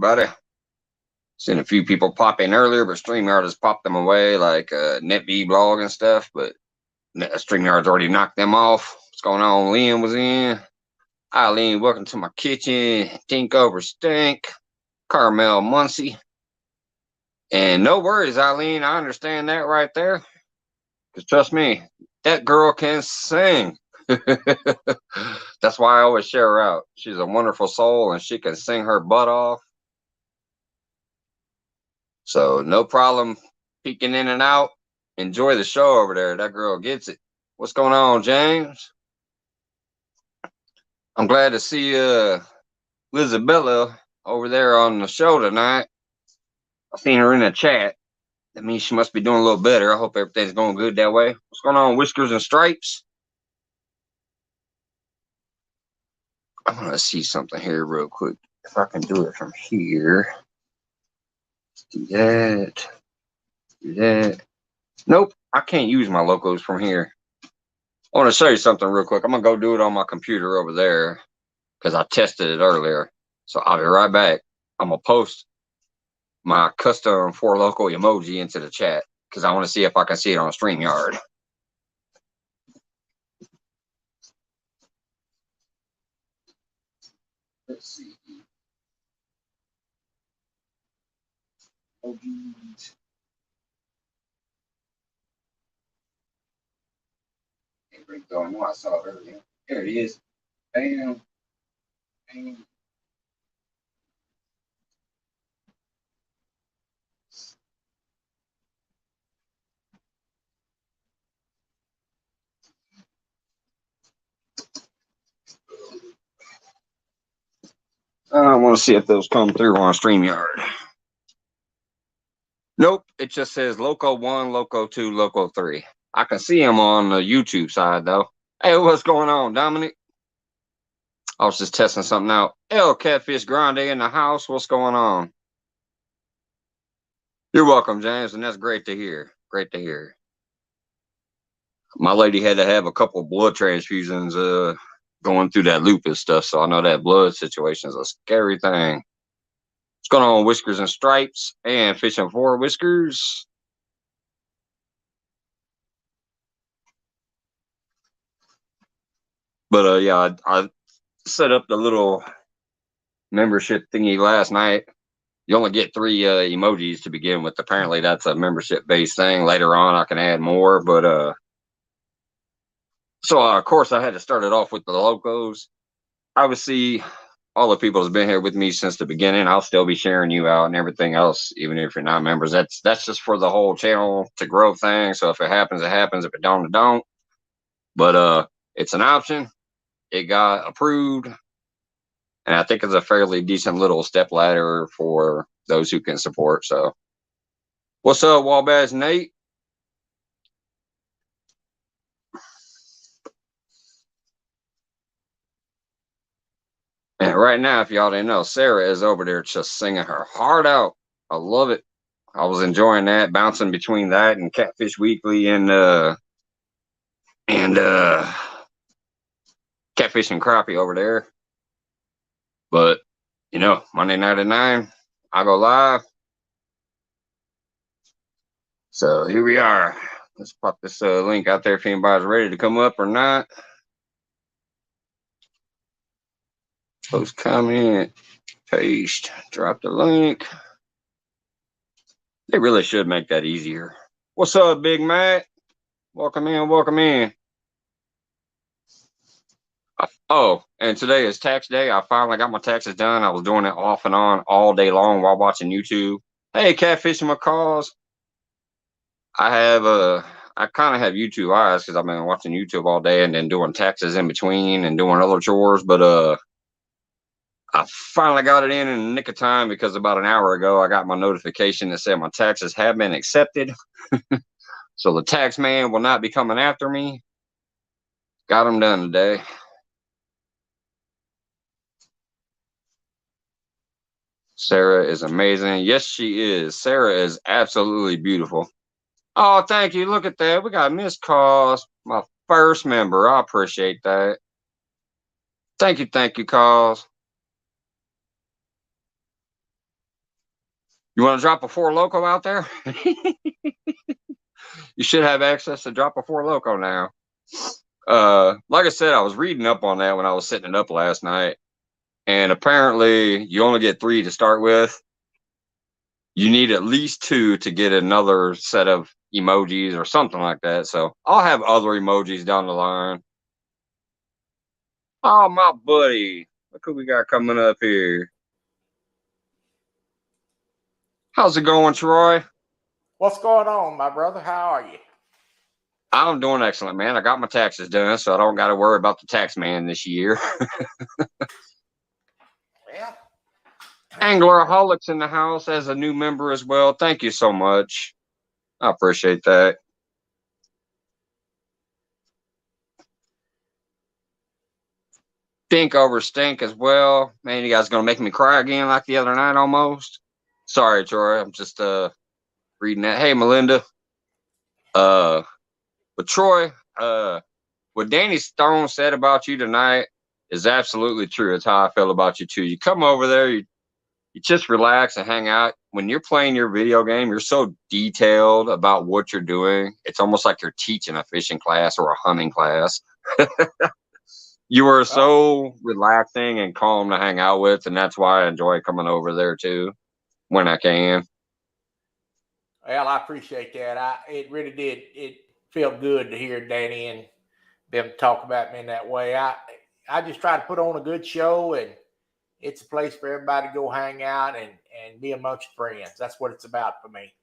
everybody. Seen a few people pop in earlier, but StreamYard has popped them away, like NetVblog and stuff. But StreamYard's already knocked them off. What's going on? Liam was in. Eileen, welcome to my kitchen. Tink over stink. Carmel Muncie. And no worries, Eileen. I understand that right there. Because trust me, that girl can sing. That's why I always share her out. She's a wonderful soul and she can sing her butt off. So no problem peeking in and out. Enjoy the show over there. That girl gets it. What's going on, James? I'm glad to see Lizabella over there on the show tonight. I've seen her in the chat. That means she must be doing a little better. I hope everything's going good that way. What's going on, Whiskers and Stripes? I'm going to see something here real quick. If I can do it from here. Let's do that. Do that. Nope, I can't use my logos from here. I want to show you something real quick. I'm going to go do it on my computer over there because I tested it earlier. So I'll be right back. I'm going to post my custom 4Loco emoji into the chat because I want to see if I can see it on StreamYard. Let's see. Emojis. I know I saw it earlier. There it is. Bam. Bam. I want to see if those come through on StreamYard. Nope, it just says Loco 1, Loco 2, Loco 3. I can see them on the YouTube side, though. Hey, what's going on, Dominic? I was just testing something out. El Catfish Grande in the house. What's going on? You're welcome, James, and that's great to hear. Great to hear. My lady had to have a couple blood transfusions going through that lupus stuff, so I know that blood situation is a scary thing. What's going on, Whiskers and Stripes and Fishing for Whiskers? But yeah, I set up the little membership thingy last night. You only get 3 emojis to begin with. Apparently, that's a membership-based thing. Later on, I can add more, but so of course I had to start it off with the logos. Obviously, all the people that's been here with me since the beginning, I'll still be sharing you out and everything else, even if you're not members. That's just for the whole channel to grow things. So if it happens, it happens. If it don't, it don't. But it's an option. It got approved, and I think it's a fairly decent little step ladder for those who can support. So, what's up, Wabash Nate? And right now, if y'all didn't know, Sarah is over there just singing her heart out. I love it. I was enjoying that, bouncing between that and Catfish Weekly and Catfish and Crappie over there. But you know, Monday night at 9, I go live. So here we are. Let's pop this link out there if anybody's ready to come up or not. Post comment, paste, drop the link. They really should make that easier. What's up, Big Matt? Welcome in, welcome in. Oh, and today is tax day. I finally got my taxes done. I was doing it off and on all day long while watching YouTube. Hey, Catfishing Macaws. I kind of have YouTube eyes because I've been watching YouTube all day and then doing taxes in between and doing other chores. But I finally got it in the nick of time because about an hour ago I got my notification that said my taxes have been accepted. So the tax man will not be coming after me. Got them done today. Sarah is amazing. Yes, she is. Sarah is absolutely beautiful. Oh, thank you. Look at that. We got Miss Cause, my first member. I appreciate that. Thank you, Cause. You want to drop a Four Loco out there? You should have access to drop a Four Loco now. Like I said, I was reading up on that when I was setting it up last night, and apparently you only get 3 to start with. You need at least 2 to get another set of emojis or something like that. So I'll have other emojis down the line. Oh, my buddy. Look who we got coming up here. How's it going, Troy? What's going on, my brother? How are you? I'm doing excellent, man. I got my taxes done, so I don't got to worry about the tax man this year. Yeah. Angleraholics in the house as a new member as well. Thank you so much. I appreciate that. Think over stink as well. Man, you guys gonna make me cry again like the other night almost. Sorry, Troy. I'm just reading that. Hey, Melinda. But Troy, what Danny Stone said about you tonight is absolutely true. It's how I feel about you too. You come over there, you just relax and hang out. When you're playing your video game, you're so detailed about what you're doing. It's almost like you're teaching a fishing class or a hunting class. You are so relaxing and calm to hang out with, and that's why I enjoy coming over there too when I can. Well, I appreciate that. It really did. It felt good to hear Danny and them talk about me in that way. I just try to put on a good show, and it's a place for everybody to go hang out and be amongst friends. That's what it's about for me.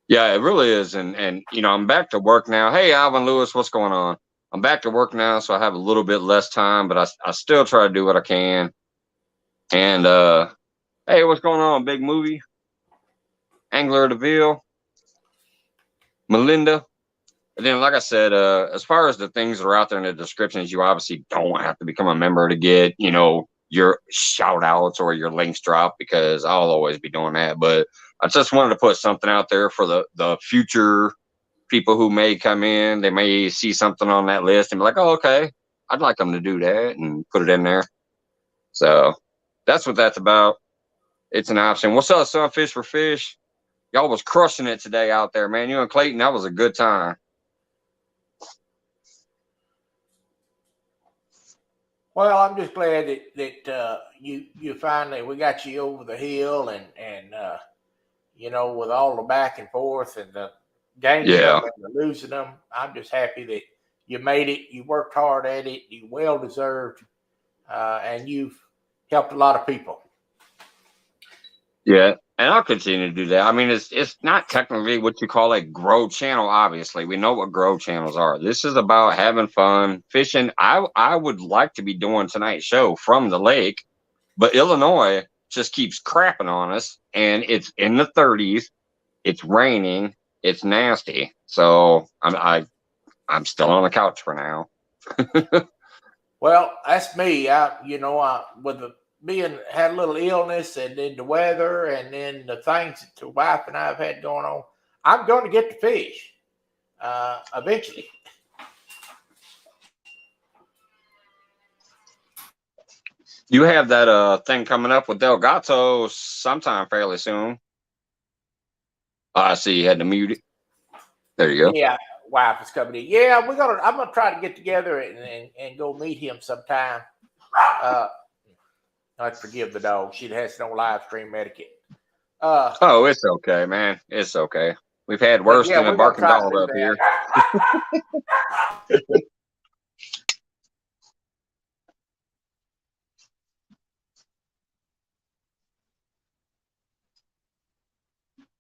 Yeah, it really is. And you know, I'm back to work now. Hey, Alvin Lewis, what's going on? I'm back to work now, so I have a little bit less time, but I still try to do what I can. And hey, what's going on? Big movie, Angler DeVille, Melinda. And then, like I said, as far as the things that are out there in the descriptions, you obviously don't have to become a member to get, you know, your shout outs or your links dropped, because I'll always be doing that. But I just wanted to put something out there for the future people who may come in. They may see something on that list and be like, oh, okay, I'd like them to do that, and put it in there. So that's what that's about. It's an option. What's up, Sunfish for Fish? Y'all was crushing it today out there, man. You and Clayton, that was a good time. Well, I'm just glad that you finally, we got you over the hill, and you know, with all the back and forth and the gaining Yeah. them and the losing them, I'm just happy that you made it. You worked hard at it. You well deserved, and you've helped a lot of people. Yeah, and I'll continue to do that. I mean, it's not technically what you call a grow channel. Obviously, we know what grow channels are. This is about having fun fishing. I would like to be doing tonight's show from the lake, but Illinois just keeps crapping on us, and it's in the 30s. It's raining. It's nasty. So I'm still on the couch for now. Well, that's me. With the being had a little illness, and then the weather, and then the things that the wife and I have had going on. I'm going to get to fish eventually. You have that thing coming up with Delgato sometime fairly soon. I see you had to mute it. There you go. Yeah, wife is coming in. Yeah, I'm gonna try to get together and go meet him sometime. I forgive the dog. She has no live stream etiquette. Oh, it's okay, man. It's okay. We've had worse than a barking dog up here.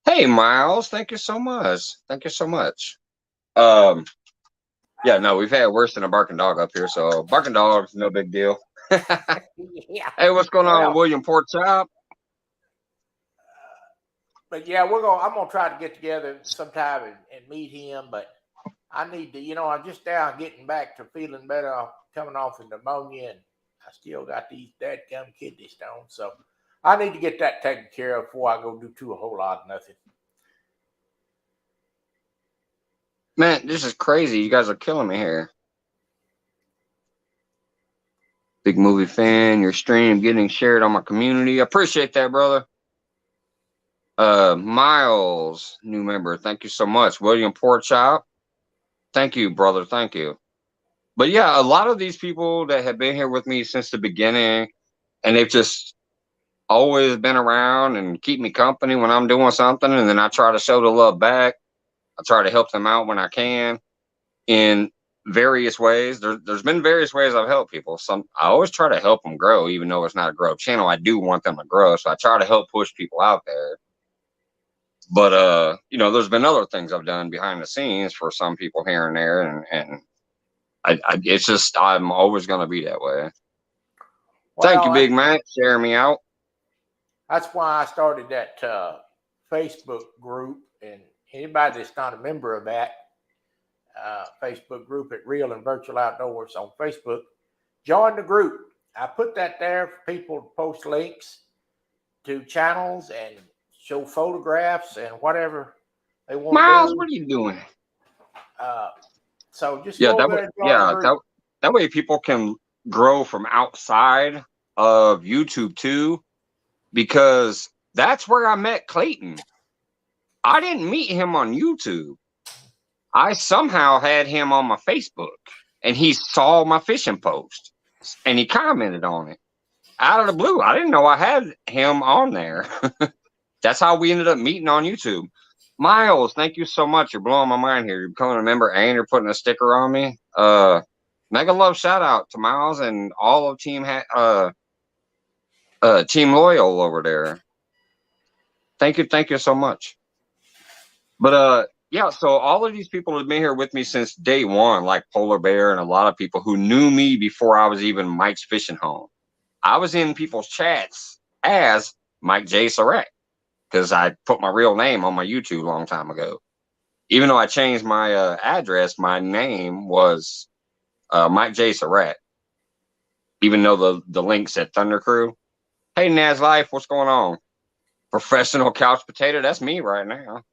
Hey, Miles. Thank you so much. Thank you so much. Yeah, no, we've had worse than a barking dog up here. So barking dogs, no big deal. Yeah. Hey, what's going on, William Pork Chop? But yeah, I'm gonna try to get together sometime and meet him. But I need to, I'm just down getting back to feeling better, coming off the pneumonia, and I still got these dadgum kidney stones. So I need to get that taken care of before I go do a whole lot of nothing. Man, this is crazy. You guys are killing me here. Big movie fan. Your stream getting shared on my community. I appreciate that, brother. Miles, new member. Thank you so much. William Porchop. Thank you, brother. Thank you. But yeah, a lot of these people that have been here with me since the beginning, and they've just always been around and keep me company when I'm doing something, and then I try to show the love back. I try to help them out when I can in various ways. There's been various ways I've helped people. Some I always try to help them grow, even though it's not a grow channel. I do want them to grow, so I try to help push people out there. But there's been other things I've done behind the scenes for some people here and there, and it's just I'm always going to be that way. Thank you, Well, Big Mac, sharing me out. that's why I started that Facebook group, and anybody that's not a member of that Facebook group at Real and Virtual Outdoors on Facebook, join the group. I put that there for people to post links to channels and show photographs and whatever they want Miles, to do. what are you doing? So just Yeah, go over there and join the group. that way people can grow from outside of YouTube too, because that's where I met Clayton. I didn't meet him on YouTube. I somehow had him on my Facebook, and he saw my fishing post, and he commented on it out of the blue. I didn't know I had him on there. That's how we ended up meeting on YouTube. Miles, thank you so much. You're blowing my mind here. You're becoming a member and you're putting a sticker on me. Mega love shout out to Miles and all of Team Loyal over there. Thank you so much. But yeah, so all of these people have been here with me since day one, like Polar Bear and a lot of people who knew me before I was even Mike's Fishing Home. I was in people's chats as Mike J. Surratt because I put my real name on my YouTube a long time ago. Even though I changed my address, my name was Mike J. Surratt. Even though the link said Thunder Crew. Hey, Naz Life, what's going on? Professional couch potato, that's me right now.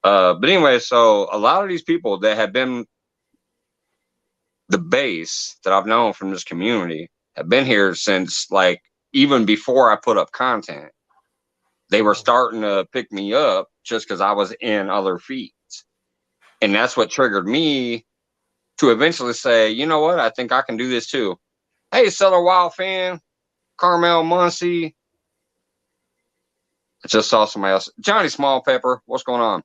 But anyway, so a lot of these people that have been the base that I've known from this community have been here since like even before I put up content. They were starting to pick me up just because I was in other feeds. And that's what triggered me to eventually say, you know what, I think I can do this too. Hey, Southern Wild fan, Carmel Muncie. I just saw somebody else. Johnny Small Pepper, what's going on?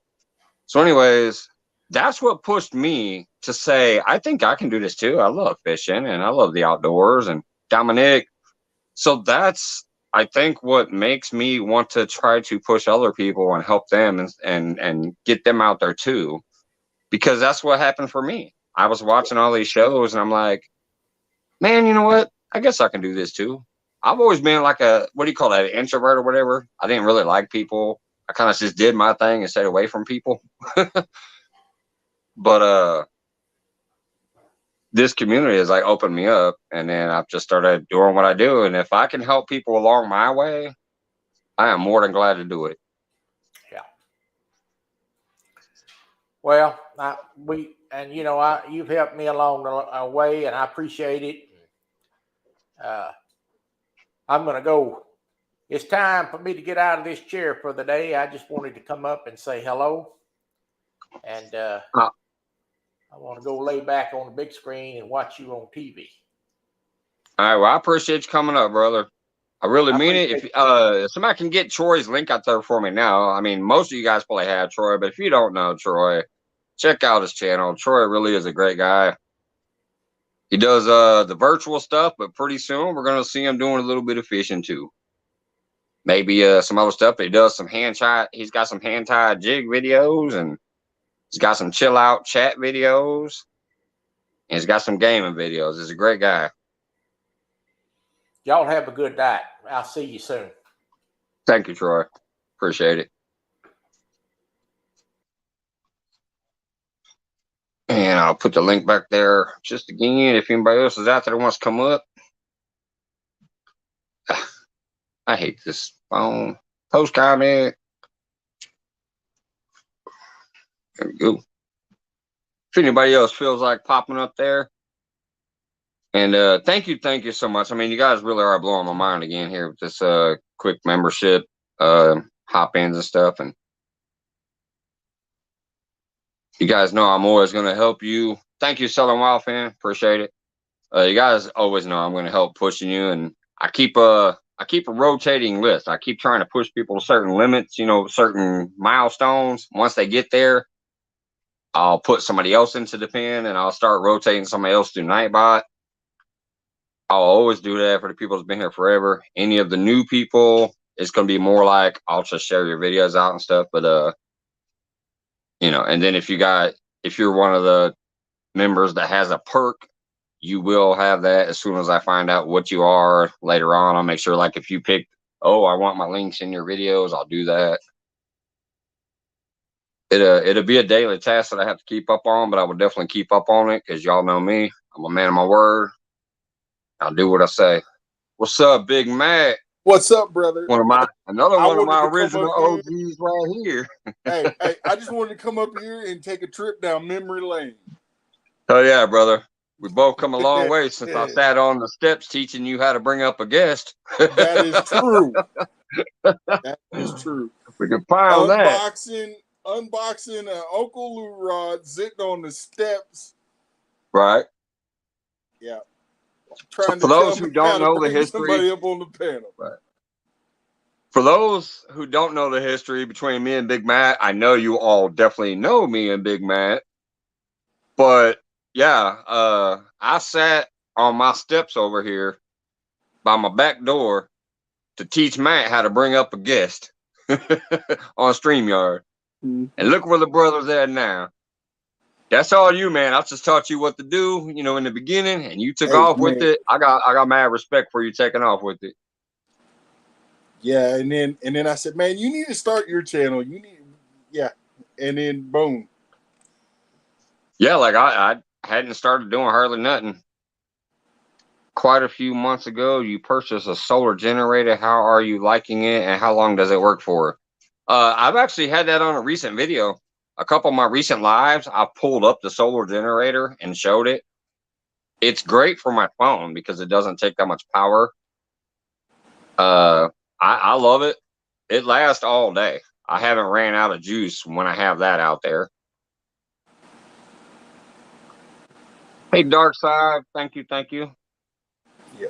So anyways, that's what pushed me to say, I think I can do this too. I love fishing and I love the outdoors and Dominic. So that's, I think, what makes me want to try to push other people and help them and get them out there too. Because that's what happened for me. I was watching all these shows and I'm like, man, you know what? I guess I can do this too. I've always been like what do you call that, an introvert or whatever. I didn't really like people. I kind of just did my thing and stayed away from people. But this community has like opened me up, and then I've just started doing what I do. And if I can help people along my way, I am more than glad to do it. Yeah. Well, you've helped me along the way, and I appreciate it. I'm going to go. It's time for me to get out of this chair for the day. I just wanted to come up and say hello. And I want to go lay back on the big screen and watch you on TV. All right. Well, I appreciate you coming up, brother. I really mean it. If somebody can get Troy's link out there for me now, I mean, most of you guys probably have Troy, but if you don't know Troy, check out his channel. Troy really is a great guy. He does the virtual stuff, but pretty soon we're going to see him doing a little bit of fishing too. Maybe some other stuff. He does some he's got some hand-tied jig videos, and he's got some chill out chat videos, and he's got some gaming videos. He's a great guy. Y'all have a good night. I'll see you soon. Thank you, Troy. Appreciate it. And I'll put the link back there just again if anybody else is out there that wants to come up. I hate this phone. Post comment. There we go. If anybody else feels like popping up there. And thank you so much. I mean, you guys really are blowing my mind again here with this quick membership. hop-ins and stuff. And you guys know I'm always going to help you. Thank you, Southern Wild Fan. Appreciate it. You guys always know I'm going to help pushing you, and I keep a rotating list. I keep trying to push people to certain limits, certain milestones. Once they get there, I'll put somebody else into the pen, and I'll start rotating somebody else to Nightbot. I'll always do that for the people that's been here forever. Any of the new people, it's going to be more like I'll just share your videos out and stuff. But and then if you're one of the members that has a perk, you will have that as soon as I find out what you are later on. I'll make sure, like, if you pick, I want my links in your videos, I'll do that. It'll be a daily task that I have to keep up on, but I will definitely keep up on it because y'all know me. I'm a man of my word. I'll do what I say. What's up, Big Mac? What's up, brother? Another one of my original OGs right here. hey, I just wanted to come up here and take a trip down memory lane. Oh yeah, brother. We both come a long way since I sat on the steps teaching you how to bring up a guest. That is true. That is true. We can find unboxing an Uncle Lou Rod sitting on the steps. Right. Yeah. So for those who don't know the history, somebody up on the panel. Right. For those who don't know the history between me and Big Matt, I know you all definitely know me and Big Matt. But yeah, I sat on my steps over here by my back door to teach Matt how to bring up a guest on StreamYard. Mm-hmm. And look where the brother's at now. That's all you, man. I just taught you what to do, in the beginning, and you took off with it. I got mad respect for you taking off with it. Yeah, and then I said, man, you need to start your channel. And then boom. Yeah, like I hadn't started doing hardly nothing. Quite a few months ago, you purchased a solar generator. How are you liking it, and how long does it work for? I've actually had that on a recent video. A couple of my recent lives, I pulled up the solar generator and showed it. It's great for my phone because it doesn't take that much power. I love it. It lasts all day. I haven't ran out of juice when I have that out there. Hey, Dark Side, thank you. Yeah.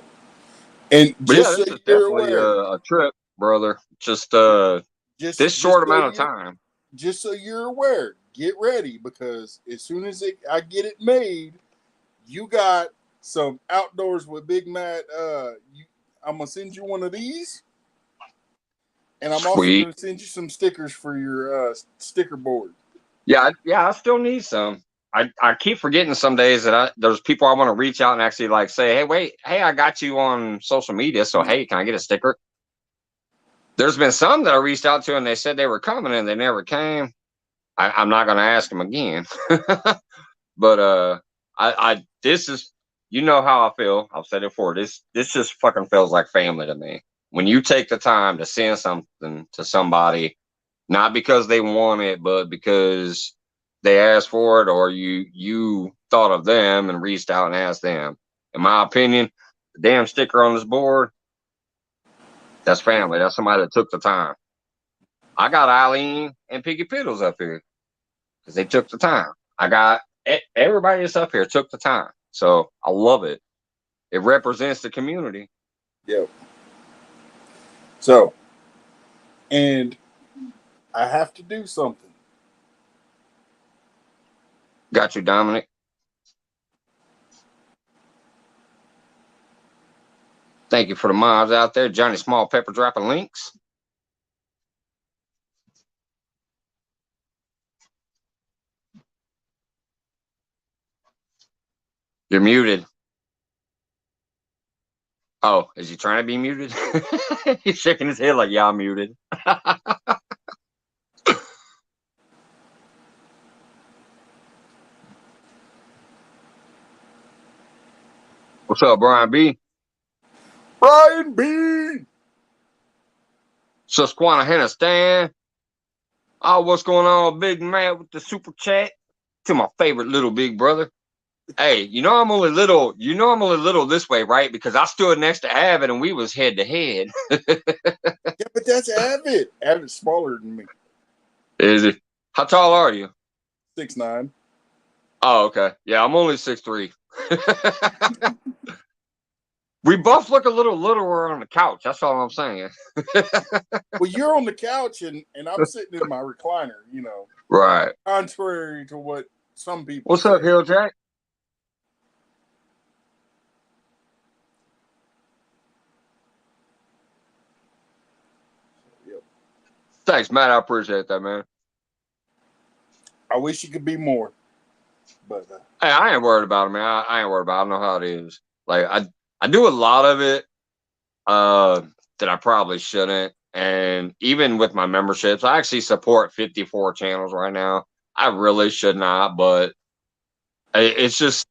And this is definitely a trip, brother. Just this short amount of time. Just so you're aware, get ready, because as soon as I get it made, you got some outdoors with Big Matt. I'm gonna send you one of these, and I'm also gonna send you some stickers for your sticker board. Yeah, I still need some. I keep forgetting some days that there's people I want to reach out and actually like say, hey, I got you on social media, so hey, can I get a sticker? There's been some that I reached out to and they said they were coming and they never came. I'm not going to ask them again. But this is, how I feel. I've said it before. This just fucking feels like family to me. When you take the time to send something to somebody, not because they want it, but because they asked for it, or you thought of them and reached out and asked them. In my opinion, the damn sticker on this board, that's family. That's somebody that took the time. I got Eileen and Piggy Piddles up here because they took the time. I got everybody that's up here took the time. So I love it. It represents the community. Yep. So, and I have to do something. Got you, Dominic. Thank you for the mods out there. Johnny Small Pepper dropping links. You're muted. Oh, is he trying to be muted? He's shaking his head like, yeah, I'm muted. What's up, Brian B? Brian B. Susquehanna Stan. Oh, what's going on, Big Man, with the super chat? To my favorite little big brother. Hey, I'm only little. I'm only little this way, right? Because I stood next to Avid and we was head to head. Yeah, but that's Avid. Avid's smaller than me. Is it? How tall are you? 6'9". Oh, okay. Yeah, I'm only 6'3". We both look a little littler on the couch. That's all I'm saying. Well, you're on the couch and I'm sitting in my recliner, Right. contrary to what some people What's say. up, Hill Jack? Yep. Thanks, Matt. I appreciate that, man. I wish it could be more, but Hey, I ain't worried about it, man. I ain't worried about it. I know how it is. Like I do a lot of it that I probably shouldn't. And even with my memberships, I actually support 54 channels right now. I really should not, but it's just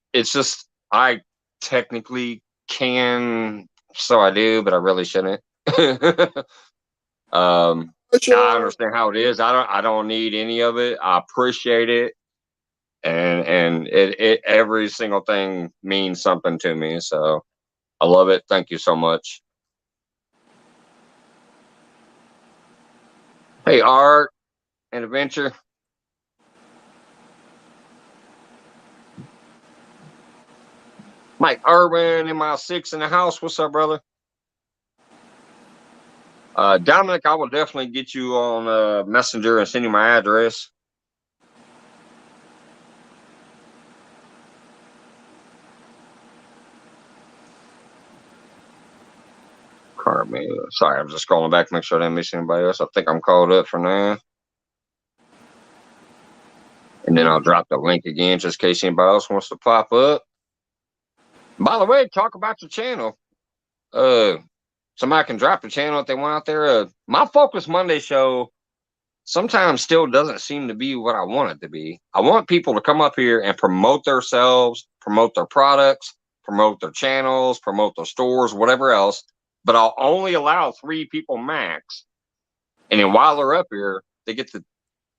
I technically can, so I do, but I really shouldn't. I understand how it is. I don't need any of it. I appreciate it. And it every single thing means something to me. So I love it. Thank you so much. Hey, Art and Adventure. Mike Irwin in my 6 in the house. What's up, brother? Dominic, I will definitely get you on Messenger and send you my address. Carmen. Sorry, I'm just scrolling back to make sure I didn't miss anybody else. I think I'm called up for now. And then I'll drop the link again just in case anybody else wants to pop up. By the way, talk about your channel. Somebody can drop the channel if they want out there. My Focus Monday show sometimes still doesn't seem to be what I want it to be. I want people to come up here and promote themselves, promote their products, promote their channels, promote their stores, whatever else. But I'll only allow 3 people max. And then while they're up here, they get to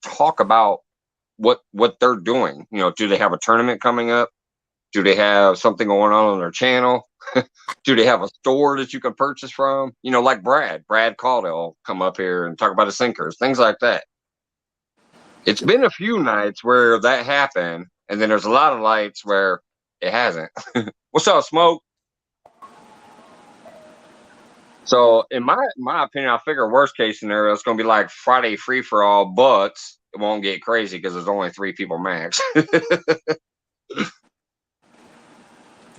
talk about what they're doing. Do they have a tournament coming up? Do they have something going on their channel? Do they have a store that you can purchase from? Like Brad Caldwell come up here and talk about his sinkers, things like that. It's been a few nights where that happened, and then there's a lot of nights where it hasn't. What's up, Smoke? So, in my opinion, I figure worst case scenario, it's going to be like Friday free for all, but it won't get crazy because there's only 3 people max.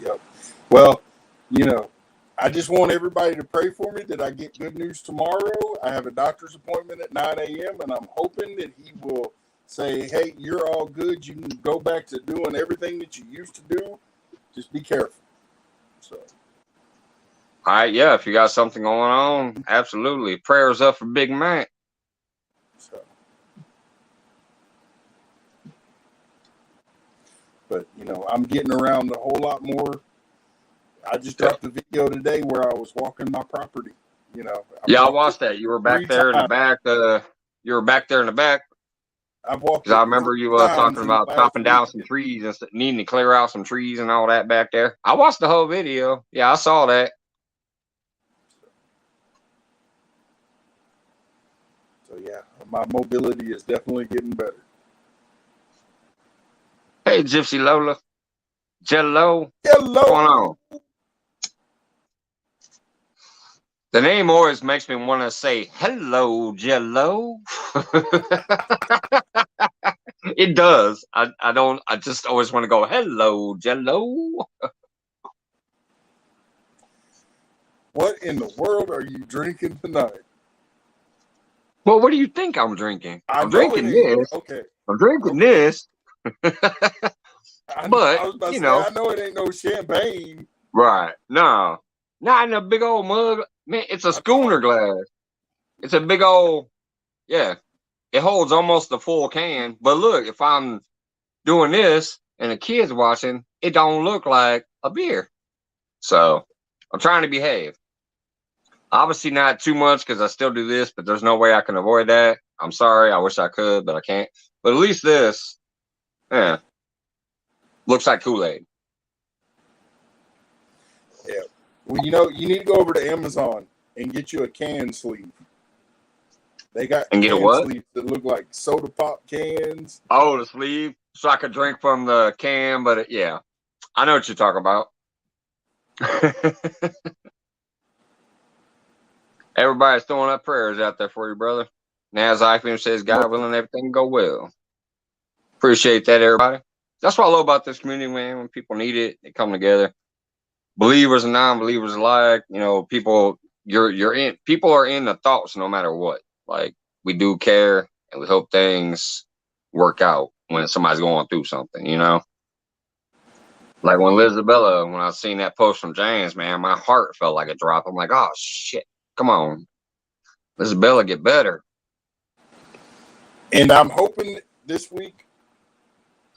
Yep. Well, I just want everybody to pray for me that I get good news tomorrow. I have a doctor's appointment at 9 a.m. and I'm hoping that he will say, hey, you're all good. You can go back to doing everything that you used to do. Just be careful. So. All right, yeah, if you got something going on, absolutely. Prayers up for Big Mac. So. But, I'm getting around a whole lot more. I just dropped a video today where I was walking my property. I watched that. You were back there in the back. You were back there in the back. I've walked. I remember you talking about chopping down some trees and needing to clear out some trees and all that back there. I watched the whole video. Yeah, I saw that. So yeah, my mobility is definitely getting better. Hey, Gypsy Lola. Jello. Hello. What's going on? The name always makes me want to say, hello, Jello. It does. I just always want to go, hello, Jello. What in the world are you drinking tonight? Well, what do you think I'm drinking? I'm drinking this. Okay. I'm drinking this. But, I know it ain't no champagne. Right. No. Not in a big old mug. Man, it's a schooner glass. It's a big old, yeah. It holds almost a full can. But look, if I'm doing this and the kid's watching, it don't look like a beer. So I'm trying to behave. Obviously not too much because I still do this, but there's no way I can avoid that. I'm sorry. I wish I could, but I can't. But at least this, yeah, looks like Kool-Aid. Well, you know, you need to go over to Amazon and get you a can sleeve. They got And get a can what? sleeves that look like soda pop cans. Oh, the sleeve, so I could drink from the can. But yeah, I know what you're talking about. Everybody's throwing up prayers out there for you, brother. Now, as I says, God willing, everything go well. Appreciate that, everybody. That's what I love about this community, man. When people need it, they come together. Believers and non-believers alike. You know, people. You're in. People are in the thoughts no matter what. Like, we do care, and we hope things work out when somebody's going through something. You know, like when Lizabella, when I seen that post from James, man, my heart felt like a drop. I'm like, oh shit, come on, Lizabella, get better. And I'm hoping this week,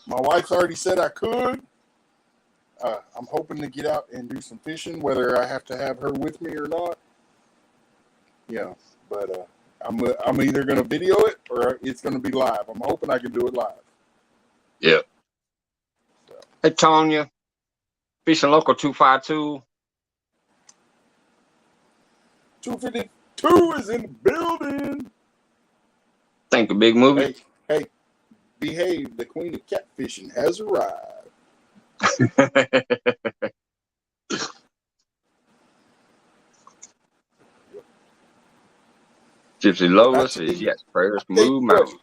my wife's already said I could. I'm hoping to get out and do some fishing, whether I have to have her with me or not. Yeah, but I'm either going to video it or it's going to be live. I'm hoping I can do it live. Yeah. So. Hey, Tonya, Fishing Local 252. 252 is in the building. Thank you, big movie. Hey, behave. The queen of catfishing has arrived. Gypsy Lola says, yes, prayers move mountains.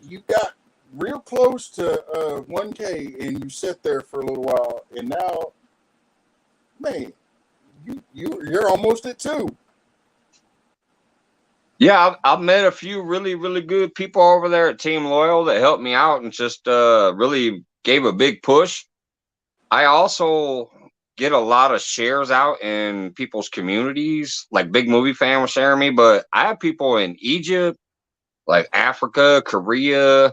You got real close to 1K and you sat there for a little while, and now, man, you're almost at 2. Yeah, I've met a few really, really good people over there at Team Loyal that helped me out and just really gave a big push. I also get a lot of shares out in people's communities, like Big Movie Fan was sharing me, but I have people in Egypt, like Africa, Korea,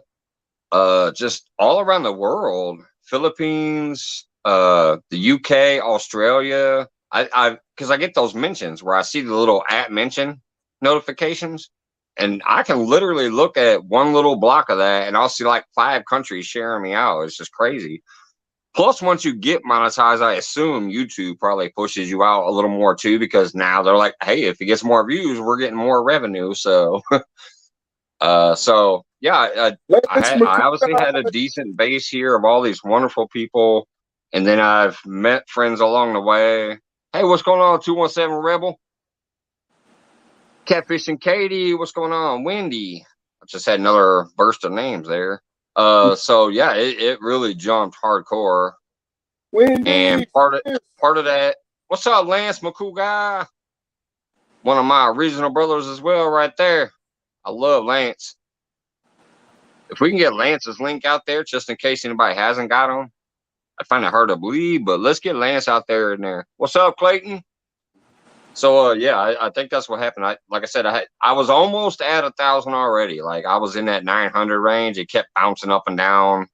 just all around the world, Philippines, the UK, Australia. Because I get those mentions where I see the little @ mention notifications, and I can literally look at one little block of that and I'll see like 5 countries sharing me out. It's just crazy. Plus, once you get monetized, I assume YouTube probably pushes you out a little more too, because now they're like, hey, if it gets more views, we're getting more revenue. So, so yeah, I obviously had a decent base here of all these wonderful people, and then I've met friends along the way. Hey, what's going on, 217 Rebel? Catfishing Katie, what's going on? Wendy. I just had another burst of names there. So yeah, it really jumped hardcore. Wendy. And part of that, what's up, Lance, my cool guy? One of my original brothers as well, right there. I love Lance. If we can get Lance's link out there, just in case anybody hasn't got him, I find it hard to believe, but let's get Lance out there in there. What's up, Clayton? So yeah, I think that's what happened. Like I said, I was almost at 1,000 already. Like I was in that 900 range. It kept bouncing up and down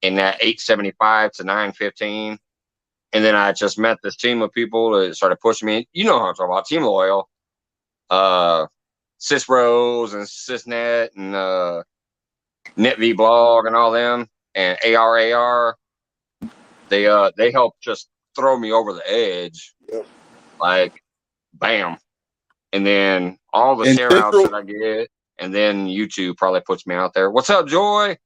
in that 875 to 915. And then I just met this team of people that started pushing me. You know how I'm talking about, Team Loyal, Sis Rose and Sysnet and NetV Blog and all them, and ARAR. They helped just throw me over the edge. Yep. Like, bam. And then all the share outs that I get, and then YouTube probably puts me out there. What's up, Joy?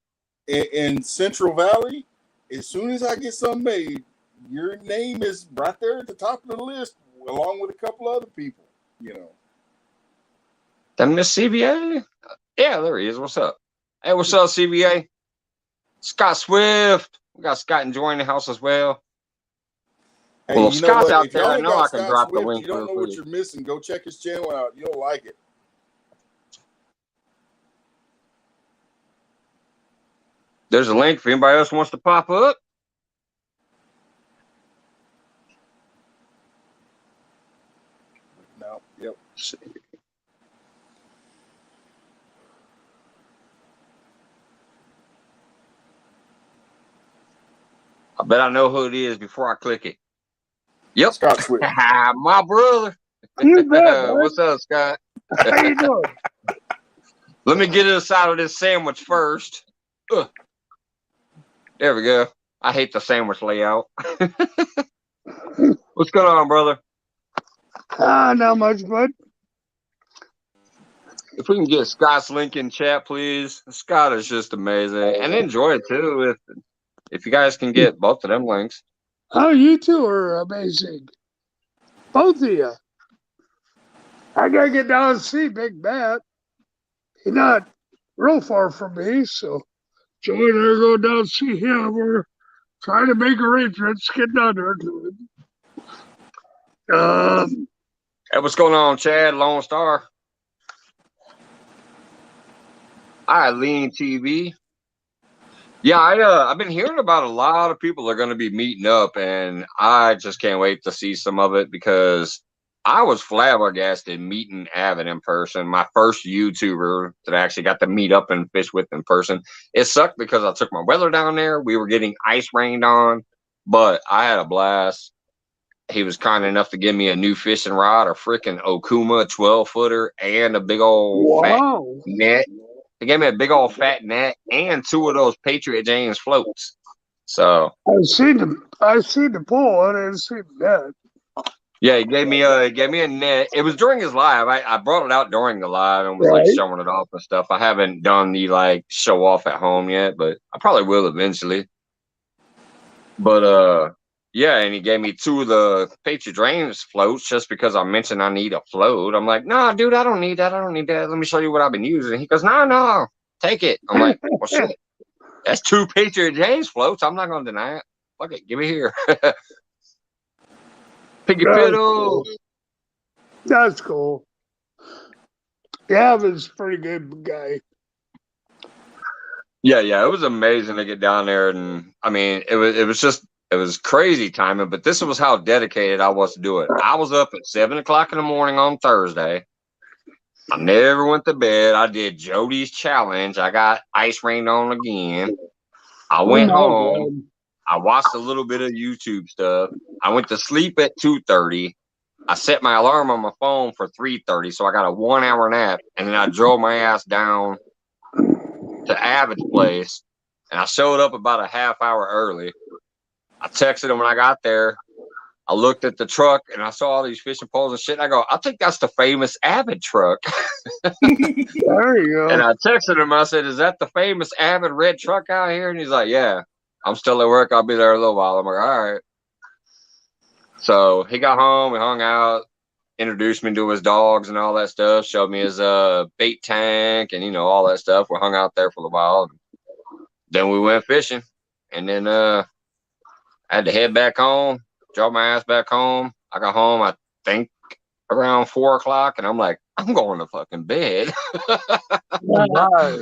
In Central Valley, as soon as I get something made, your name is right there at the top of the list, along with a couple other people, you know. That Miss CBA? Yeah, there he is. What's up? Hey, what's up, CBA? Scott Swift. We got Scott enjoying the house as well. Hey, well, if Scott's out there, I know I can Scott drop Swift, the link. You don't know what you're missing. Go check his channel out. You'll like it. There's a link if anybody else wants to pop up. No. Yep. Let's see. I bet I know who it is before I click it. Yep. Scott Swift. My brother. What's up, Scott? How you doing? Let me get us out of this sandwich first. There we go. I hate the sandwich layout. What's going on, brother? Not much, bud. If we can get Scott's link in chat, please. Scott is just amazing. And enjoy it, too, if you guys can get both of them links. Oh, you two are amazing. Both of you. I gotta get down and see Big Matt. He's not real far from me, so Joey and I are going down and see him. We're trying to make arrangements, get down there to it. Hey, what's going on, Chad? Lone Star. Eileen TV. Yeah, I've been hearing about a lot of people are going to be meeting up, and I just can't wait to see some of it because I was flabbergasted meeting Avid in person. My first YouTuber that I actually got to meet up and fish with in person. It sucked because I took my weather down there. We were getting ice rained on, but I had a blast. He was kind enough to give me a new fishing rod, a freaking Okuma 12-footer, and a big old fat net. They gave me a big old fat net and 2 of those Patriot James floats. So I've seen the pole. I didn't see the net. yeah, he gave me a net. It was during his live. I brought it out during the live and was like showing it off and stuff. I haven't done the like show off at home yet, but I probably will eventually. But yeah, and he gave me 2 of the Patriot James floats just because I mentioned I need a float. I'm like, nah, dude, I don't need that. I don't need that. Let me show you what I've been using. And he goes, no, take it. I'm like, well, shit. That's 2 Patriot James floats. I'm not going to deny it. Fuck it. Give it here. Piggy Fiddle. Cool. That's cool. Yeah, he's a pretty good guy. Yeah. It was amazing to get down there. And I mean, it was crazy timing, but this was how dedicated I was to do it. I was up at 7 o'clock in the morning on Thursday. I never went to bed. I did Jody's challenge. I got ice rained on again. I went home. I watched a little bit of YouTube stuff. I went to sleep at 2:30. I set my alarm on my phone for 3:30, so I got a 1-hour nap, and then I drove my ass down to Avid's place, and I showed up about a half hour early. I texted him when I got there. I looked at the truck and I saw all these fishing poles and shit. And I go, I think that's the famous Avid truck. There you go. And I texted him. I said, is that the famous Avid red truck out here? And he's like, yeah, I'm still at work. I'll be there a little while. I'm like, all right. So he got home. We hung out, introduced me to his dogs and all that stuff. Showed me his bait tank and, all that stuff. We hung out there for a while. Then we went fishing. And then I had to head back home. Drove my ass back home. I got home, I think, around 4 o'clock, and I'm like, I'm going to fucking bed. Right.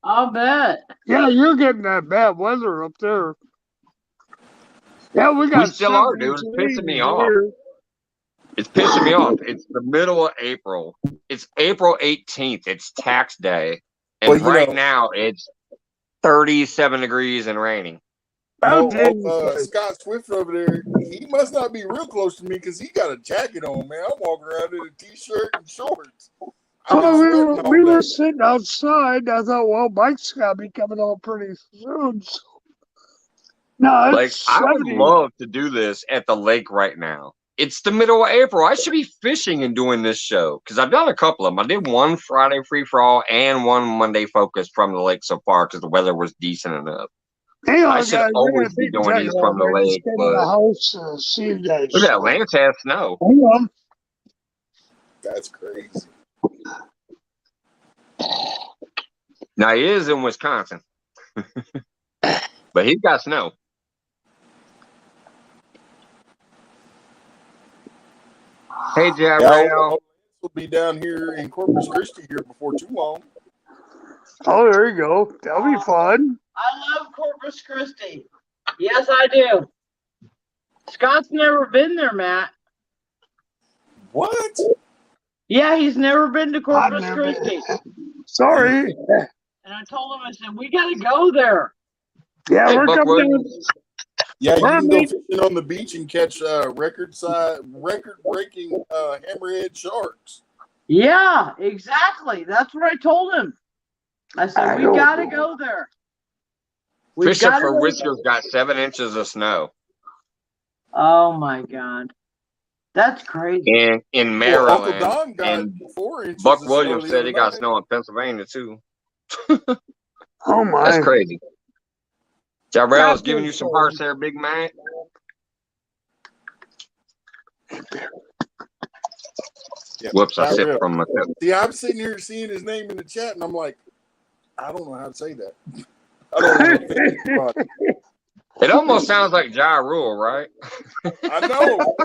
I'll bet. Yeah, you're getting that bad weather up there. Yeah, we still are, dude. It's pissing me off. It's pissing me off. It's the middle of April. It's April 18th. It's tax day. And now it's 37 degrees and raining. Scott Swift over there, he must not be real close to me because he got a jacket on, man. I'm walking around in a t-shirt and shorts. We were sitting outside. I thought, well, Mike's got to be coming on pretty soon. So. No, I would love to do this at the lake right now. It's the middle of April. I should be fishing and doing this show because I've done a couple of them. I did one Friday free-for-all and one Monday focus from the lake so far because the weather was decent enough. Hey, I should always be doing these from the lake. But look at that, Lance has snow. That's crazy. Now he is in Wisconsin, but he's got snow. Hey, Jabril. We'll be down here in Corpus Christi here before too long. Oh, there you go. That'll be fun. I love Corpus Christi. Yes, I do. Scott's never been there, Matt. What? Yeah, he's never been to Corpus Christi. Sorry. And I told him, I said, we got to go there. Yeah, we're coming down. Yeah, you can go fishing on the beach and catch record-breaking hammerhead sharks. Yeah, exactly. That's what I told him. I said, we got to go there. Christopher Whisker's got 7 inches of snow. Oh my God. That's crazy. In Well, Uncle Maryland, Don got and 4 inches Buck of snow Williams the said other he got night. snow in Pennsylvania too. Oh That's my. crazy. Jarrell's That's giving you some hearts insane. there, Big man. Yeah, Whoops, I not sipped real. from my cup. See, I'm sitting here seeing his name in the chat, and I'm like, I don't know how to say that. I don't want to offend anybody. It almost sounds like Ja Rule, right? I know.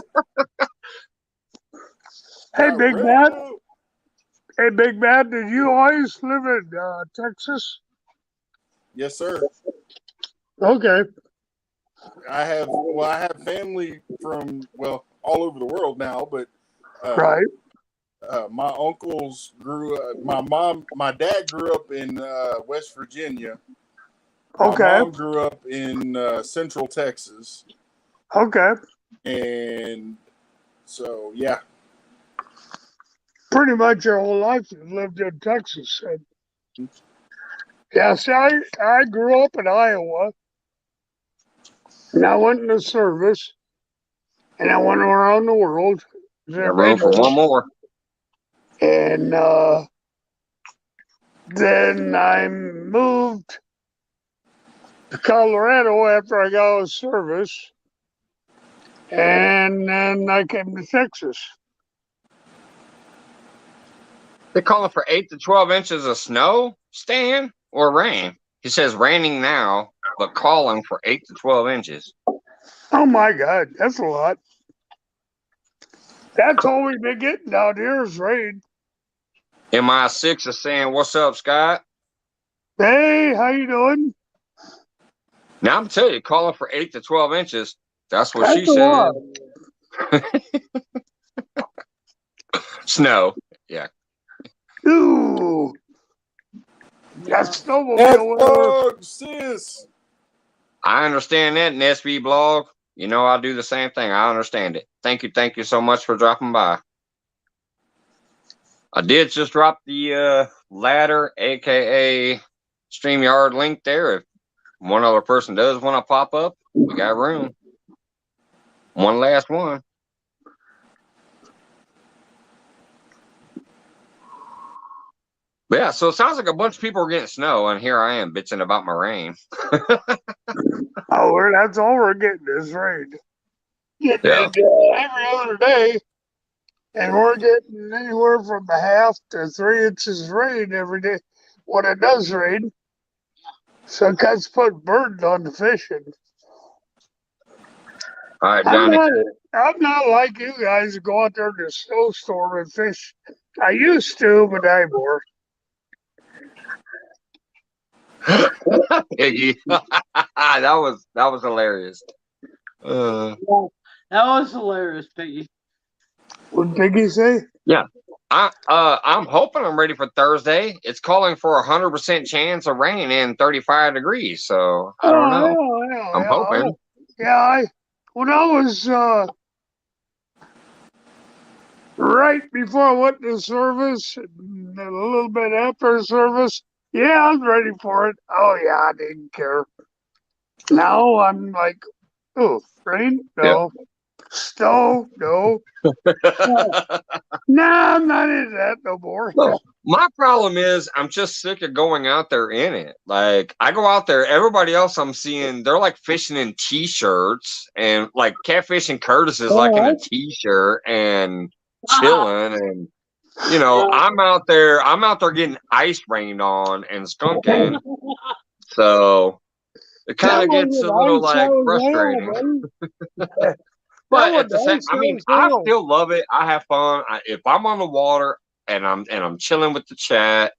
Hey, Big Matt. Jarrell. Hey, Big Matt, did you always live in Texas? Yes, sir. Okay. I have family from all over the world now, but Right. my uncles my dad grew up in West Virginia. My Okay. mom grew up in Central Texas, Okay. and so yeah, Pretty much your whole life you've lived in Texas. And yeah, see, I grew up in Iowa, and I went in the service, and I went around the world. As Got everybody room for one knows. more. And then I moved to Colorado after I got out of service, and then I came to Texas. They're calling for 8 to 12 inches of snow, Stan, or rain. He says raining now, but calling for 8 to 12 inches. Oh my God, that's a lot. That's all we've been getting down here is rain. MI6 is saying, "What's up, Scott?" Hey, how you doing? Now I'm telling you, calling for 8 to 12 inches. That's what That's she a said. lot. Snow. Yeah. Ooh, that's snowmobile that's weather. sis. I understand that, SB blog. You know, I do the same thing. I understand it. Thank you so much for dropping by. I did just drop the ladder, aka StreamYard link there. If one other person does want to pop up, we got room. One last one. But yeah, so it sounds like a bunch of people are getting snow, and here I am bitching about my rain. Oh, well, that's all we're getting is rain. Getting Yeah. it every other day, and we're getting anywhere from a half to 3 inches of rain every day when it does rain. So it cuts put burden on the fishing. All right, Johnny. I'm not like you guys who go out there in the snowstorm and fish. I used to, but I'm more. Piggy. that was hilarious. That was hilarious, Piggy. What did Piggy say? Yeah. I'm hoping I'm ready for Thursday. It's calling for 100% chance of rain and 35 degrees. So I don't know. Yeah, I'm hoping. Yeah, when I was right before I went to service, and a little bit after service, yeah, I was ready for it. Oh yeah, I didn't care. Now I'm like, oh, rain? No. Yep. Snow? No. Nah, I'm not into that no more. No, my problem is I'm just sick of going out there in it. Like I go out there, everybody else I'm seeing, they're like fishing in t-shirts, and like Catfishing Curtis is like in a t-shirt and chilling, and you know, I'm out there getting ice rained on and skunking. So it kind of gets a little like frustrating. But at the same, I mean, I still love it. I have fun. If I'm on the water and I'm chilling with the chat,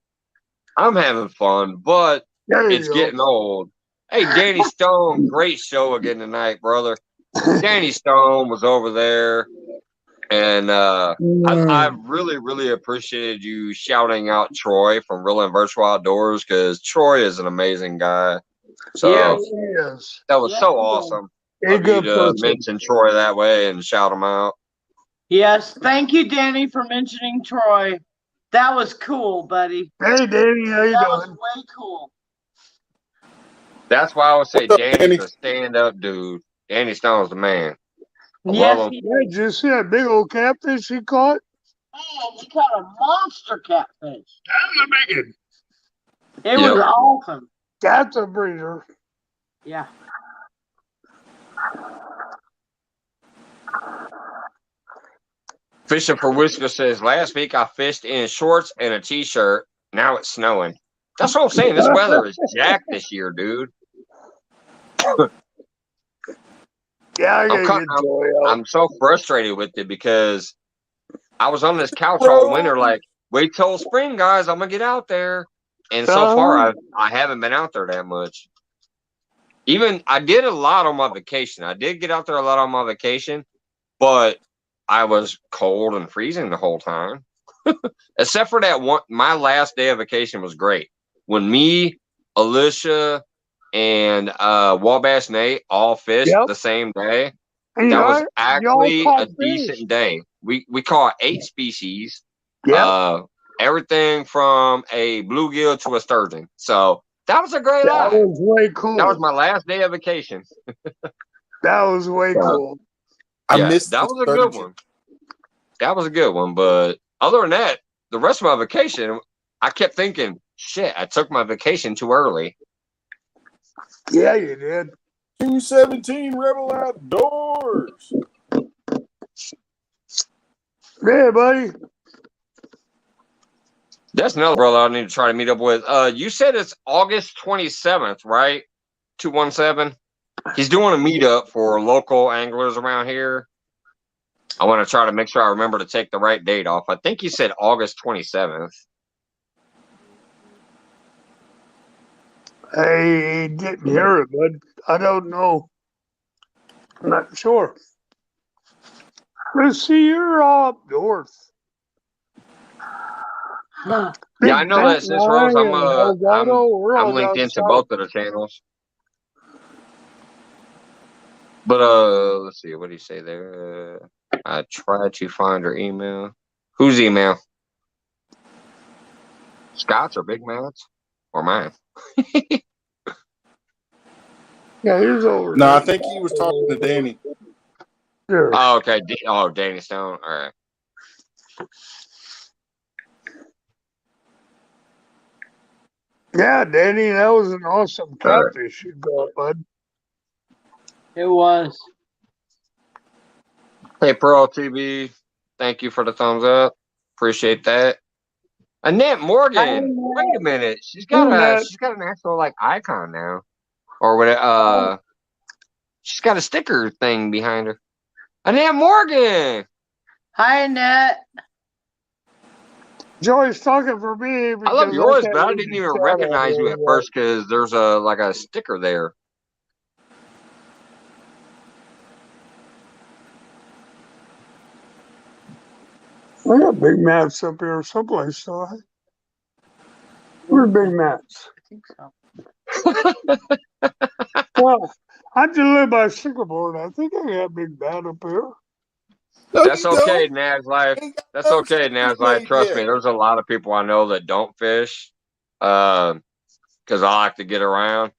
I'm having fun. But it's getting old. Hey, Danny Stone, great show again tonight, brother. Danny Stone was over there, and I really appreciated you shouting out Troy from Real and Virtual Outdoors, because Troy is an amazing guy. So Yes. that was so awesome. A Of you good to person. mention Troy that way and shout him out. Yes, thank you, Danny, for mentioning Troy. That was cool, buddy. Hey, Danny, how you That doing? was way cool. That's why I would say What's up, Danny's Danny? a stand-up dude. Danny Stone's the man. I Yes, love he them. Yeah, did you see that big old catfish he caught? Man, he caught a monster catfish. That's a big one. It Yep. was awesome. That's a breeder. Yeah. Fishing for Whisker says, last week I fished in shorts and a t-shirt. Now it's snowing. That's what I'm saying. This weather is jacked this year, dude. Yeah, I gotta get Joey out. I'm so frustrated with it because I was on this couch all winter, like, wait till spring, guys. I'm gonna get out there. And so far, I haven't been out there that much. Even I did a lot on my vacation. I did get out there a lot on my vacation, but I was cold and freezing the whole time. Except for that one, my last day of vacation was great. When me, Alicia, and Wabash Nate all fished the same day. And That was y'all actually caught a fish. decent day. We caught 8 species. Yep. Everything from a bluegill to a sturgeon. So that was a great That eye. was way cool. That was my last day of vacation. That was way cool. I missed that the was a good sturgeon. one. That was a good one. But other than that, the rest of my vacation, I kept thinking, shit, I took my vacation too early. Yeah, you did. 217 Rebel Outdoors. Yeah, buddy. That's another brother I need to try to meet up with. You said it's August 27th, right? 217. He's doing a meetup for local anglers around here. I want to try to make sure I remember to take the right date off. I think he said August 27th. I didn't hear it, but I don't know. I'm not sure. Let's see, you're up north. Huh. Yeah, I know that, Sis Rose. I'm linked into both of the channels. But let's see. What do you say there? I tried to find her email. Whose email? Scott's or Big Matt's or mine? Yeah, he's over. No, I think he was talking to Danny. Sure. Oh, okay. Danny Stone. All right. Yeah, Danny, that was an awesome catfish you got, bud. It was. Hey, Pearl TV. Thank you for the thumbs up. Appreciate that. Annette Morgan. Wait a minute. She's got an actual like icon now, or what? She's got a sticker thing behind her. Annette Morgan. Hi, Annette. Joey's talking for me. I love yours, but I didn't even recognize you at first because there's a sticker there. I got Big Matt's up here someplace, so where's Big Matt's? I think so. Well, I just live by Sycamore, and I think I got Big Matt up here. No, That's you okay, don't. Naz Life. Ain't got That's no okay, Naz stickers Life. made Trust yet. me, there's a lot of people I know that don't fish because I like to get around.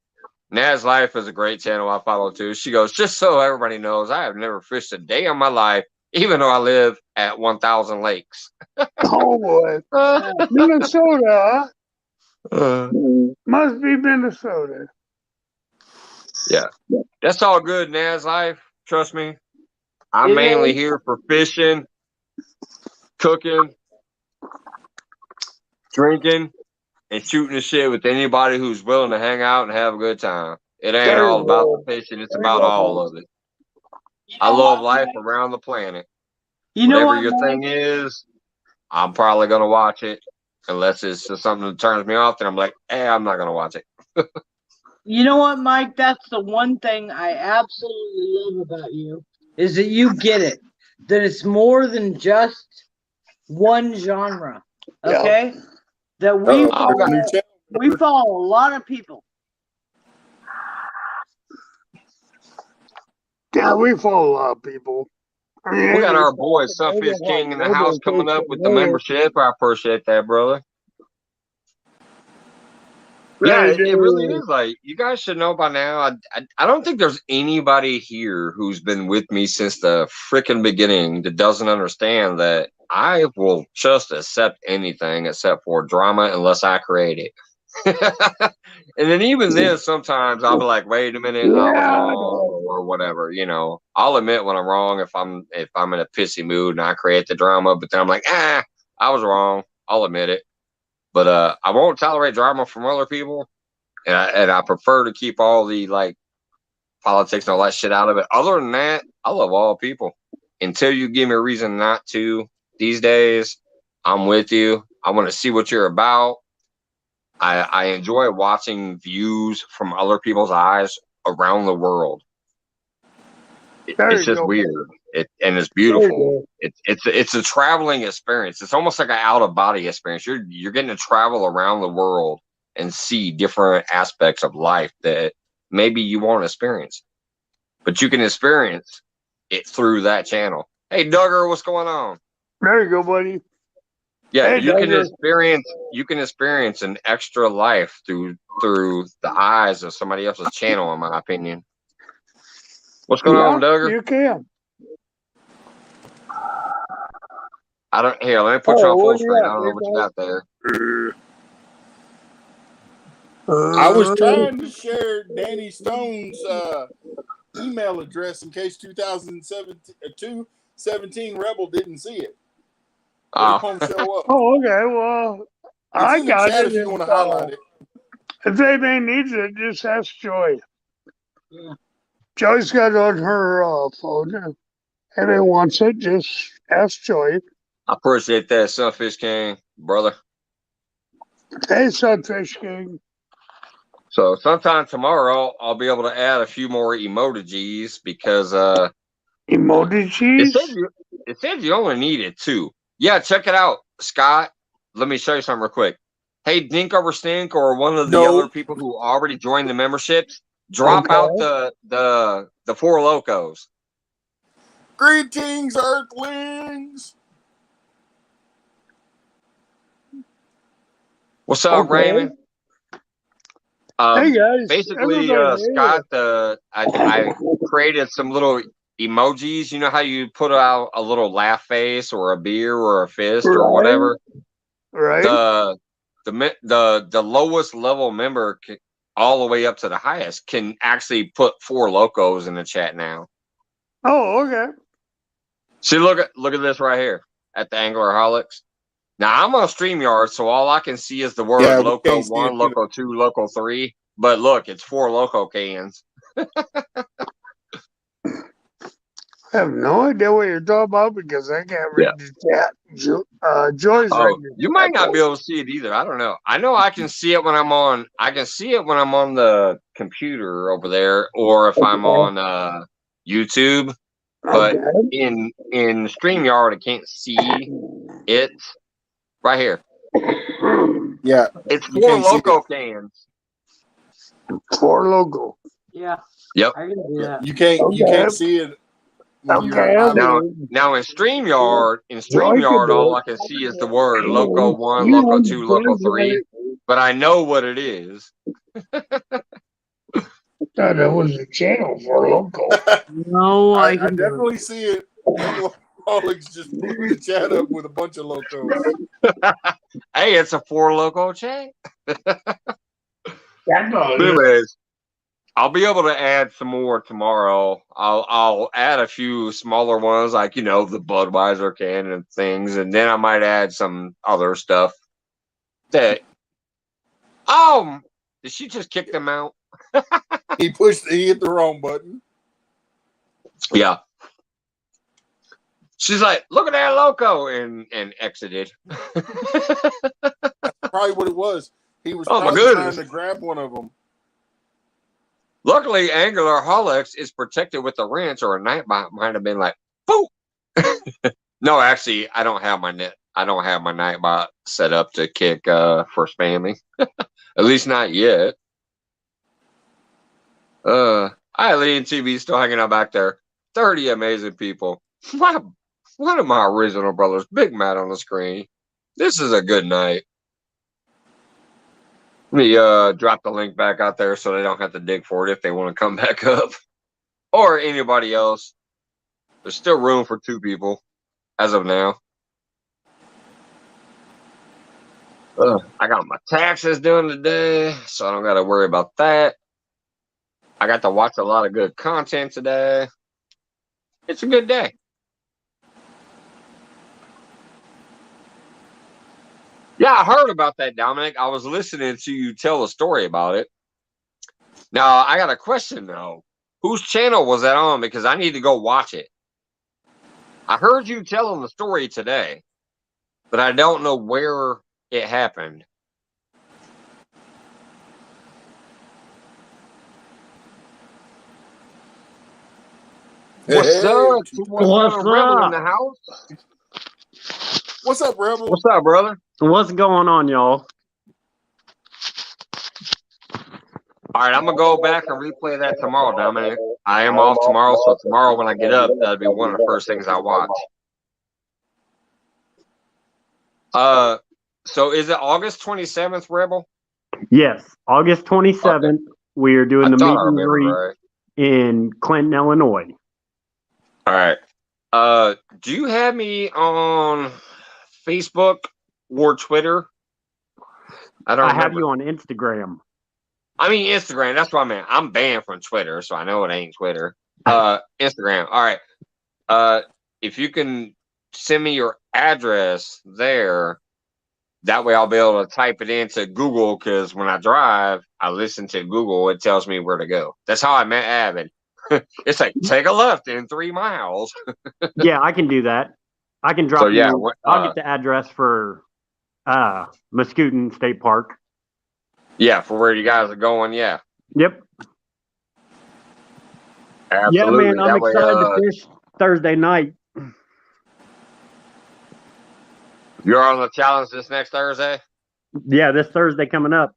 Naz Life is a great channel I follow too. She goes, just so everybody knows, I have never fished a day in my life, even though I live at 1,000 lakes. Oh, boy. Minnesota, huh? Must be Minnesota. Yeah. That's all good, Naz Life. Trust me. I'm mainly here for fishing, cooking, drinking, and shooting the shit with anybody who's willing to hang out and have a good time. It ain't all about the fishing, it's about all of it. I love life around the planet. Whatever your thing is, I'm probably gonna watch it. Unless it's just something that turns me off, then I'm like, I'm not gonna watch it. You know what, Mike? That's the one thing I absolutely love about you is that you get it. That it's more than just one genre. Okay? That we follow a lot of people. Yeah, we follow a lot of people. I mean, We got our boy Sunfish King in the house coming up with the membership. I appreciate that, brother. Yeah, Right. it really is. Like, you guys should know by now. I don't think there's anybody here who's been with me since the freaking beginning that doesn't understand that I will just accept anything except for drama unless I create it. And then even then, sometimes I'll be like, "Wait a minute, I was Yeah, I wrong," know. or whatever. I'll admit when I'm wrong if I'm in a pissy mood and I create the drama. But then I'm like, I was wrong. I'll admit it. But I won't tolerate drama from other people, and I prefer to keep all the like politics and all that shit out of it. Other than that, I love all people. Until you give me a reason not to, these days, I'm with you. I want to see what you're about. I enjoy watching views from other people's eyes around the world. There It's you just go. weird. And it's There you beautiful. go. It's a traveling experience. It's almost like an out of body experience. You're getting to travel around the world and see different aspects of life that maybe you won't experience, but you can experience it through that channel. Hey, Duggar, what's going on? There you go, buddy. Yeah, Hey, Duggar. you can experience an extra life through the eyes of somebody else's channel, in my opinion. What's going on, Duggar? You can. I don't. Here, let me put you on Oh, full what do you screen. I got, don't know big what you guy? got there. I was trying to share Danny Stone's email address in case 217 Rebel didn't see it. But it won't show up. Oh, okay. Well, It's I in the got chat it. if you want to highlight it. If anybody needs it, just ask Joy. Joy's got it on her phone. If anybody wants it, just ask Joy. I appreciate that, Sunfish King, brother. Hey, Sunfish King. So sometime tomorrow, I'll be able to add a few more emojis because Emojis? it said you only needed 2. Yeah, check it out, Scott. Let me show you something real quick. Hey, Dink over Stink or one of the other people who already joined the memberships, drop out the 4 locos. Greetings, Earthlings. What's up, Raymond? Hey guys, Basically, Scott, I created some little emojis. You know how you put out a little laugh face or a beer or a fist or whatever. Right. The lowest level member all the way up to the highest can actually put 4 locos in the chat now. Oh, okay. See, look at this right here at the Anglerholics. Now I'm on StreamYard, so all I can see is the word Loco 1, Loco 2, Loco 3. But look, it's 4 Loco cans. I have no idea what you're talking about because I can't read the chat. Joy's you might not be able to see it either. I don't know. I know I can see it when I'm on. I can see it when I'm on the computer over there, or if I'm on YouTube. But in StreamYard, I can't see it. Right here. Yeah. It's 4 Loco cans. 4 Loco. Yeah. Yep. I can do that. You can't see it. Now in StreamYard, all I can see is the word Loco 1, Loco 2, Loco 3. But I know what it is. I thought that was a channel for Loco. No, I definitely see it. Alex just blew the chat up with a bunch of locos. Hey, it's a 4 Loco chat. Anyways, I'll be able to add some more tomorrow. I'll add a few smaller ones, like the Budweiser can and things, and then I might add some other stuff. Did she just kick them out? He hit the wrong button. Yeah. She's like, look at that Loco, and exited. That's probably what it was. He was my trying goodness. to grab one of them. Luckily, Anglerholics is protected with a wrench, or a Nightbot might have been like, boom. No, actually, I don't have my Nightbot set up to kick for spamming. At least not yet. Eileen TV still hanging out back there. 30 amazing people. One of my original brothers, Big Matt on the screen. This is a good night. Let me drop the link back out there so they don't have to dig for it if they want to come back up. Or anybody else. There's still room for 2 people as of now. I got my taxes done today, so I don't got to worry about that. I got to watch a lot of good content today. It's a good day. Yeah, I heard about that, Dominic. I was listening to you tell a story about it. Now, I got a question, though. Whose channel was that on? Because I need to go watch it. I heard you telling the story today, but I don't know where it happened. What's up? What's Rebel in up? the house? What's up, Rebel? What's up, brother? What's going on, y'all? All right, I'm gonna go back and replay that tomorrow, Dominic. I am off tomorrow, so tomorrow when I get up, that'll be one of the first things I watch. So is it August 27th, Rebel? Yes, August 27th, we are doing I the thought meet I and remembered greet right. in Clinton, Illinois. All right. Do you have me on Facebook or Twitter? I don't I remember. have you on Instagram. I mean Instagram. That's what I meant. I'm banned from Twitter, so I know it ain't Twitter. Instagram. All right. If you can send me your address there, that way I'll be able to type it into Google. Because when I drive, I listen to Google. It tells me where to go. That's how I met Avid. It's like take a left in 3 miles. Yeah, I can do that. I can drop So yeah, you. I'll get the address for Muscootin State Park. yeah, for where you guys are going. Yeah, Yep. absolutely. Yeah, man, I'm That way, excited to fish Thursday night. you're on the challenge this next Thursday. Yeah, this Thursday coming up.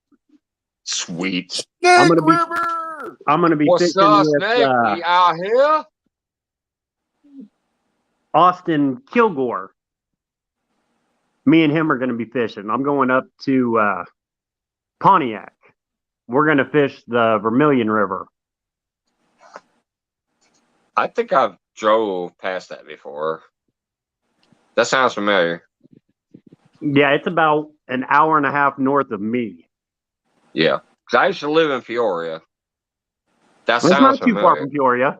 Sweet. I'm gonna be. River! I'm gonna be What's fishing up, with Snake? We out here. Austin Kilgore. Me and him are gonna be fishing. I'm going up to Pontiac. We're gonna fish the Vermilion River. I think I've drove past that before. That sounds familiar. Yeah, it's about an hour and a half north of me. Yeah, 'cause I used to live in Peoria. That It's sounds not too far familiar. from Peoria.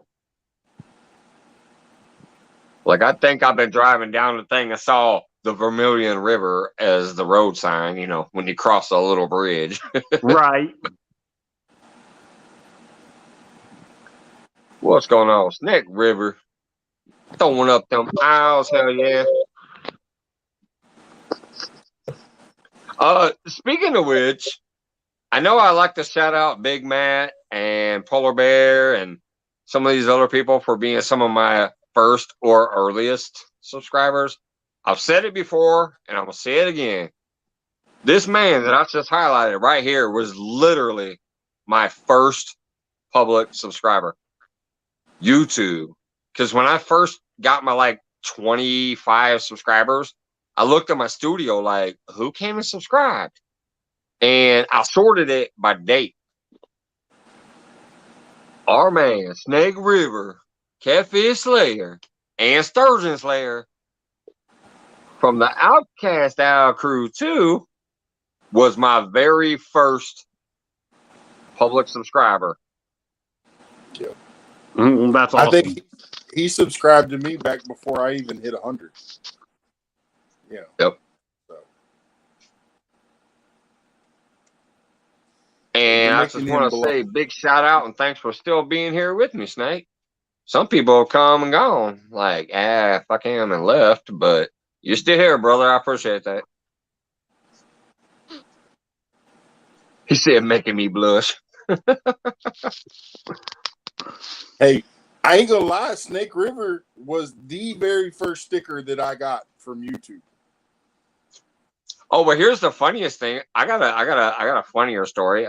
Like I think I've been driving down the thing. I saw the Vermilion River as the road sign. You know, when you cross a little bridge. Right. What's going on, Snake River? Throwing up them aisles, hell yeah. Speaking of which, I know I like to shout out Big Matt and Polar Bear and some of these other people for being some of my first or earliest subscribers. I've said it before and I'm gonna say it again. This man that I just highlighted right here was literally my first public subscriber. YouTube. Because when I first got my like 25 subscribers, I looked at my studio like, who came and subscribed? And I sorted it by date. Our man, Snake River, Catfish Slayer, and Sturgeon Slayer from the Outcast Owl Crew 2 was my very first public subscriber. That's awesome. I think he subscribed to me back before I even hit 100. Yeah. Yep. So. And I just want to say big shout out and thanks for still being here with me, Snake. Some people come and gone, like, fuck him and left, but you're still here, brother. I appreciate that. He said, making me blush. Hey, I ain't gonna lie, Snake River was the very first sticker that I got from YouTube. Oh, but here's the funniest thing. I got a funnier story.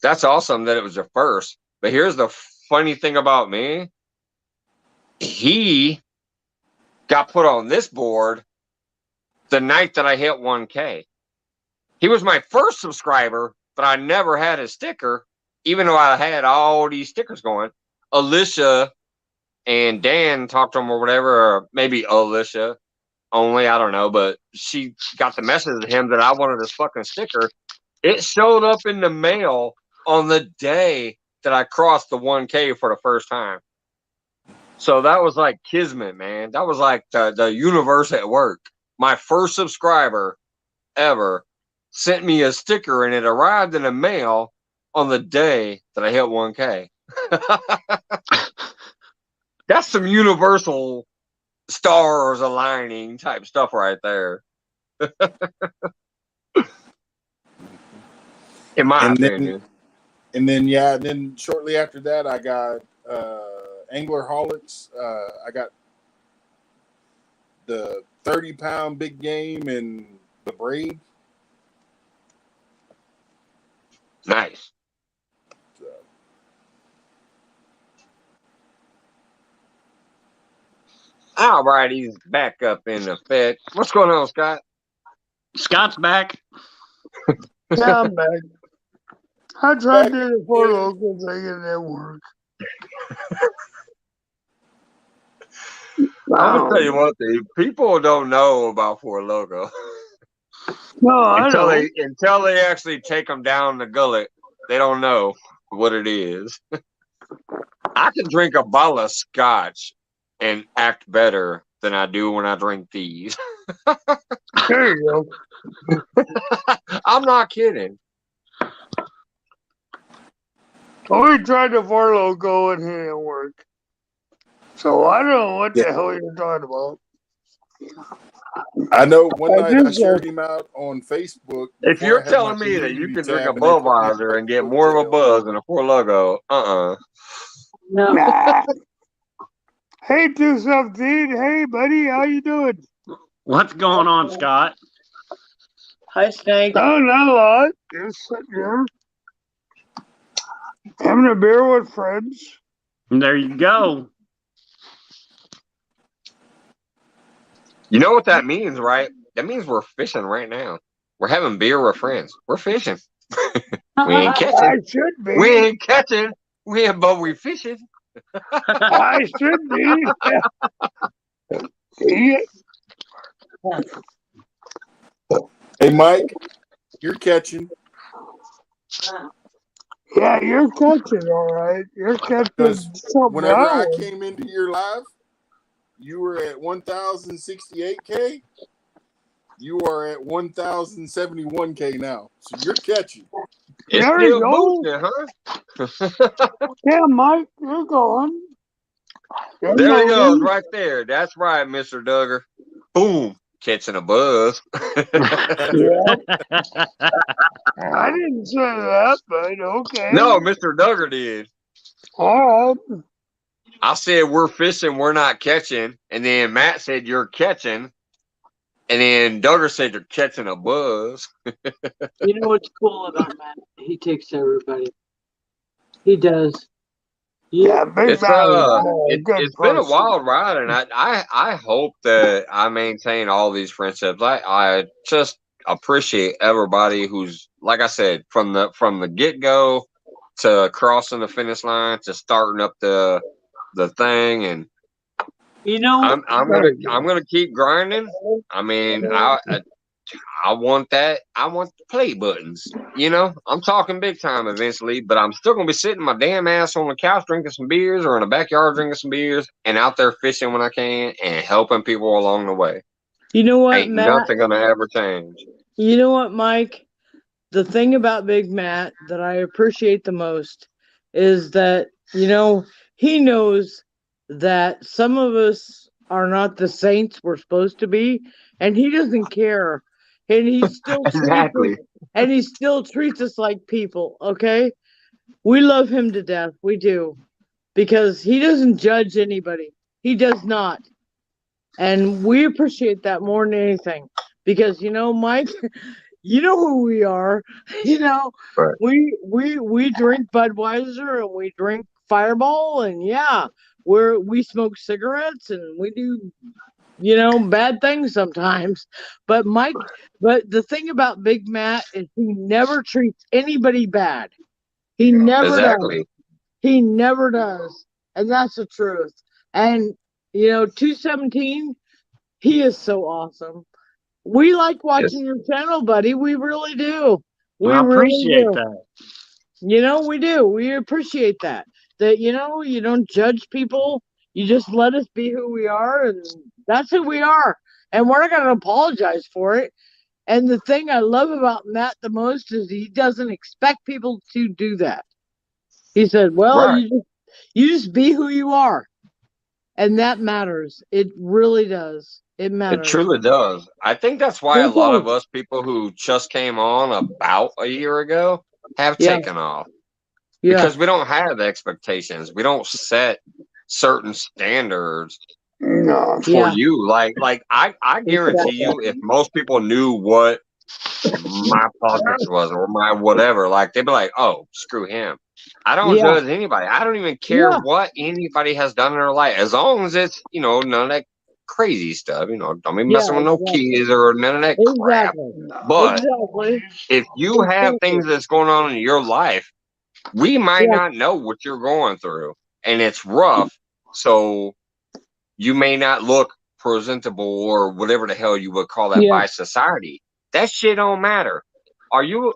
That's awesome that it was your first. But here's the funny thing about me. He got put on this board the night that I hit 1K. He was my first subscriber but I never had a sticker, even though I had all these stickers going. Alicia and Dan talked to him or whatever, or maybe Alicia only, I don't know, but she got the message to him that I wanted this fucking sticker. It showed up in the mail on the day that I crossed the 1K for the first time. So that was like kismet, man. That was like the universe at work. My first subscriber ever sent me a sticker, and it arrived in the mail on the day that I hit 1K. That's some universal stars aligning type stuff right there. In my opinion. Then shortly after that, I got Anglerholics. I got the 30-pound big game and the braid. Nice. So. All right, he's back up in effect. What's going on, Scott? Scott's back. Yeah, I'm back. I tried to do the four local thing and it didn't work. I'm gonna tell you one thing: people don't know about Four Loco No, I don't. until they actually take them down the gullet. They don't know what it is. I can drink a bottle of scotch and act better than I do when I drink these. There you go. I'm not kidding. We tried the four local and it didn't work. So I don't know what the hell you're talking about. I know one night I shared him out on Facebook. If you're telling me that you can drink a Budweiser and get more of a buzz than a Four Loco, No. Nah. Hey, 217. Hey, buddy, how you doing? What's going on, Scott? Hi, Snake. Oh, not a lot. Just sitting here. Having a beer with friends. There you go. You know what that means, right? That means we're fishing right now. We're having beer with friends. We're fishing. We ain't catching. I should be. We ain't catching. But we fishing. I should be. Yeah. Hey, Mike, you're catching. Yeah, you're catching, all right. You're catching something. Whenever I came into your live, you were at 1,068K. You are at 1,071K now. So you're catching. It's There you still go. boosting, huh? Yeah, Mike, you're going. There he goes, right there. That's right, Mr. Duggar. Boom. Catching a buzz. Yeah. I didn't say that, but okay. No, Mr. Duggar did. All right. I said we're fishing, we're not catching. And then Matt said you're catching. And then Duggar said you're catching a buzz. You know what's cool about Matt? He takes everybody. He does. Yeah, big It's been a wild ride, and I hope that I maintain all these friendships. I just appreciate everybody who's, like I said, from the get go to crossing the finish line to starting up the thing, and you know I'm gonna keep grinding. I mean, I want that. I want the play buttons. You know, I'm talking big time eventually, but I'm still gonna be sitting my damn ass on the couch drinking some beers, or in the backyard drinking some beers, and out there fishing when I can, and helping people along the way. You know what, Ain't Matt? nothing gonna ever change. You know what, Mike? The thing about Big Matt that I appreciate the most is that, you know, he knows that some of us are not the saints we're supposed to be, and he doesn't care. And he still Exactly. treats us like people, okay? We love him to death. We do. Because he doesn't judge anybody. He does not. And we appreciate that more than anything. Because, you know, Mike, you know who we are. You know, right. we drink Budweiser and we drink Fireball, and yeah, we smoke cigarettes and we do bad things sometimes. But the thing about Big Matt is he never treats anybody bad. He never does. Exactly. He never does. And that's the truth. And 217, he is so awesome. We like Yes. watching your channel, buddy. We really do. We I really appreciate do. that. We do. We appreciate that. That you don't judge people. You just let us be who we are, and that's who we are. And we're not going to apologize for it. And the thing I love about Matt the most is he doesn't expect people to do that. He said, "Well, Right. you just be who you are," and that matters. It really does. It It matters. truly does. I think that's why a It lot of does. us people who just came on about a year ago have Yeah. taken off Yeah. because we don't have expectations. We don't set certain standards No. for Yeah. you. Like I guarantee you, if most people knew what my politics was or my whatever, like they'd be like, "Oh, screw him." I don't Yeah. judge anybody. I don't even care Yeah. what anybody has done in their life, as long as it's none of that crazy stuff. Don't be messing Yeah. with no Exactly. kids or none of that crap. Exactly. But Exactly. if you have things that's going on in your life, we might Yeah. not know what you're going through, and it's rough. So you may not look presentable or whatever the hell you would call that Yeah. by society. That shit don't matter. Are you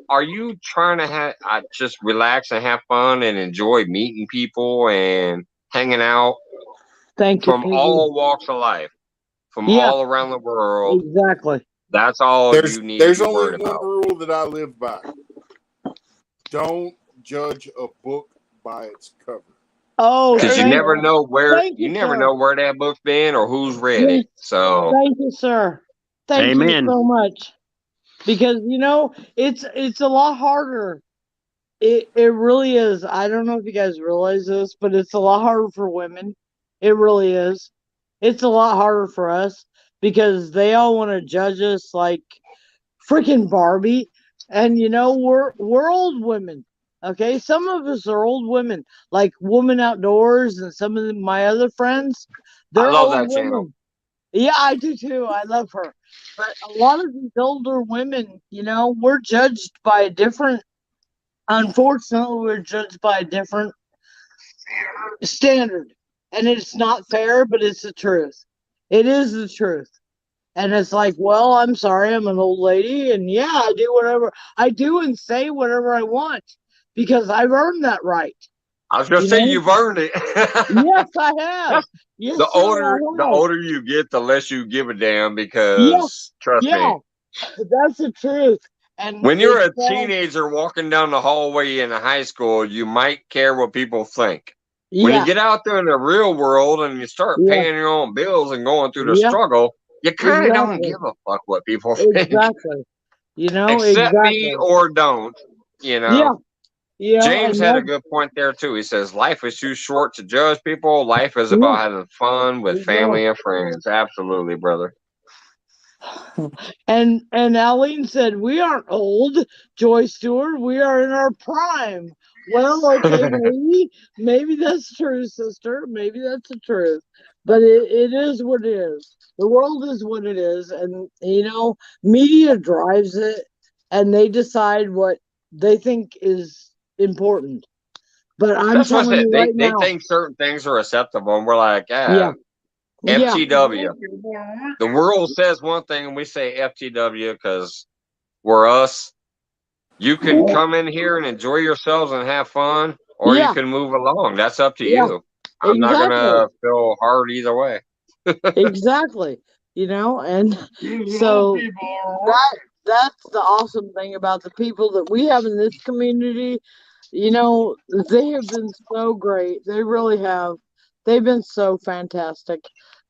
trying to just relax and have fun and enjoy meeting people and hanging out Thank you, from Piggy. all walks of life, from Yeah. all around the world? Exactly. That's all you need to There's be only worried one about. rule that I live by. Don't judge a book by its cover. Oh, Because you thank never know where Thank you, sir. that book's been or who's read Yes. it. So Thank you, sir. Thank you Amen. so much. Because it's a lot harder. It really is. I don't know if you guys realize this, but it's a lot harder for women. It really is. It's a lot harder for us because they all want to judge us like freaking Barbie. And we're old women. Okay, some of us are old women, like Woman Outdoors, and some of my other friends. I They're love old that channel. women. Yeah, I do too. I love her. But a lot of these older women, we're judged by a different. Unfortunately, we're judged by a different standard, and it's not fair, but it's the truth. It is the truth. And it's like, well, I'm sorry, I'm an old lady, and yeah, I do and say whatever I want because I've earned that right. I was gonna say you've earned it. Yes, I have. Yes, the sir, the I have. older you get, the less you give a damn. Yeah, Because trust yeah, me, that's the truth. And when you're a it's teenager walking down the hallway in a high school, you might care what people think. When you yeah, get out there in the real world and you start yeah, paying your own bills and going through the yeah, struggle, you kind of don't exactly, give a fuck what people think. exactly. Accept me Exactly. or don't. Yeah, James and had a that's good point there too. He says life is too short to judge people. Life is yeah, about having fun with family and friends. Absolutely, brother. And Aline said, "We aren't old, Joy Stewart. We are in our prime." Well, okay, maybe that's true, sister. Maybe that's the truth. But it is what it is. The world is what it is, and media drives it, and they decide what they think is important. But I'm That's what's telling it. you They right they now, think certain things are acceptable, and we're like, yeah, yeah, FTW. The world says one thing, and we say FTW because we're us. You can come in here and enjoy yourselves and have fun, or you yeah, can move along. That's up to yeah, you. I'm not exactly. gonna feel hard either way. Exactly. And so that's the awesome thing about the people that we have in this community. They have been so great. They really have. They've been so fantastic.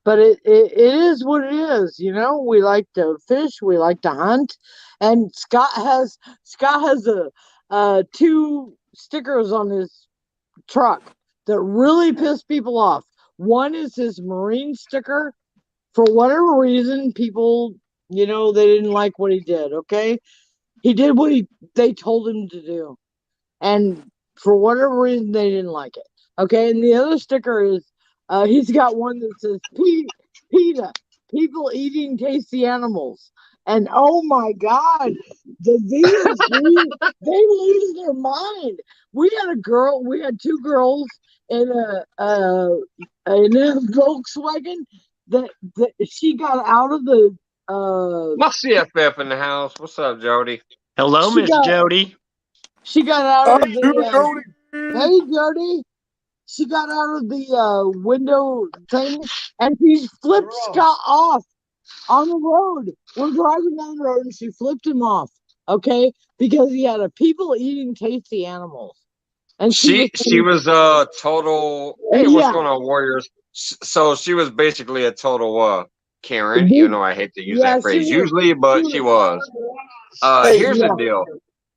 But it is what it is. We like to fish, we like to hunt, and Scott has two stickers on his truck that really piss people off. One is his marine sticker. For whatever reason, people, they didn't like what he did. Okay, he did what they told him to do, and for whatever reason, they didn't like it. Okay, and the other sticker is, he's got one that says PETA, people eating tasty animals. And oh my God, the vegans, they lose their mind. We had two girls in a Volkswagen that she got out of the My CFF in the house. What's up, Jody? Hello, She Miss got- Jody. she got out of Dude, the Jody. hey Jody. She got out of the window thing and she flipped Scott off on the road. We're driving down the road and she flipped him off. Okay, because he had a people eating tasty animals. And She was a total. Hey, what's going on, Warriors? So she was basically a total Karen. You know, I hate to use that phrase usually, but she was. Hey, Here's the deal.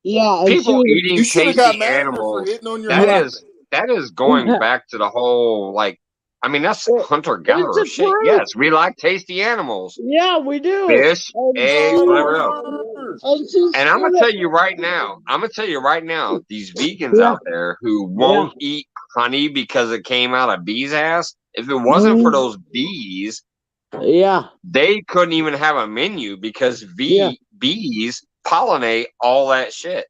Yeah, and People you eating should have got tasty mad at her for animals. hitting on your That husband. is going back to the whole like. I mean, that's hunter gatherer it's the shit. truth. Yes, we like tasty animals, Yeah, we do. fish, And eggs, she- whatever else. And I'm gonna tell you right now. These vegans out there who won't eat honey because it came out of bees' ass. If it wasn't for those bees, they couldn't even have a menu because bees pollinate all that shit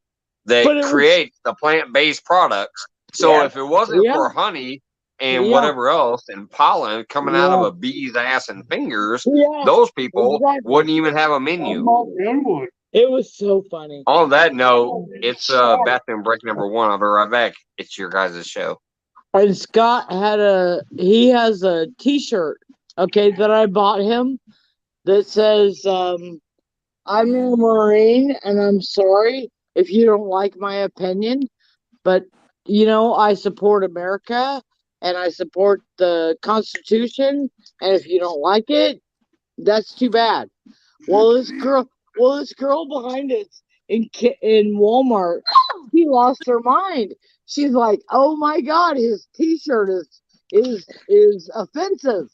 that creates the plant-based products. So if it wasn't for honey and whatever else and pollen coming out of a bee's ass and fingers, those people wouldn't even have a menu. It was so funny. On that note, it's bathroom break number 1. I'll be right back. It's your guys' show. And Scott has a t-shirt, okay, that I bought him that says, I'm a Marine and I'm sorry if you don't like my opinion, but you know, I support America and I support the Constitution, and if you don't like it, that's too bad. Well, this girl behind us in Walmart, she lost her mind. She's like, "Oh my God, his T-shirt is offensive,"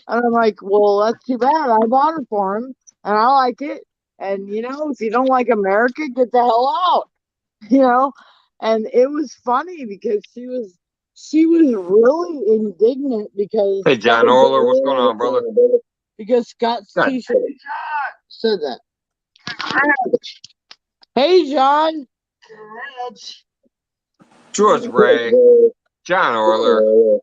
and I'm like, "Well, that's too bad. I bought it for him, and I like it. And you know, if you don't like America, get the hell out." You know, and it was funny because she was really indignant because Hey, John Orler, what's going on, brother? Because Scott's T-shirt said that. Hey, John. George Ray, John Orler.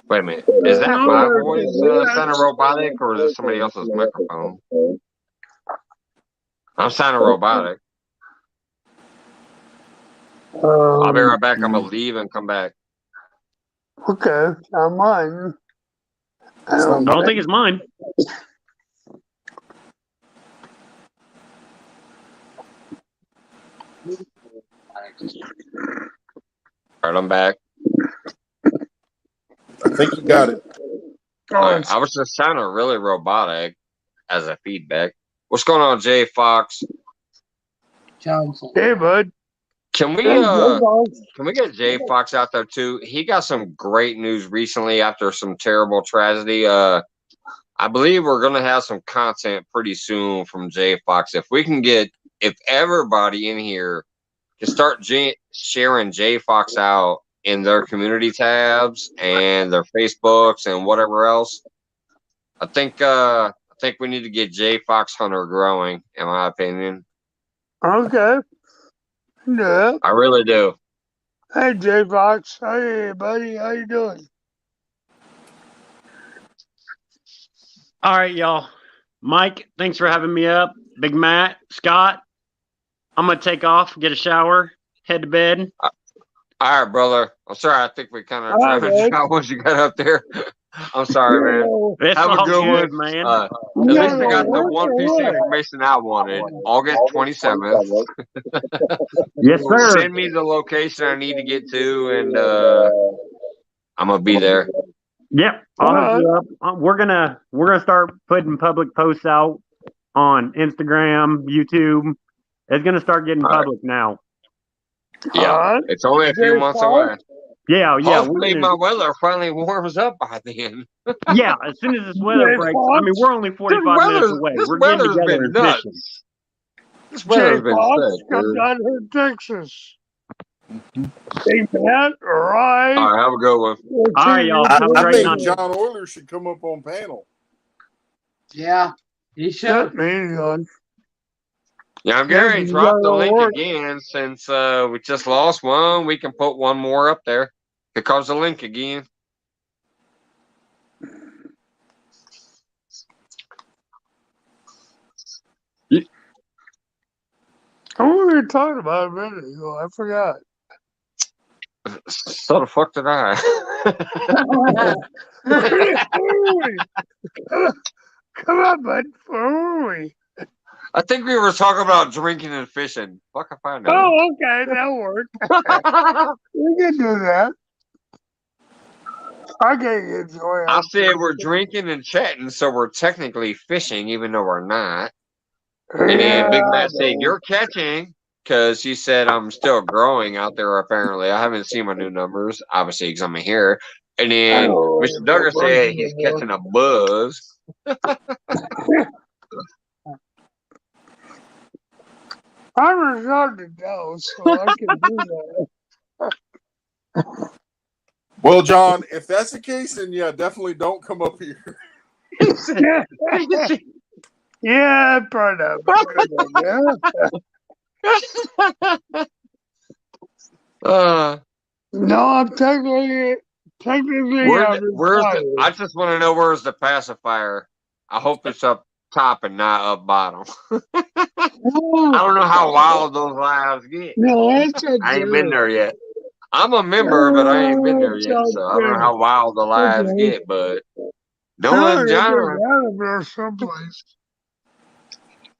Wait a minute. Is that my voice sounding robotic or is it somebody else's microphone? I'm sounding robotic. I'll be right back. I'm going to leave and come back. Okay, not mine. I don't think it's mine. All right, I'm back. I think you got it. Right, I was just sounding really robotic as a feedback. What's going on, Jay Fox? Hey, bud. Can we get Jay Fox out there too? He got some great news recently after some terrible tragedy. I believe we're gonna have some content pretty soon from Jay Fox. If everybody in here can start sharing Jay Fox out in their community tabs and their Facebooks and whatever else, I think we need to get Jay Fox Hunter growing, in my opinion. Okay. Yeah. I really do. Hey, J Fox. Hey, buddy. How you doing? All right, y'all. Mike, thanks for having me up. Big Matt, Scott, I'm going to take off, get a shower, head to bed. All right, brother. I'm sorry. I think we kind of tried out once you got up there. I'm sorry, man. It's Have a all good one, man. At least I got the one piece of information I wanted. August 27th. Yes, sir. Send me the location I need to get to, and I'm gonna be there. Yep, I'll hook you up. We're gonna start putting public posts out on Instagram, YouTube. It's gonna start getting public now. Yeah, it's only a few months away. Yeah. Hopefully, my weather finally warms up by then. Yeah, as soon as this weather breaks. I mean, we're only 45 minutes away. We're getting together and fishing. This weather's been Fox, sick, come dude. down here to Texas. Big Matt, right? All right, have a good one. All right, y'all. Have a I great think night. John Euler should come up on panel. Yeah, he should. That means on. Yeah, I'm Yeah, Gary. you Drop the gotta link work. again since we just lost one. We can put one more up there. Because the link again. What were we talking about a minute ago? I forgot. So the fuck did I? Come on, bud. Where were we? I think we were talking about drinking and fishing. Fuck if I know. Oh, okay. That worked. We can do that. I can enjoy it. I said we're drinking and chatting, so we're technically fishing, even though we're not. And then Big Matt said, "You're catching," because he said I'm still growing out there. Apparently, I haven't seen my new numbers, obviously, because I'm here. And then Mr. Duggar said he's catching a buzz. I'm retarded now, so I can do that. Well, John, if that's the case, then yeah, definitely don't come up here. Yeah, probably not. No, I'm technically I just want to know where's the pacifier. I hope it's up top and not up bottom. I don't know how wild those lives get. No, I ain't been there yet. I'm a member, but I ain't been there yet, so I don't know how wild the lives get. But knowing John, there someplace.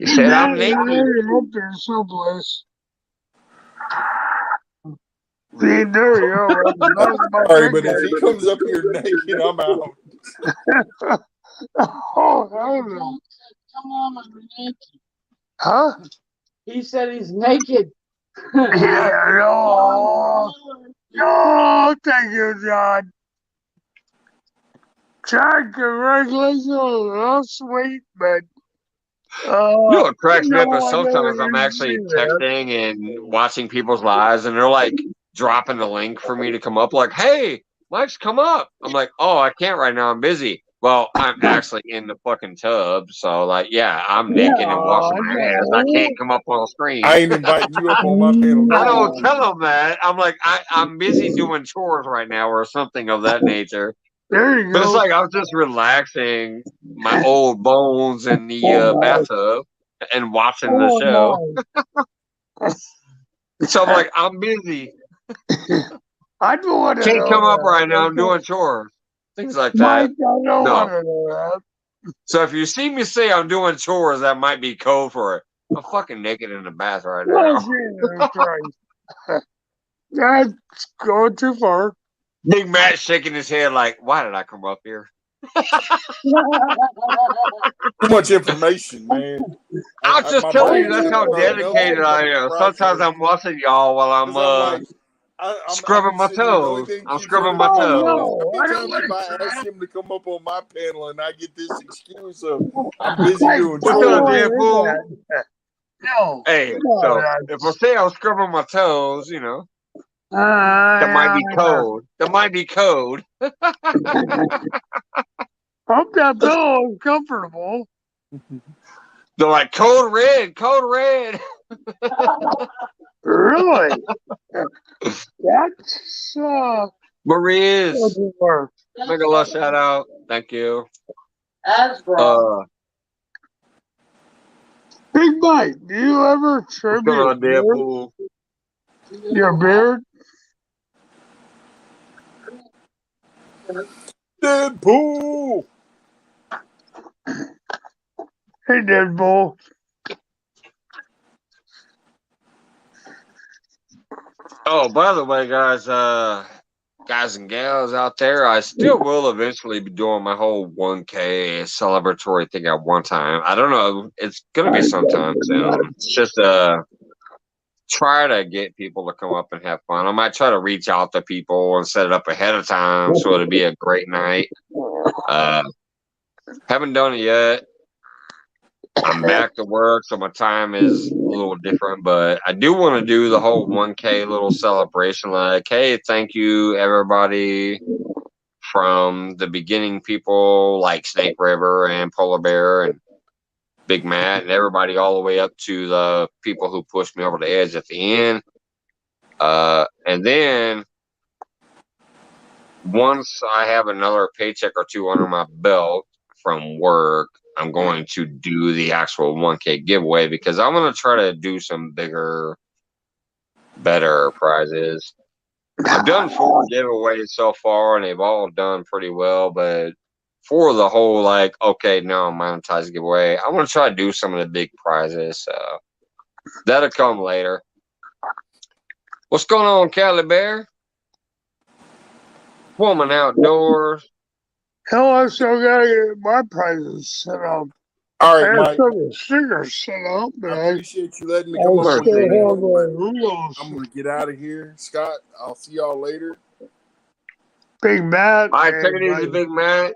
he said I'm naked. Up there someplace. There you go. Sorry, but if he comes up here naked, I'm out. Oh, hell no. Come on, I'm naked. Huh? He said he's naked. Yeah, no. No, thank you, John. John, congratulations. That's sweet, but. You know what cracks me up no, is I sometimes never I'm actually did that. texting and watching people's lives, and they're like dropping the link for me to come up, like, "Hey, Mike's come up." I'm like, "Oh, I can't right now. I'm busy." Well, I'm actually in the fucking tub, so like, yeah, I'm naked and washing my ass. I can't come up on the screen. I ain't inviting you up on my panel. I don't tell them that. I'm like, I'm busy doing chores right now or something of that nature. There you go. But it's like I'm just relaxing my old bones in the bathtub and watching the show. So I'm like, I'm busy. I don't want to Can't come up right now. I'm doing chores. Things like that. Mike, I don't want to know that. So if you see me say I'm doing chores, that might be code for it. I'm fucking naked in the bath right now. Oh, Jesus Christ. That's going too far. Big Matt shaking his head like, why did I come up here? Too much information, man. I'll just tell you that's how dedicated I am. Sometimes I'm watching y'all while I'm scrubbing my toes. I'm scrubbing my toes. How many times have I asked him to come up on my panel and I get this excuse of I'm busy doing What's up, chores? damn fool? No. Hey, so if I say I'm scrubbing my toes, you know, that might be code. That might be code. Hope that pillow is comfortable. They're like, code red, code red. Really? That's Maria's. Make a little shout out. Thank you. Asbro. Big Mike, do you ever trim your beard? Your beard? Deadpool. Hey, Deadpool. Oh, by the way, guys and gals out there, I still will eventually be doing my whole 1K celebratory thing at one time. I don't know. It's gonna be sometime soon. It's just try to get people to come up and have fun. I might try to reach out to people and set it up ahead of time so it'll be a great night. Haven't done it yet. I'm back to work, so my time is little different, but I do want to do the whole 1K little celebration. Like, hey, thank you, everybody from the beginning people like Snake River and Polar Bear and Big Matt and everybody all the way up to the people who pushed me over the edge at the end. And then once I have another paycheck or two under my belt from work, I'm going to do the actual 1K giveaway because I'm going to try to do some bigger, better prizes. I've done 4 giveaways so far, and they've all done pretty well. But for the whole, like, okay, now I'm monetized giveaway, I want to try to do some of the big prizes. So that'll come later. What's going on, Cali Bear? Woman outdoors. Hell, I still gotta get my prizes set up. All I right, have Mike. some stickers set up, but I appreciate you letting me I come on still with you. have but rules. I'm gonna get out of here, Scott. I'll see y'all later. Big Matt. All right, take it easy, Big Matt.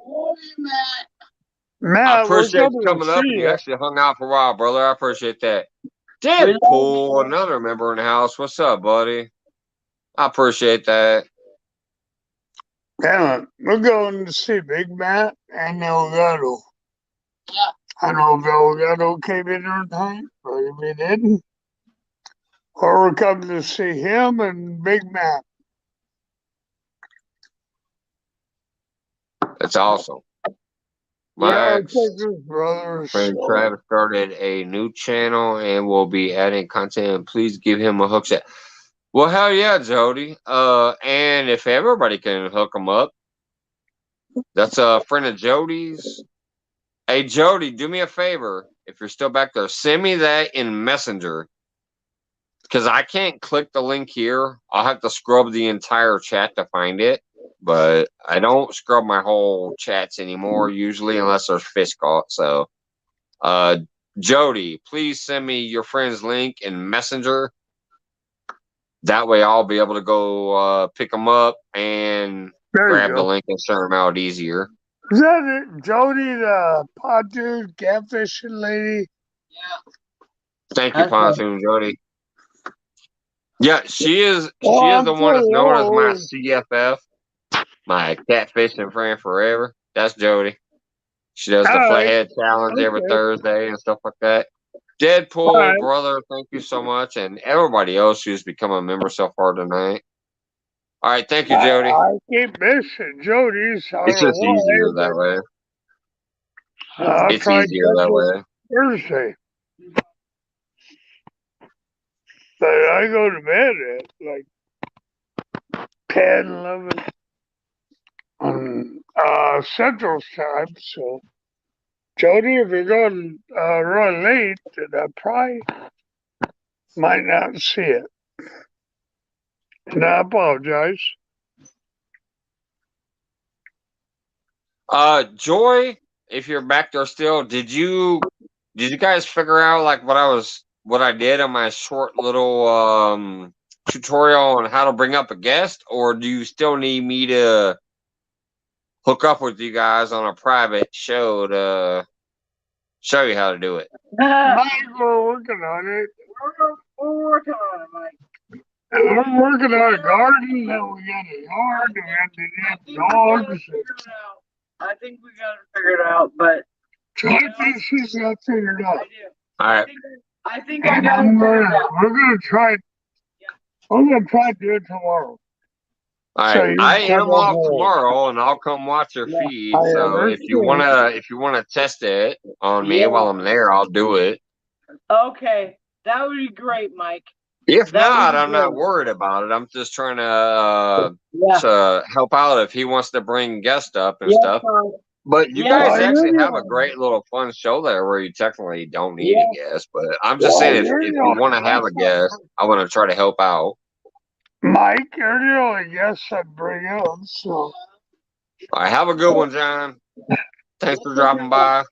I Matt, we're appreciate you coming coming to up, see and you you. actually hung out for a while, brother. I appreciate that. We love Deadpool, you. another member in the house. What's up, buddy? I appreciate that. Yeah, we're going to see Big Matt and Elgato. Yeah. I know if Elgato came in there tonight, but if he didn't, or we're coming to see him and Big Matt. That's awesome. Yeah, My I think his brother's. friend Travis started a new channel and will be adding content. Please give him a hook set. Well, hell yeah, Jody. And if everybody can hook him up, that's a friend of Jody's. Hey, Jody, do me a favor. If you're still back there, send me that in Messenger. Because I can't click the link here. I'll have to scrub the entire chat to find it. But I don't scrub my whole chats anymore, usually, unless there's fish caught. So, Jody, please send me your friend's link in Messenger. That way I'll be able to go pick them up and There you grab the go. link and send them out easier. Is that it? Jody, the pot dude, catfishing lady? Yeah. Thank you, That's Pontoon Jody. Yeah, she is Well, the I'm one that's known as my telling CFF, my catfishing friend forever. That's Jody. She does the All right. flathead challenge every Okay. Thursday and stuff like that. Deadpool, All right. brother, thank you so much. And everybody else who's become a member so far tonight. All right, thank you, Jody. I keep missing Jody's. I It's don't know just easier why, that way. but I'll It's try easier that way. Thursday. But I go to bed at like 10, 11 on Central Time. So, Jody, if you're going to run late, then I probably might not see it. And I apologize. Joy, if you're back there still, did you guys figure out like what I did on my short little tutorial on how to bring up a guest, or do you still need me to hook up with you guys on a private show to show you how to do it? Mike, we're working on it. We're working on it, Mike. We're working on a garden, then we got a yard, we got the dogs. I think we got it figured out, but I think she's got figured out. I do. All right. I think I And got it figured out. we're gonna try. We're gonna try to do it tomorrow. All So right, you I come am off over. tomorrow, and I'll come watch your Yeah, feed. I So if you wanna test it on me Yeah. while I'm there, I'll do it. Okay, that would be great, Mike. If That would not, be I'm not great. worried about it. I'm just trying to Yeah. help out if he wants to bring guests up and Yeah, stuff. But you Yeah. guys Oh, actually you're have a the- great little fun show there where you technically don't need Yeah. a guest. But I'm just saying, if you want to have a guest, I want to try to help out. Mike, you're the only guest I bring up. So All right, have a good one, John. Thanks for dropping by.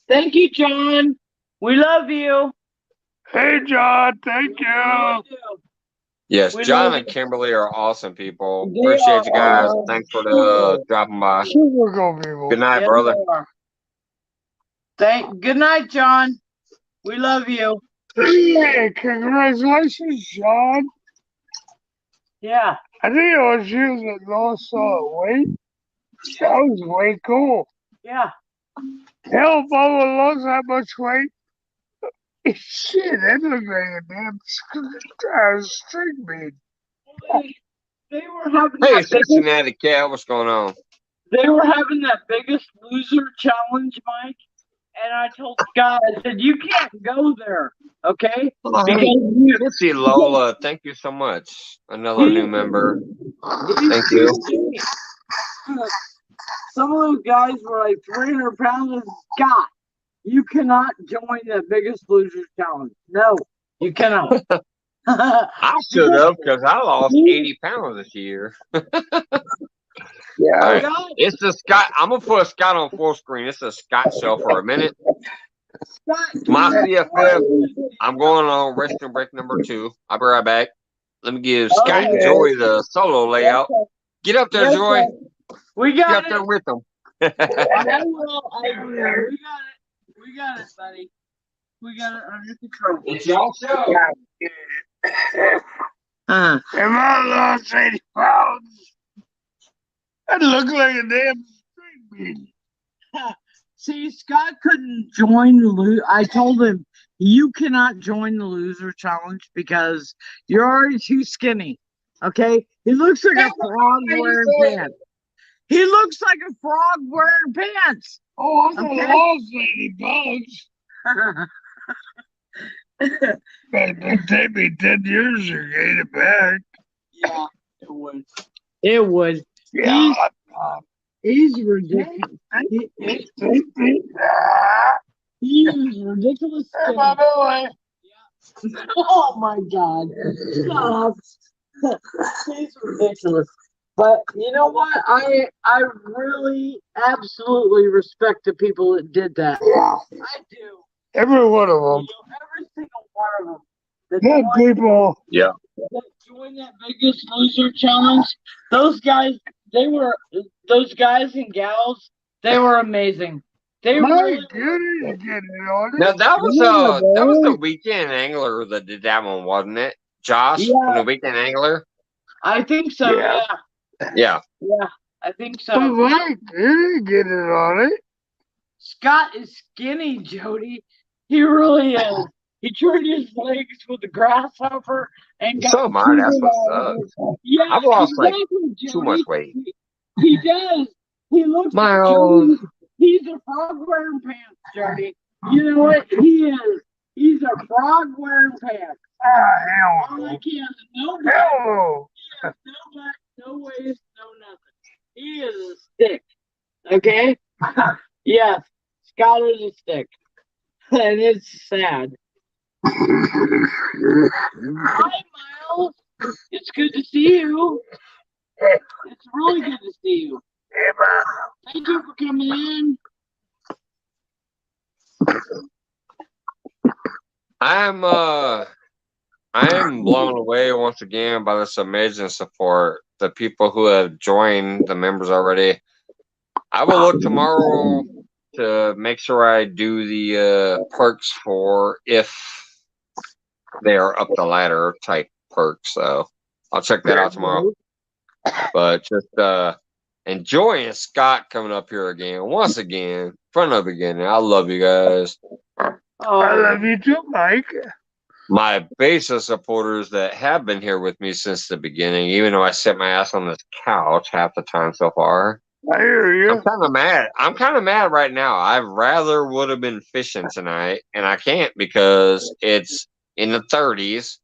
Thank you, John. We love you. hey, John, thank We you. love you. Yes, We John love and Kimberly are awesome people. They Appreciate you guys. are Thanks for super. dropping by. Super cool people. Good night, Yes, brother. they are. Good night, John. We love you. Hey, congratulations, John. Yeah. I think it was you that lost weight. That was way cool. Yeah. Hell, Bubba lost that much weight. Shit, that looked like a damn string bean. They were having Hey, that biggest, Cincinnati Cat, what's going on? they were having that biggest loser challenge, Mike. And I told Scott, I said, you can't go there, okay? Oh, hey, Because Missy Lola, thank you so much. Another new member. Thank you. Some of those guys were like 300 pounds. And Scott, you cannot join the Biggest Loser challenge. No, you cannot. I should have because I lost 80 pounds this year. Yeah. All right. Scott, It's the Scott. I'm gonna put Scott on full screen. It's a Scott show for a minute. Scott, My CFF. I'm going on restroom break number 2. I'll be right back. Let me give Scott and Okay. Joy the solo layout. Get up there, Yes, Joy. we Get got up there it. with them. We got it. We got it, buddy. We got it under control. It's y'all show. If I lost 80 pounds, I'd look like a damn string bean. See, Scott couldn't join the I told him, you cannot join the loser challenge because you're already too skinny. Okay? He looks like a frog wearing pants. He looks like a frog wearing pants. Oh, I Okay. lost 80 pounds. It'd take me 10 years to gain it back. Yeah, it would. It would. Yeah. He's ridiculous. He's ridiculous. Hey, my boy. Oh my God. Stop. He's ridiculous. But you know what? I really absolutely respect the people that did that. Yeah. I do. Every one of them. Every single one of them. That Good people. Yeah. joined that Biggest Loser challenge. Those guys and gals, they were amazing. They My really goodness, get it on it. Now that was Yeah, the weekend angler that did that one, wasn't it? Josh Yeah. from the weekend angler. I think so. Yeah. Yeah. Yeah, I think But so. my goodness, get it on it. Scott is skinny, Jody. He really is. He turned his legs with a grasshopper and got So am I. That's super what's large. up. Yeah, I've lost exactly, too Jody. much weight. He does. He looks My like old- Jody. He's a frog wearing pants, Jody. You know what? He is. He's a frog wearing pants. Ah, All hell like he has no no. back, Hell no back, no waist, no nothing. He is a stick. Okay? Yes, Scott is a stick. And it's sad. Hi, Miles. It's good to see you. It's really good to see you. Thank you for coming in. I am blown away once again by this amazing support. The people who have joined, the members already. I will look tomorrow to make sure I do the perks for if they are up the ladder type perks. So I'll check that out tomorrow. But just enjoying Scott coming up here again, once again, from the beginning. I love you guys. I love you too, Mike. My base of supporters that have been here with me since the beginning, even though I sit my ass on this couch half the time so far. I hear I'm you. kind of mad. I'm kind of mad right now. I rather would have been fishing tonight, and I can't because it's in the 30s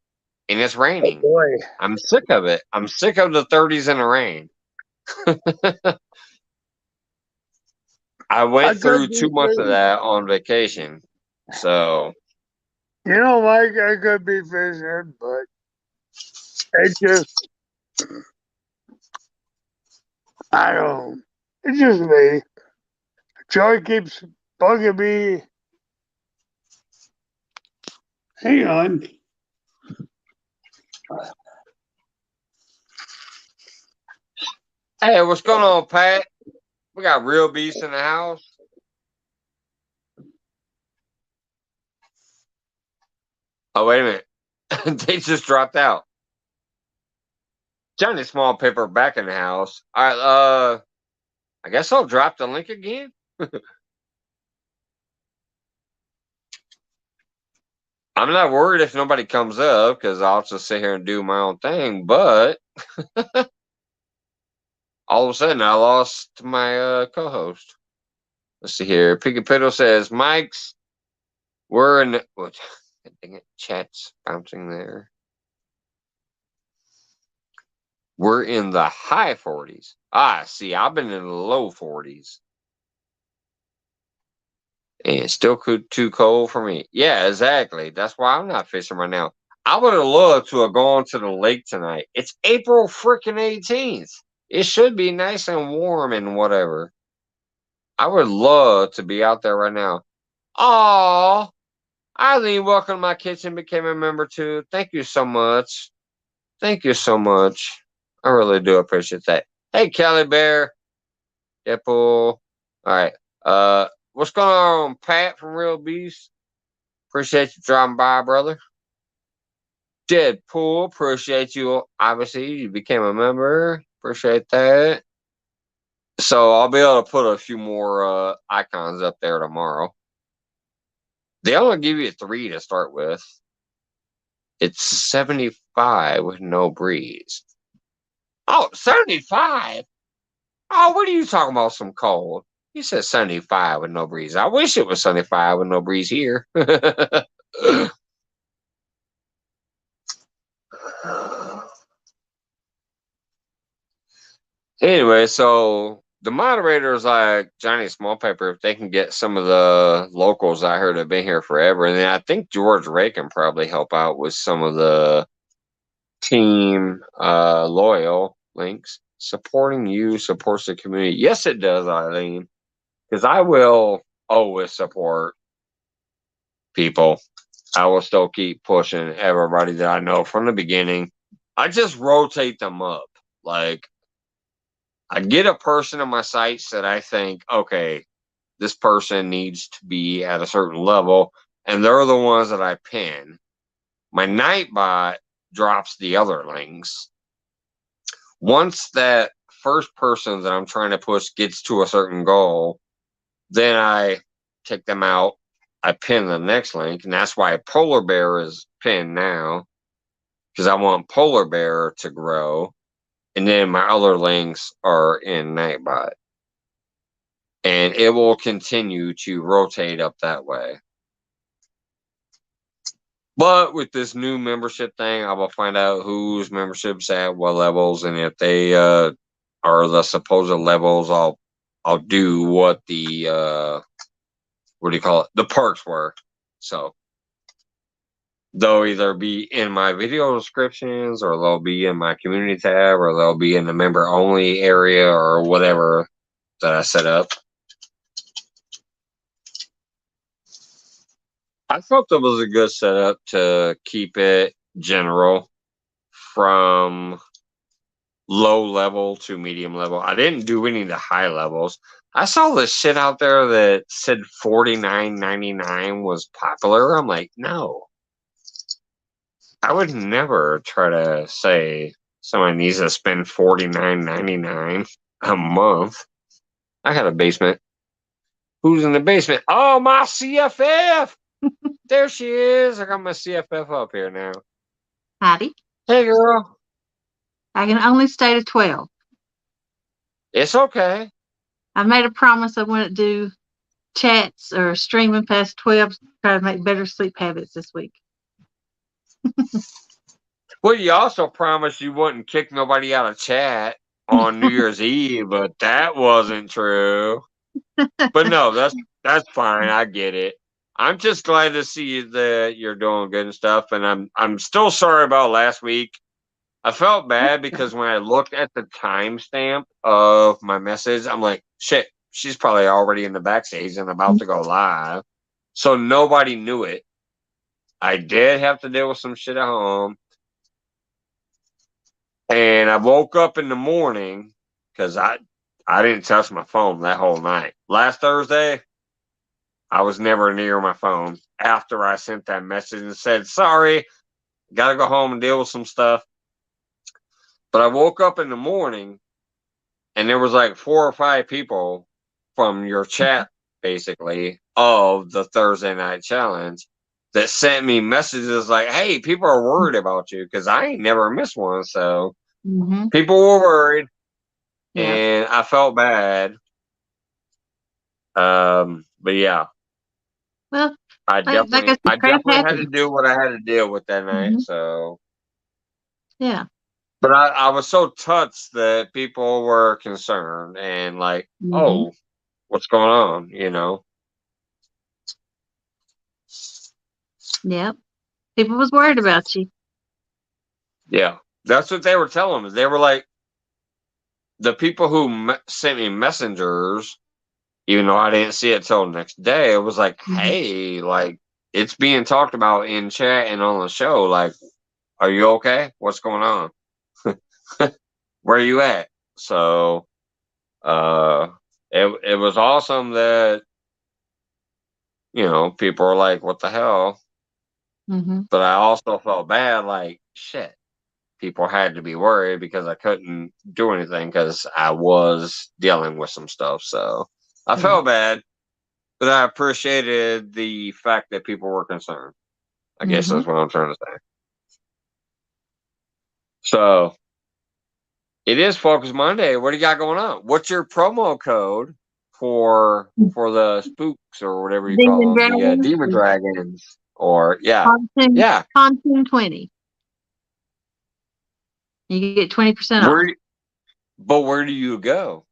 and it's raining. Boy. I'm sick of it. I'm sick of the 30s and the rain. I went through 2 months of that on vacation. So, You know, Mike, I could be fishing, but it just, I don't, it's just me. Joy keeps bugging me. Hang on. hey, what's going on, Pat? We got real beasts in the house. Oh, wait a minute. They just dropped out. Johnny Small Paper back in the house. All right, I guess I'll drop the link again. I'm not worried if nobody comes up because I'll just sit here and do my own thing. But all of a sudden, I lost my co-host. Let's see here. Piggy Piddle says, Mike's, we're in. What? Dang it, chat's bouncing there. We're in the high 40s. Ah, see, I've been in the low 40s. And it's still too cold for me. Yeah, exactly. That's why I'm not fishing right now. I would have loved to have gone to the lake tonight. It's April freaking 18th. It should be nice and warm and whatever. I would love to be out there right now. Oh, Eileen, welcome to my kitchen. Became a member too. Thank you so much. Thank you so much. I really do appreciate that. Hey, Kelly Bear. Deadpool. All right. What's going on, Pat from Real Beast? Appreciate you dropping by, brother. Deadpool, appreciate you. Obviously, you became a member. Appreciate that. So I'll be able to put a few more icons up there tomorrow. They only give you 3 to start with. It's 75 with no breeze. Oh, 75? Oh, what are you talking about? Some cold. You said 75 with no breeze. I wish it was 75 with no breeze here. Anyway, so the moderators like Johnny Smallpaper, if they can get some of the locals I heard have been here forever, and then I think George Ray can probably help out with some of the team loyal links. Supporting you supports the community. Yes, it does, Eileen. Because I will always support people. I will still keep pushing everybody that I know from the beginning. I just rotate them up. Like, I get a person on my sites that I think, okay, this person needs to be at a certain level, and they're the ones that I pin. My Nightbot drops the other links. Once that first person that I'm trying to push gets to a certain goal, then I take them out. I pin the next link, and that's why Polar Bear is pinned now, because I want Polar Bear to grow. And then my other links are in Nightbot. And it will continue to rotate up that way. But with this new membership thing, I will find out whose membership's at what levels, and if they are the supposed levels, I'll do what the what do you call it? The perks were. So they'll either be in my video descriptions, or they'll be in my community tab, or they'll be in the member only area, or whatever that I set up. I thought that was a good setup to keep it general from low level to medium level. I didn't do any of the high levels. I saw this shit out there that said $49.99 was popular. I'm like, no. I would never try to say somebody needs to spend $49.99 a month. I got a basement. Who's in the basement? Oh, my CFF! There she is. I got my CFF up here now. Howdy. Hey, girl. I can only stay to 12. It's okay. I made a promise I wouldn't do chats or streaming past 12 to try to make better sleep habits this week. Well, you also promised you wouldn't kick nobody out of chat on New Year's Eve, but that wasn't true. But no, that's fine. I get it. I'm just glad to see that you're doing good and stuff. And I'm still sorry about last week. I felt bad because when I looked at the timestamp of my message, I'm like, shit, she's probably already in the backstage and about to go live. So nobody knew it. I did have to deal with some shit at home. And I woke up in the morning because I didn't touch my phone that whole night. Last Thursday, I was never near my phone after I sent that message and said, sorry, got to go home and deal with some stuff. But I woke up in the morning and there was like 4 or 5 people from your chat, basically, of the Thursday night challenge that sent me messages like, hey, people are worried about you because I ain't never missed one. So people were worried and I felt bad. But yeah. Well, I definitely crap had to happens. do what I had to deal with that night. So yeah. but I was so touched that people were concerned and like, oh, what's going on? You know? Yep. People was worried about you. Yeah. That's what they were telling me. They were like, the people who sent me messengers, even though I didn't see it till the next day, it was like, hey, like, it's being talked about in chat and on the show. Like, are you okay? What's going on? Where are you at? So, it was awesome that, you know, people are like, what the hell? But I also felt bad, like, shit. People had to be worried because I couldn't do anything because I was dealing with some stuff. So I felt bad, but I appreciated the fact that people were concerned. I guess that's what I'm trying to say. So it is Focus Monday. What do you got going on? What's your promo code for the spooks or whatever you call them, the demon dragons? Or Pontoon 20. You get 20% off. But where do you go?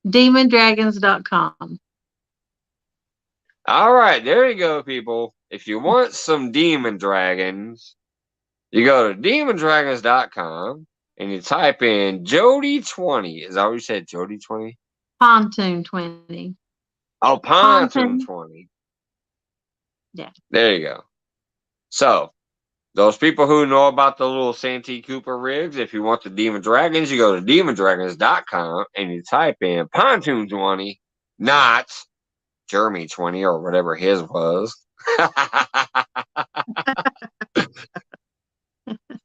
Demondragons.com. All right, there you go, people. If you want some demon dragons, you go to demondragons.com and you type in Jody20. Is that what you said, Jody20? Pontoon 20. Oh, Pontoon 20. Yeah. There you go. So, those people who know about the little Santee Cooper rigs, if you want the demon dragons, you go to demondragons.com and you type in Pontoon 20, not Jeremy 20 or whatever his was.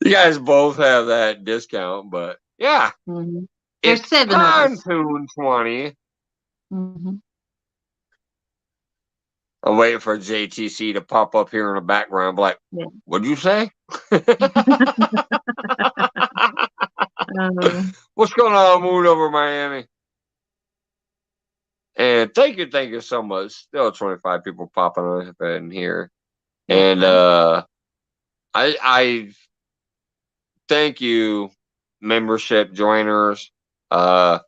You guys both have that discount, but yeah. There's It's 7 Pontoon 20. I'm waiting for JTC to pop up here in the background, like, what'd you say? What's going on, Moon over Miami? And thank you so much. Still 25 people popping up in here. And I thank you, membership joiners. You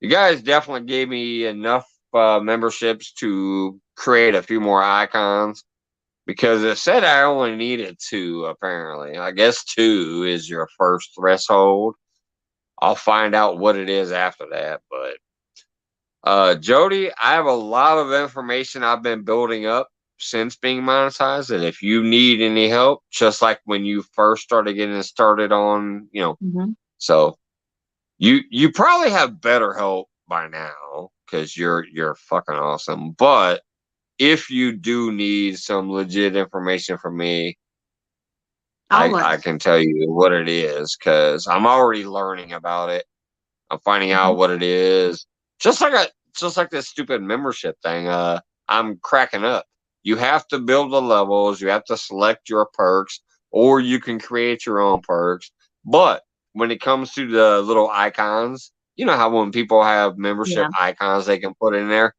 guys definitely gave me enough memberships to create a few more icons because it said I only needed 2, apparently. I guess 2 is your first threshold. I'll find out what it is after that. But Jody, I have a lot of information I've been building up since being monetized. And if you need any help, just like when you first started getting started on, you know, so you probably have better help by now because you're fucking awesome. But if you do need some legit information from me, I can tell you what it is because I'm already learning about it. I'm finding out what it is. Just like this stupid membership thing. I'm cracking up. You have to build the levels. You have to select your perks, or you can create your own perks. But when it comes to the little icons, you know how when people have membership icons they can put in there,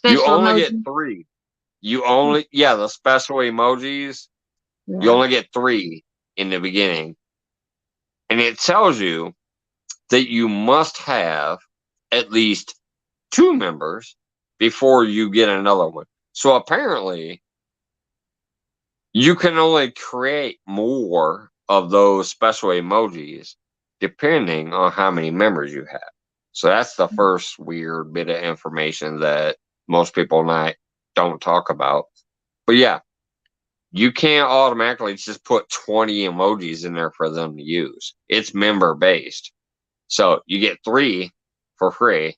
you only get 3. You only the special emojis. You only get 3 in the beginning, and it tells you that you must have at least 2 members before you get another one. So apparently, you can only create more of those special emojis depending on how many members you have. So that's the first weird bit of information that most people don't talk about. But yeah, you can't automatically just put 20 emojis in there for them to use. It's member based. So you get 3 for free.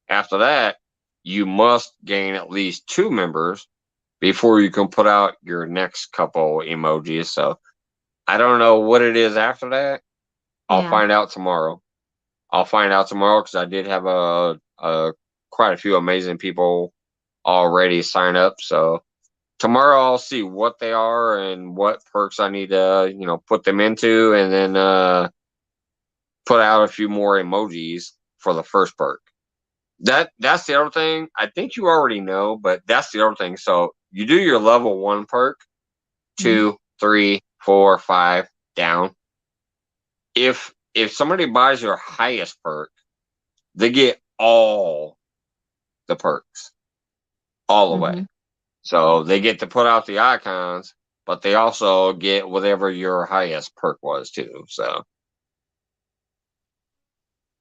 After that, you must gain at least 2 members before you can put out your next couple emojis. So I don't know what it is after that. I'll Yeah. find out tomorrow. Because I did have quite a few amazing people already sign up. So tomorrow I'll see what they are and what perks I need to, put them into, and then put out a few more emojis for the first perk. That's the other thing. I think you already know, but that's the other thing. So you do your level 1 perk, 2, 3, 4, 5 down. If somebody buys your highest perk, they get all the perks all the way. So they get to put out the icons, but they also get whatever your highest perk was too. So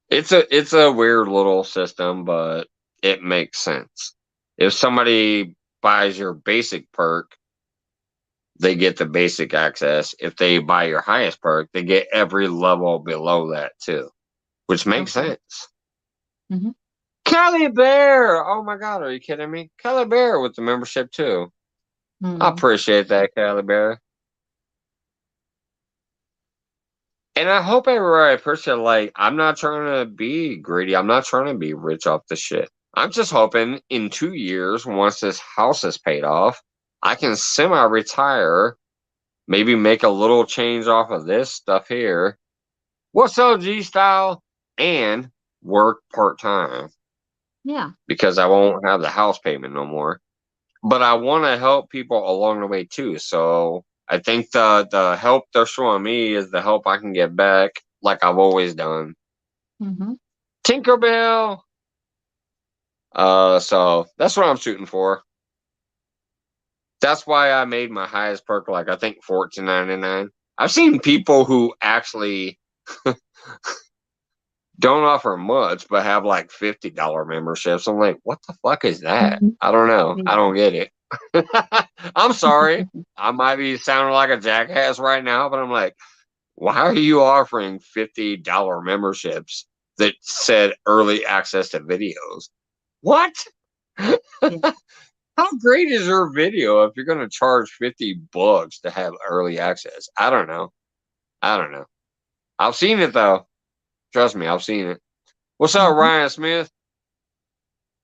it's a weird little system, but it makes sense. If somebody buys your basic perk, they get the basic access. If they buy your highest perk, they get every level below that too, which makes sense. Mm-hmm. Kelly Bear! Oh my God, are you kidding me? Kelly Bear with the membership too. I appreciate that, Kelly Bear. And I hope everybody appreciate, like, I'm not trying to be greedy. I'm not trying to be rich off this shit. I'm just hoping in 2 years, once this house is paid off, I can semi-retire, maybe make a little change off of this stuff here. What's up, G-Style? And work part-time. Yeah. Because I won't have the house payment no more. But I want to help people along the way too. So I think the help they're showing me is the help I can get back, like I've always done. Tinkerbell. So that's what I'm shooting for. That's why I made my highest perk, like I think $14.99. I've seen people who actually don't offer much, but have like $50 memberships. I'm like, what the fuck is that? I don't know. I don't get it. I'm sorry. I might be sounding like a jackass right now, but I'm like, why are you offering $50 memberships that said early access to videos? What? How great is your video if you're going to charge $50 to have early access? I don't know. I've seen it though. Trust me, I've seen it. What's up, Ryan Smith?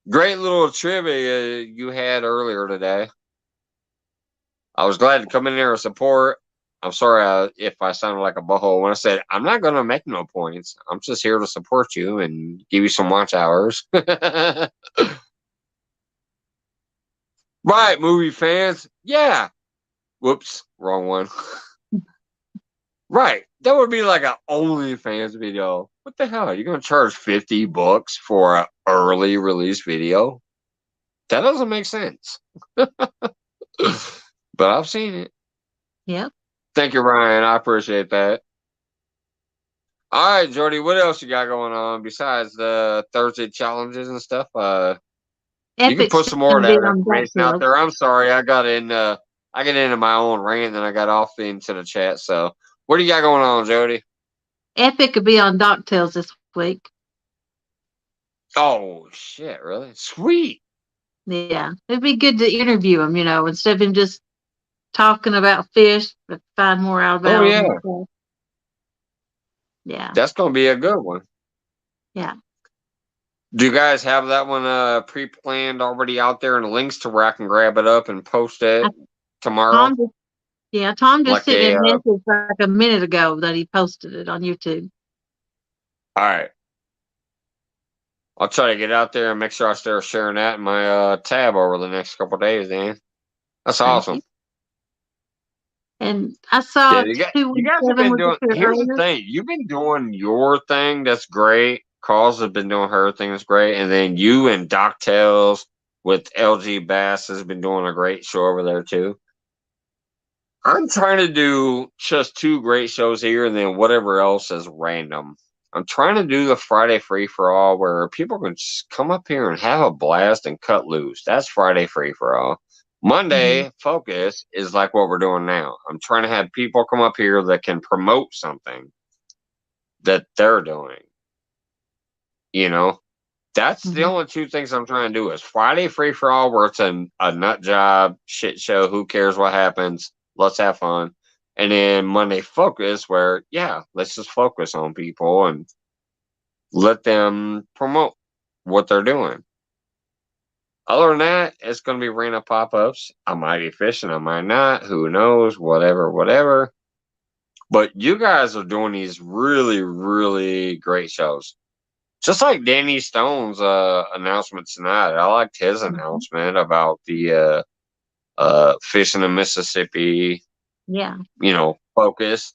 Great little trivia you had earlier today. I was glad to come in there and support. I'm sorry if I sounded like a butthole when I said I'm not going to make no points. I'm just here to support you and give you some watch hours. Right, movie fans. Yeah. Whoops, wrong one. Right. That would be like an OnlyFans video. What the hell? You're going to charge $50 for an early release video? That doesn't make sense. But I've seen it. Yep. Thank you, Ryan. I appreciate that. All right, Jordy, what else you got going on besides the Thursday challenges and stuff? You can put some more of that information out there. I'm sorry, I got into my own rant and I got off into the chat. So what do you got going on, Jody? Epic could be on DocTales this week. Oh shit, really? Sweet. Yeah. It'd be good to interview him, instead of him just talking about fish, but find more out about yeah. him. Yeah. That's gonna be a good one. Yeah. Do you guys have that one pre-planned already out there and links to where I can grab it up and post it tomorrow? Tom just sent me a message like a minute ago that he posted it on YouTube. All right. I'll try to get out there and make sure I start sharing that in my tab over the next couple of days, Dan. That's awesome. And I saw you guys have been doing. Here's the thing: you've been doing your thing. That's great. Carl's has been doing her thing. That's great. And then you and DocTales with LG Bass has been doing a great show over there too. I'm trying to do just 2 great shows here, and then whatever else is random. I'm trying to do the Friday free for all, where people can just come up here and have a blast and cut loose. That's Friday free for all. Monday focus is like what we're doing now. I'm trying to have people come up here that can promote something that they're doing. That's the only two things I'm trying to do is Friday free for all, where it's a nut job shit show. Who cares what happens? Let's have fun. And then Monday focus, where let's just focus on people and let them promote what they're doing. Other than that, it's going to be random pop-ups. I might be fishing, I might not. Who knows? Whatever. But you guys are doing these really, really great shows. Just like Danny Stone's announcement tonight. I liked his announcement about the fishing in Mississippi, Yeah. focus.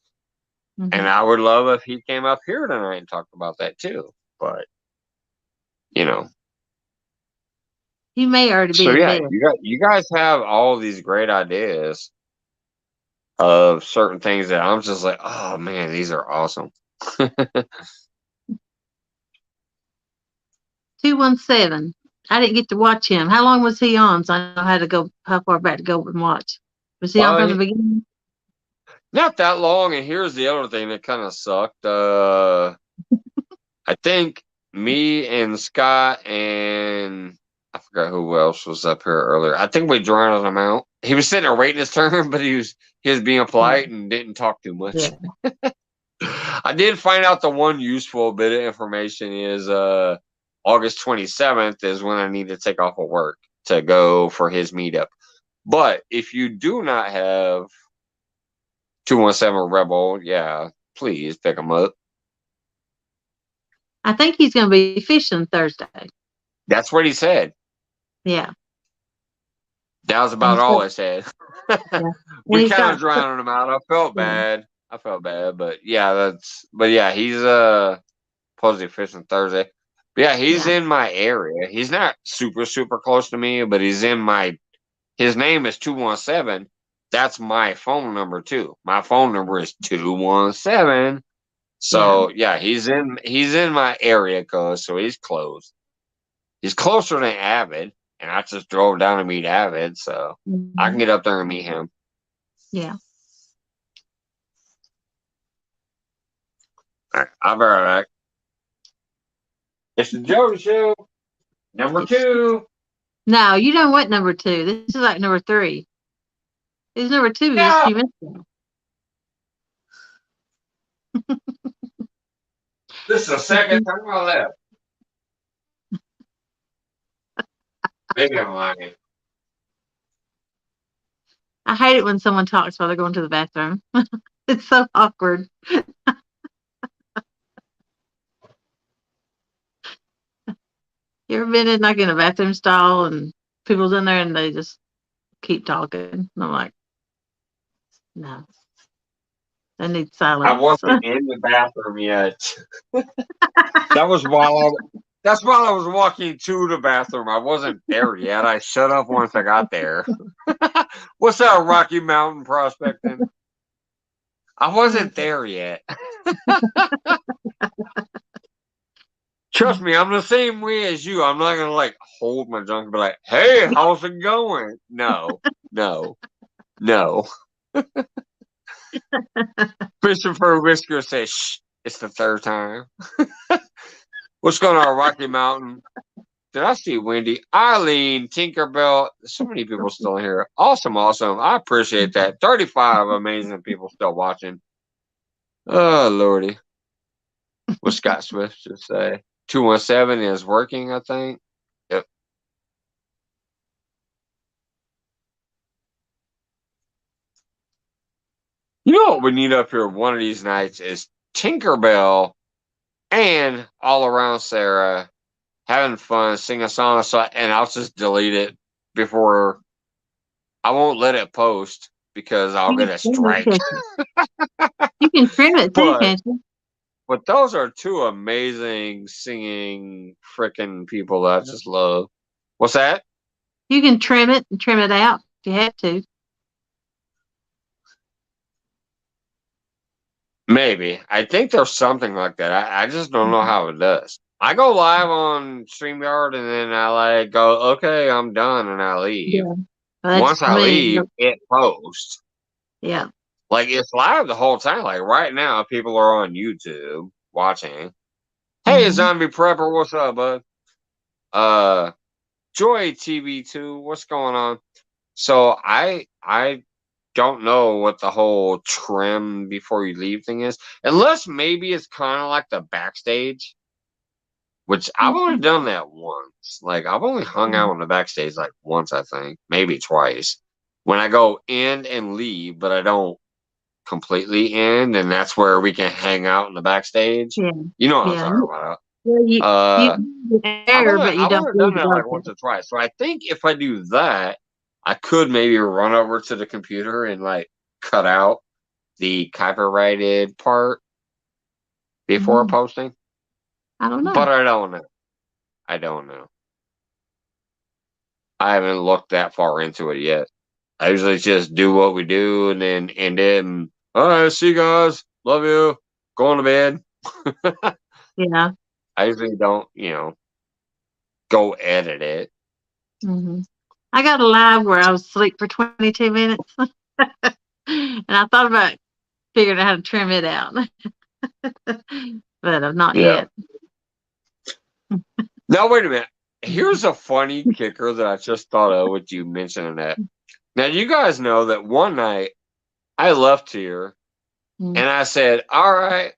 And I would love if he came up here tonight and talked about that too. But, He may already be so in yeah, bed. you guys have all these great ideas of certain things that I'm just like, oh man, these are awesome. 217. I didn't get to watch him. How long was he on? So I know how far back to go and watch. Was he on from the beginning? Not that long. And here's the other thing that kind of sucked. I think me and Scott and I forgot who else was up here earlier. I think we drowned him out. He was sitting there waiting his turn, but he was being polite and didn't talk too much. Yeah. I did find out the one useful bit of information is August 27th is when I need to take off of work to go for his meetup. But if you do not have 217 Rebel, please pick him up. I think he's going to be fishing Thursday. That's what he said. Yeah. That was about all I said. We kind of drowned him out. I felt bad. But he's supposedly fishing Thursday. But yeah, he's in my area. He's not super, super close to me, but he's in his name is 217. That's my phone number too. My phone number is 217. So he's in my area code, so he's close. He's closer than Avid, and I just drove down to meet Avid, so I can get up there and meet him. Yeah. All right, I'll be right back. It's the Jody Show, number 2. No, you know what number 2? This is like number 3. It's number 2 just a few minutes ago. This is the second time I left. Maybe I'm lying. I hate it when someone talks while they're going to the bathroom. It's so awkward. You ever been in a bathroom stall and people's in there and they just keep talking? And I'm like, no. They need silence. I wasn't in the bathroom yet. That's while I was walking to the bathroom. I wasn't there yet. I shut up once I got there. What's that, Rocky Mountain prospecting? I wasn't there yet. Trust me, I'm the same way as you. I'm not gonna hold my junk and be like, "Hey, how's it going?" No. Christopher Whisker says, "Shh, it's the third time." What's going on, Rocky Mountain? Did I see Wendy, Eileen, Tinkerbell? So many people still here. Awesome. I appreciate that. 35 amazing people still watching. Oh Lordy. What Scott Swift just say? 217 is working, I think. Yep. You know what we need up here one of these nights is Tinkerbell and All Around Sarah having fun, sing a song, and I'll just delete it before. I won't let it post because I'll get a strike. You can trim it too, can't you? But those are two amazing singing freaking people that I just love. What's that? You can trim it and trim it out if you have to. Maybe. I think there's something like that. I just don't know how it does. I go live on StreamYard and then I go, okay, I'm done, and I leave. Yeah. Well, once I leave, it posts. Yeah. It's live the whole time. Right now, people are on YouTube watching. Hey, Zombie Prepper, what's up, bud? Joy TV2, what's going on? So I don't know what the whole trim before you leave thing is, unless maybe it's kind of like the backstage, which I've only done that once. Like I've only hung out on the backstage like once, I think, maybe twice. When I go in and leave, but I don't completely end, and that's where we can hang out in the backstage. Yeah. You know what I'm Yeah. talking about. Yeah, you air, but you I've don't only done leave that like dark. once or twice. So I think if I do that, I could maybe run over to the computer and like cut out the copyrighted part before posting. I don't know. But I don't know. I don't know. I haven't looked that far into it yet. I usually just do what we do and then end it. And, all right, see you guys. Love you. Going to bed. Yeah. I usually don't, go edit it. I got a live where I was asleep for 22 minutes. And I thought about figuring out how to trim it out. But I've not Yeah. yet. Now, wait a minute. Here's a funny kicker that I just thought of with you mentioning that. Now, you guys know that one night I left here and I said, all right,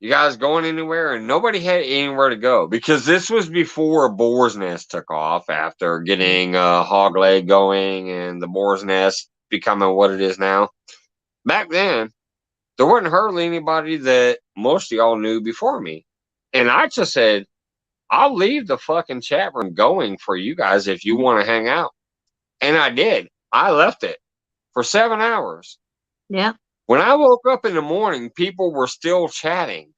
you guys going anywhere? And nobody had anywhere to go because this was before Boar's Nest took off after getting Hog Leg going and the Boar's Nest becoming what it is now. Back then, there wasn't hardly anybody that most of y'all knew before me. And I just said, I'll leave the fucking chat room going for you guys if you want to hang out. And I did. I left it for 7 hours. Yeah. When I woke up in the morning, people were still chatting.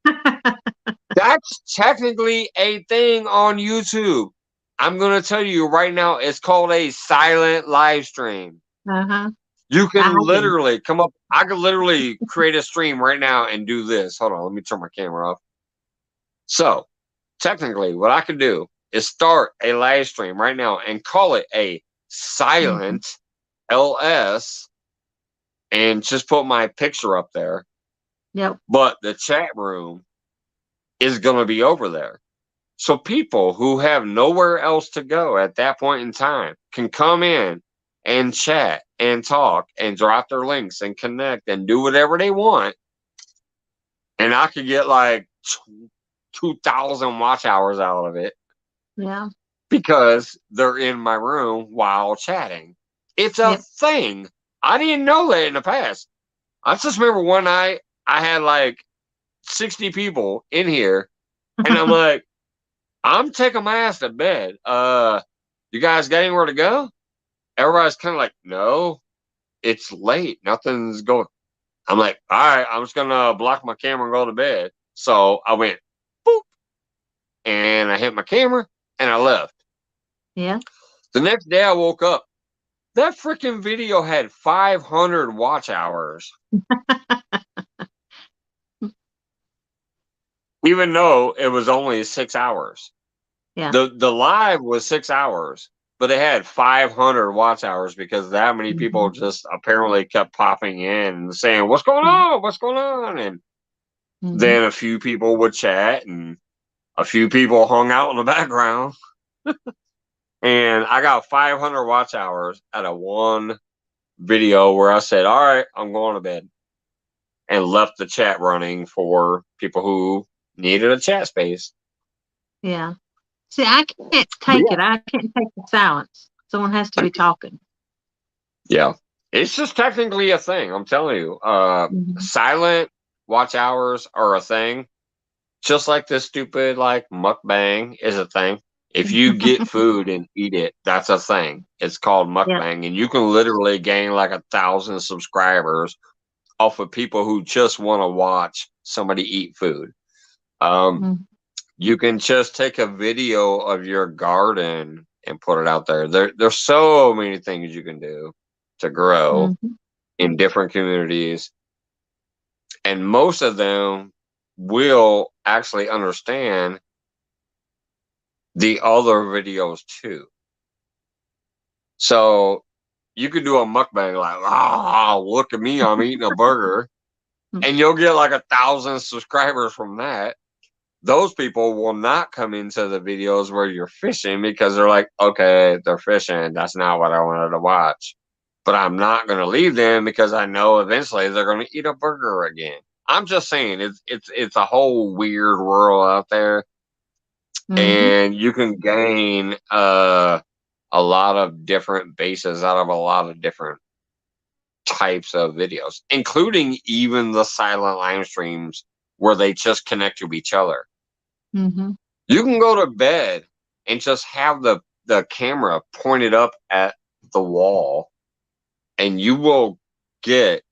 That's technically a thing on YouTube. I'm going to tell you right now, it's called a silent live stream. You can literally come up. I could literally create a stream right now and do this. Hold on. Let me turn my camera off. So, technically, what I could do is start a live stream right now and call it a silent LS and just put my picture up there. Yep. But the chat room is going to be over there. So people who have nowhere else to go at that point in time can come in and chat and talk and drop their links and connect and do whatever they want. And I could get like 2,000 watch hours out of it. Yeah. Because they're in my room while chatting. It's a thing. I didn't know that in the past. I just remember one night I had like 60 people in here, and I'm like, I'm taking my ass to bed. You guys got anywhere to go? Everybody's kind of like, no, it's late. Nothing's going. I'm like, all right, I'm just gonna block my camera and go to bed. So I went, boop, and I hit my camera and I left. Yeah. The next day I woke up. That freaking video had 500 watch hours. Even though it was only 6 hours. Yeah. The live was 6 hours, but it had 500 watch hours because that many people just apparently kept popping in and saying, what's going on? What's going on? And then a few people would chat and a few people hung out in the background. And I got 500 watch hours out of one video where I said, all right, I'm going to bed. And left the chat running for people who needed a chat space. Yeah. See, I can't take it. I can't take the silence. Someone has to be talking. Yeah. It's just technically a thing. I'm telling you. Silent watch hours are a thing. Just like this stupid like mukbang is a thing. If you get food and eat it, that's a thing. It's called mukbang, and you can literally gain like 1,000 subscribers off of people who just want to watch somebody eat food. You can just take a video of your garden and put it out there. There's so many things you can do to grow in different communities, and most of them will actually understand the other videos too. So you could do a mukbang like, look at me, I'm eating a burger. And you'll get like 1,000 subscribers from that. those people will not come into the videos where you're fishing because they're like, okay, they're fishing. That's not what I wanted to watch. But I'm not going to leave them because I know eventually they're going to eat a burger again. I'm just saying it's a whole weird world out there, and you can gain a lot of different bases out of a lot of different types of videos, including even the silent live streams where they just connect to each other. Mm-hmm. You can go to bed and just have the camera pointed up at the wall, and you will get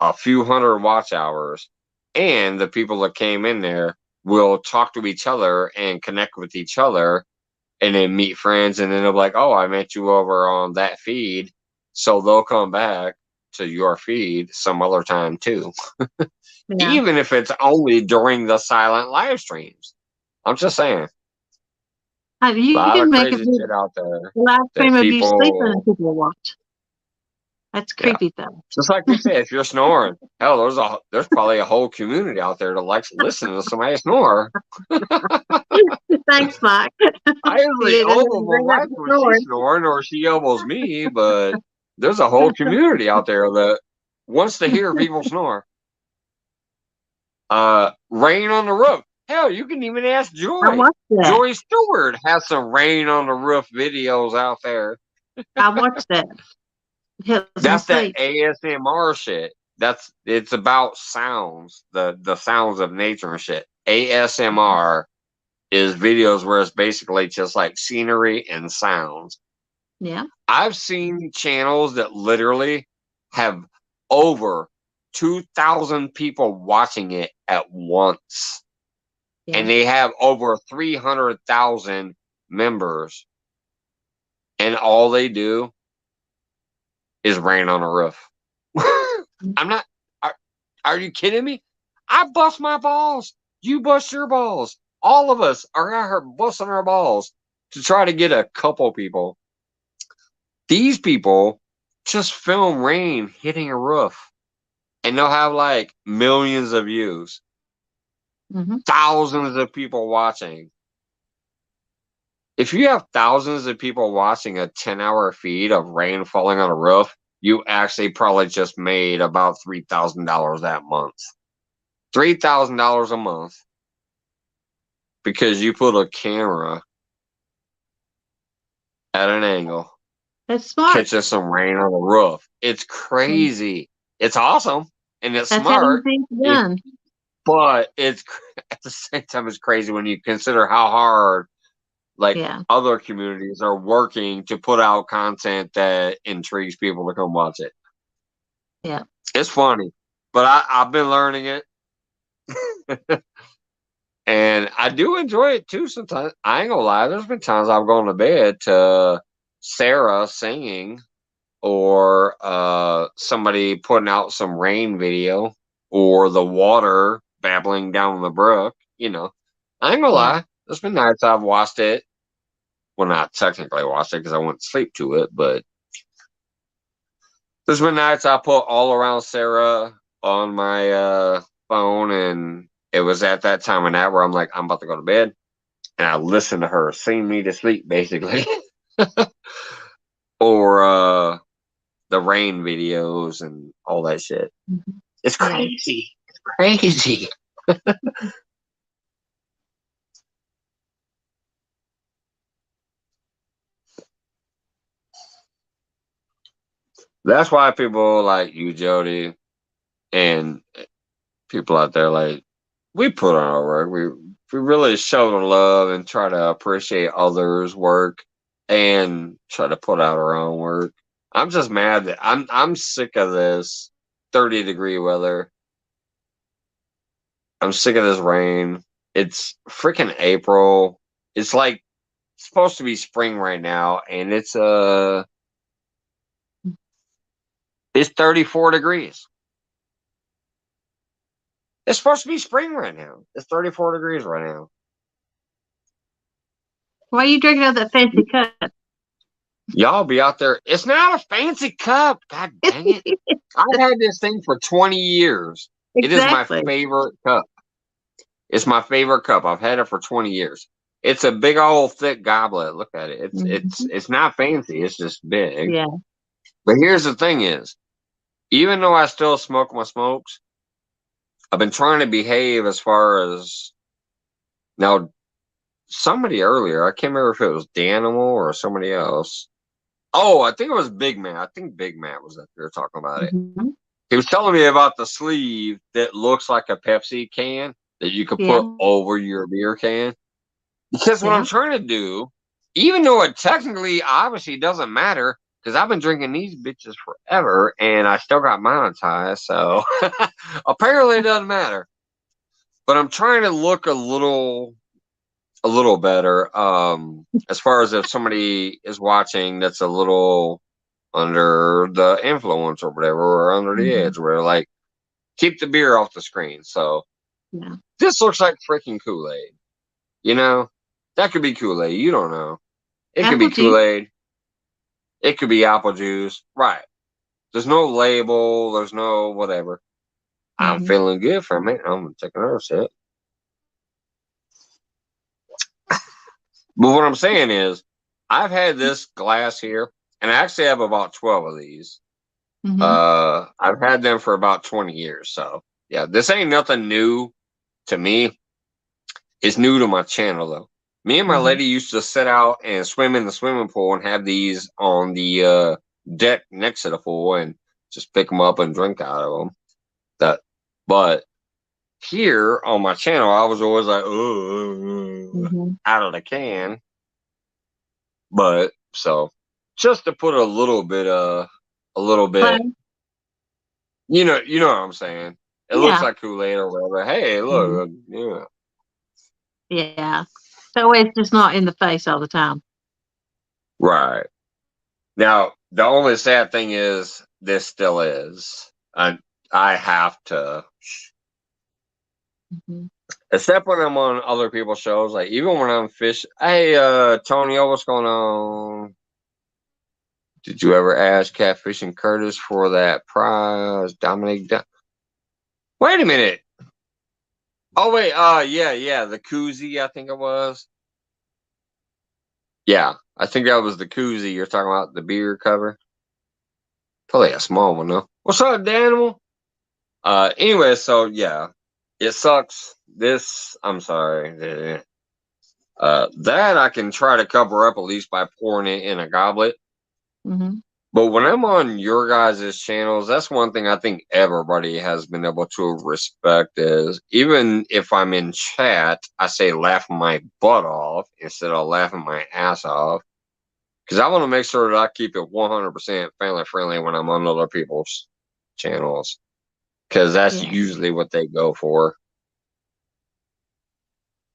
a few hundred watch hours, and the people that came in there will talk to each other and connect with each other, and then meet friends, and then they'll be like, oh, I met you over on that feed, so they'll come back to your feed some other time too. Yeah. Even if it's only during the silent live streams. I'm just saying. You A lot can of make crazy it shit out there. live stream of you people- sleeping and people watch. That's creepy though. Just like you said, if you're snoring, hell, there's probably a whole community out there that likes listening to somebody snore. Thanks, Mike. I usually You didn't elbow my bring up wife the when snoring. she's snoring, or she elbows me, but there's a whole community out there that wants to hear people snore. Rain on the roof. Hell, you can even ask I Joy. watched that. Joy Stewart has some rain on the roof videos out there. I watched that. That's that ASMR shit. It's about sounds, the sounds of nature and shit. ASMR is videos where it's basically just like scenery and sounds. Yeah. I've seen channels that literally have over 2,000 people watching it at once. Yeah. And they have over 300,000 members. And all they do is rain on a roof. I'm not. Are you kidding me? I bust my balls. You bust your balls. All of us are out here busting our balls to try to get a couple people. These people just film rain hitting a roof, and they'll have like millions of views, thousands of people watching. If you have thousands of people watching a 10-hour feed of rain falling on a roof, you actually probably just made about $3,000 that month. $3,000 a month because you put a camera at an angle. That's smart. Catching some rain on the roof. It's crazy. It's awesome. And it's That's smart. how things done. But it's at the same time it's crazy when you consider how hard other communities are working to put out content that intrigues people to come watch it. Yeah. It's funny. But I've been learning it. And I do enjoy it too sometimes. I ain't gonna lie, there's been times I've gone to bed to Sarah singing or somebody putting out some rain video or the water babbling down the brook. You know, I ain't gonna lie. There's been nights I've watched it. Well, not technically watched it because I went to sleep to it, but there's been nights I put All Around Sarah on my phone, and it was at that time of night where I'm like, I'm about to go to bed, and I listen to her sing me to sleep, basically. Or the rain videos and all that shit. It's crazy. It's crazy. That's why people like you, Jody, and people out there like we put on our work. We really show the love and try to appreciate others' work and try to put out our own work. I'm just mad that I'm sick of this 30-degree weather. I'm sick of this rain. It's freaking April. It's like it's supposed to be spring right now, and it's 34 degrees. It's supposed to be spring right now. It's 34 degrees right now. Why are you drinking out that fancy cup? Y'all be out there. It's not a fancy cup. God dang it. I've had this thing for 20 years. Exactly. It is my favorite cup. It's my favorite cup. I've had it for 20 years. It's a big old thick goblet. Look at it. It's not fancy. It's just big. Yeah. But here's the thing is, even though I still smoke my smokes, I've been trying to behave as far as now. Somebody earlier, I can't remember if it was Danimal or somebody else. Oh, I think it was Big Matt. I think Big Matt was up there talking about it. Mm-hmm. He was telling me about the sleeve that looks like a Pepsi can that you could Yeah. put over your beer can. Because what Yeah. I'm trying to do, even though it technically obviously doesn't matter, because I've been drinking these bitches forever and I still got monetized, so apparently it doesn't matter. But I'm trying to look a little better. As far as if somebody is watching that's a little under the influence or whatever, or under the edge, where like keep the beer off the screen. So Yeah. this looks like freaking Kool-Aid. You know? That could be Kool-Aid. You don't know. It could be Apple juice. Kool-Aid. It could be apple juice. Right. There's no label. There's no whatever. I'm feeling good from it. I'm going to take another sip. But what I'm saying is, I've had this glass here, and I actually have about 12 of these. I've had them for about 20 years. So, yeah, this ain't nothing new to me. It's new to my channel, though. Me and my lady used to sit out and swim in the swimming pool and have these on the deck next to the pool and just pick them up and drink out of them. But here on my channel, I was always like, out of the can. But so just to put a little bit, you know what I'm saying? It looks like Kool-Aid or whatever. Hey, look, yeah. Yeah. That way it's just not in the face all the time. Right. Now, the only sad thing is this still is. I have to, except when I'm on other people's shows, like even when I'm fishing. Hey, Tonio, what's going on? Did you ever ask Catfishing Curtis for that prize? Dominic. Wait a minute. Oh wait, yeah, the koozie, I think it was. Yeah, I think that was the koozie you're talking about, the beer cover. Probably a small one though. What's up, Danimal? Anyway, so yeah, it sucks. This, I'm sorry. That I can try to cover up at least by pouring it in a goblet. But when I'm on your guys' channels, that's one thing I think everybody has been able to respect is even if I'm in chat, I say laughing my butt off instead of laughing my ass off. Because I want to make sure that I keep it 100% family friendly when I'm on other people's channels. Because that's usually what they go for.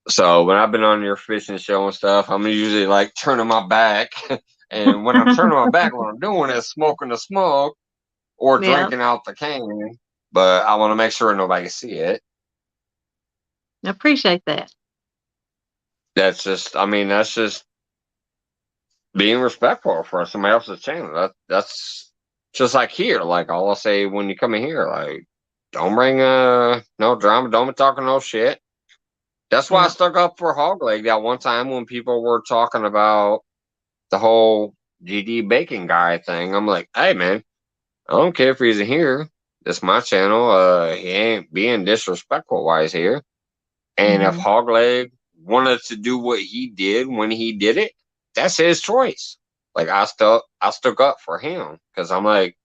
So when I've been on your fishing show and stuff, I'm usually like turning my back. And when I'm turning my back, what I'm doing is smoking the smoke or drinking out the can. But I want to make sure nobody see it. I appreciate that. That's just being respectful for somebody else's channel. That's just like here. Like all I say when you come in here, like don't bring no drama, don't be talking no shit. That's why I stuck up for Hog Leg that one time when people were talking about the whole GD Bacon guy thing. I'm like, hey man, I don't care if he's here. This my channel. He ain't being disrespectful while he's here. And if Hogleg wanted to do what he did when he did it, that's his choice. Like I stuck up for him because I'm like,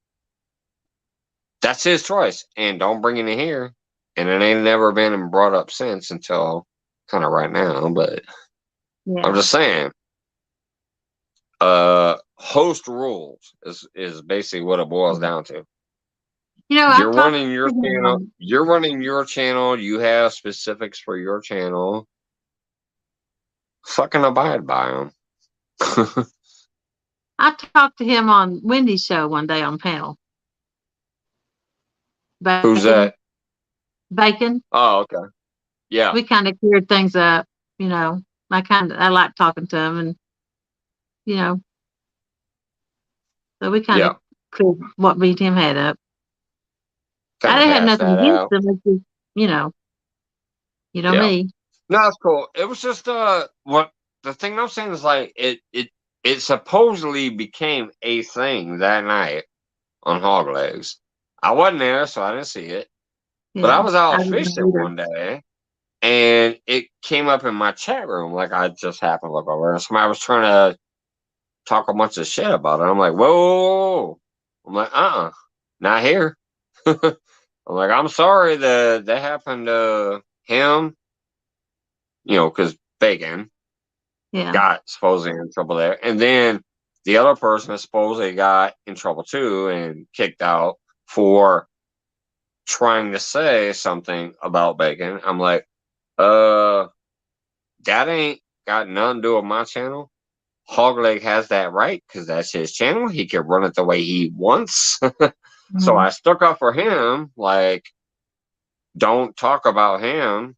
that's his choice, and don't bring it in here. And it ain't never been brought up since until kind of right now. But I'm just saying, host rules is basically what it boils down to. You know, you're running your channel. You're running your channel. You have specifics for your channel. Fucking abide by them. I talked to him on Wendy's show one day on panel. Bacon, Who's that? Bacon. Oh, okay. Yeah. We kind of cleared things up, you know. I like talking to him, and you know, so we kind of cleared what beat him head up. I didn't have nothing against him, it's just, you know. You know Yeah. me. No, that's cool. It was just what the thing I'm saying is like it supposedly became a thing that night on Hog Legs. I wasn't there, so I didn't see it. But I Yeah. was I out didn't fishing know either. one day, and it came up in my chat room. Like I just happened to look over, and somebody was trying to talk a bunch of shit about it. I'm like, whoa. I'm like, not here. I'm like, I'm sorry that happened to him. You know, because Bacon Yeah. got supposedly in trouble there, and then the other person supposedly got in trouble too and kicked out for trying to say something about Bacon. I'm like, that ain't got nothing to do with my channel. Hogleg has that right because that's his channel. He can run it the way he wants. So Mhm. I stuck up for him. Like, don't talk about him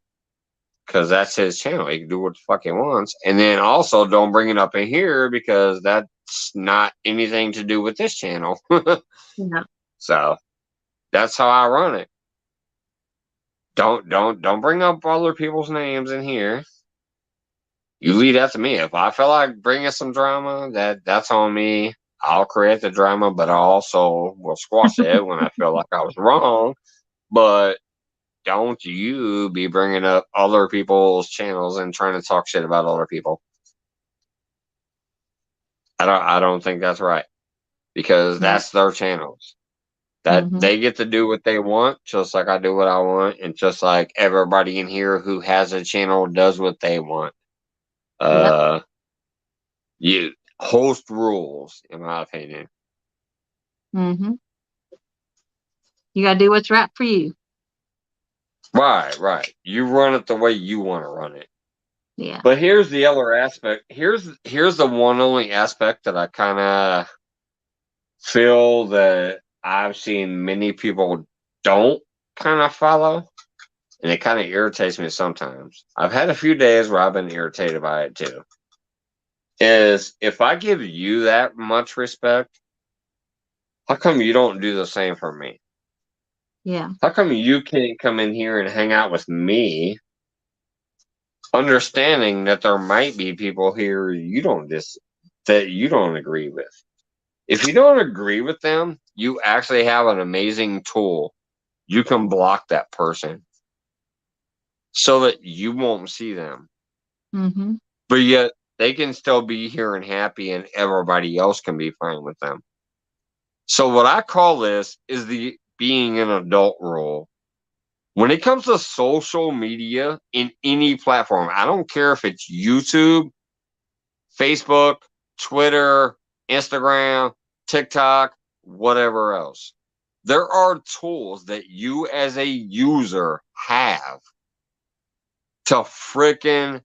because that's his channel. He can do what the fuck he wants. And then also don't bring it up in here because that's not anything to do with this channel. Yeah. So that's how I run it. Don't bring up other people's names in here. You leave that to me. If I feel like bringing some drama, that's on me. I'll create the drama, but I also will squash it when I feel like I was wrong. But don't you be bringing up other people's channels and trying to talk shit about other people. I don't think that's right because Yeah. that's their channels. That Mhm. they get to do what they want, just like I do what I want, and just like everybody in here who has a channel does what they want. Yep. You host rules, in my opinion. Mhm. You gotta do what's right for you. Right. You run it the way you want to run it. Yeah. But here's the other aspect. Here's the one only aspect that I kind of feel that I've seen many people don't kind of follow, and it kind of irritates me sometimes. I've had a few days where I've been irritated by it too. Is if I give you that much respect, how come you don't do the same for me? Yeah. How come you can't come in here and hang out with me, understanding that there might be people here that you don't agree with? If you don't agree with them, you actually have an amazing tool. You can block that person so that you won't see them. Mhm. But yet they can still be here and happy and everybody else can be fine with them. So what I call this is the being an adult rule. When it comes to social media in any platform, I don't care if it's YouTube, Facebook, Twitter, Instagram, TikTok, whatever else. There are tools that you as a user have to freaking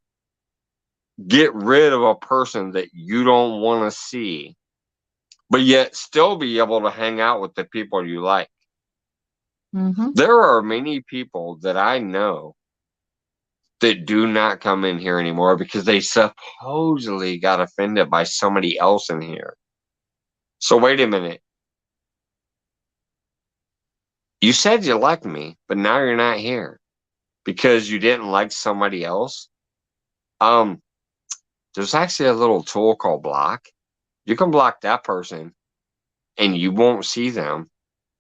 get rid of a person that you don't want to see, but yet still be able to hang out with the people you like. Mhm. There are many people that I know that do not come in here anymore because they supposedly got offended by somebody else in here. So wait a minute. You said you liked me, but now you're not here because you didn't like somebody else. Um, there's actually a little tool called block. You can block that person and you won't see them,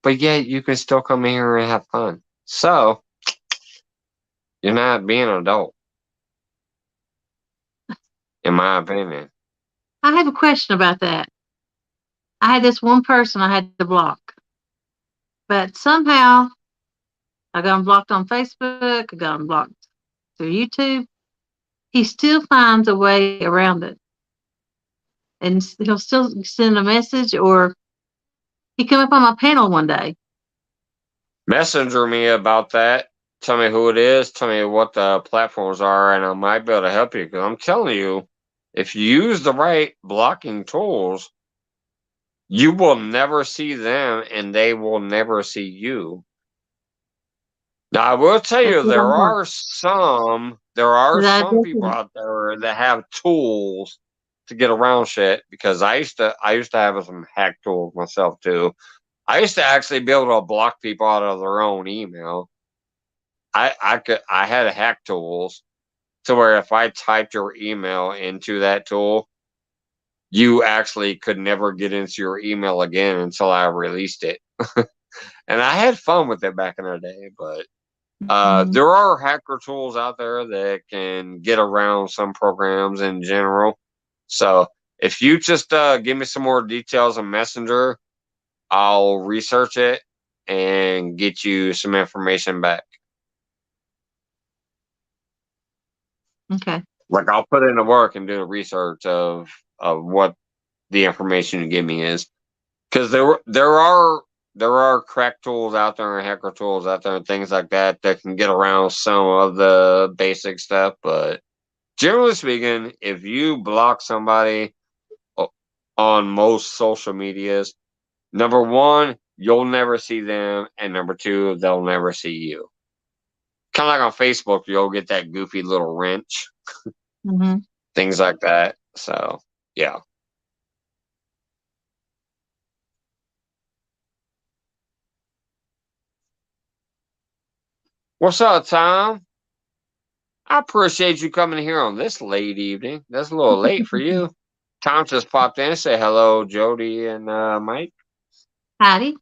but yet you can still come in here and have fun. So you're not being an adult, in my opinion. I have a question about that. I had this one person I had to block, but somehow I got him blocked on Facebook. I got him blocked through YouTube. He still finds a way around it, and he'll still send a message, or he come up on my panel one day. Messenger me about that. Tell me who it is. Tell me what the platforms are, and I might be able to help you. Because I'm telling you, if you use the right blocking tools, you will never see them, and they will never see you. Now, I will tell That's you, what I'm doing. there are That some people doesn't. out there that have tools to get around shit. Because I used to have some hack tools myself too. I used to actually be able to block people out of their own email. I had hack tools to where if I typed your email into that tool, you actually could never get into your email again until I released it. And I had fun with it back in the day, but there are hacker tools out there that can get around some programs in general. So if you just give me some more details on Messenger, I'll research it and get you some information back. Okay. Like I'll put in the work and do the research of what the information you give me is, because there are crack tools out there and hacker tools out there and things like that that can get around some of the basic stuff. But generally speaking, if you block somebody on most social medias, number one, you'll never see them, and number two, they'll never see you. Kind of like on Facebook, you'll get that goofy little wrench, things like that. So, yeah. What's up, Tom? I appreciate you coming here on this late evening. That's a little late for you. Tom just popped in and say hello, Jody and Mike. Howdy.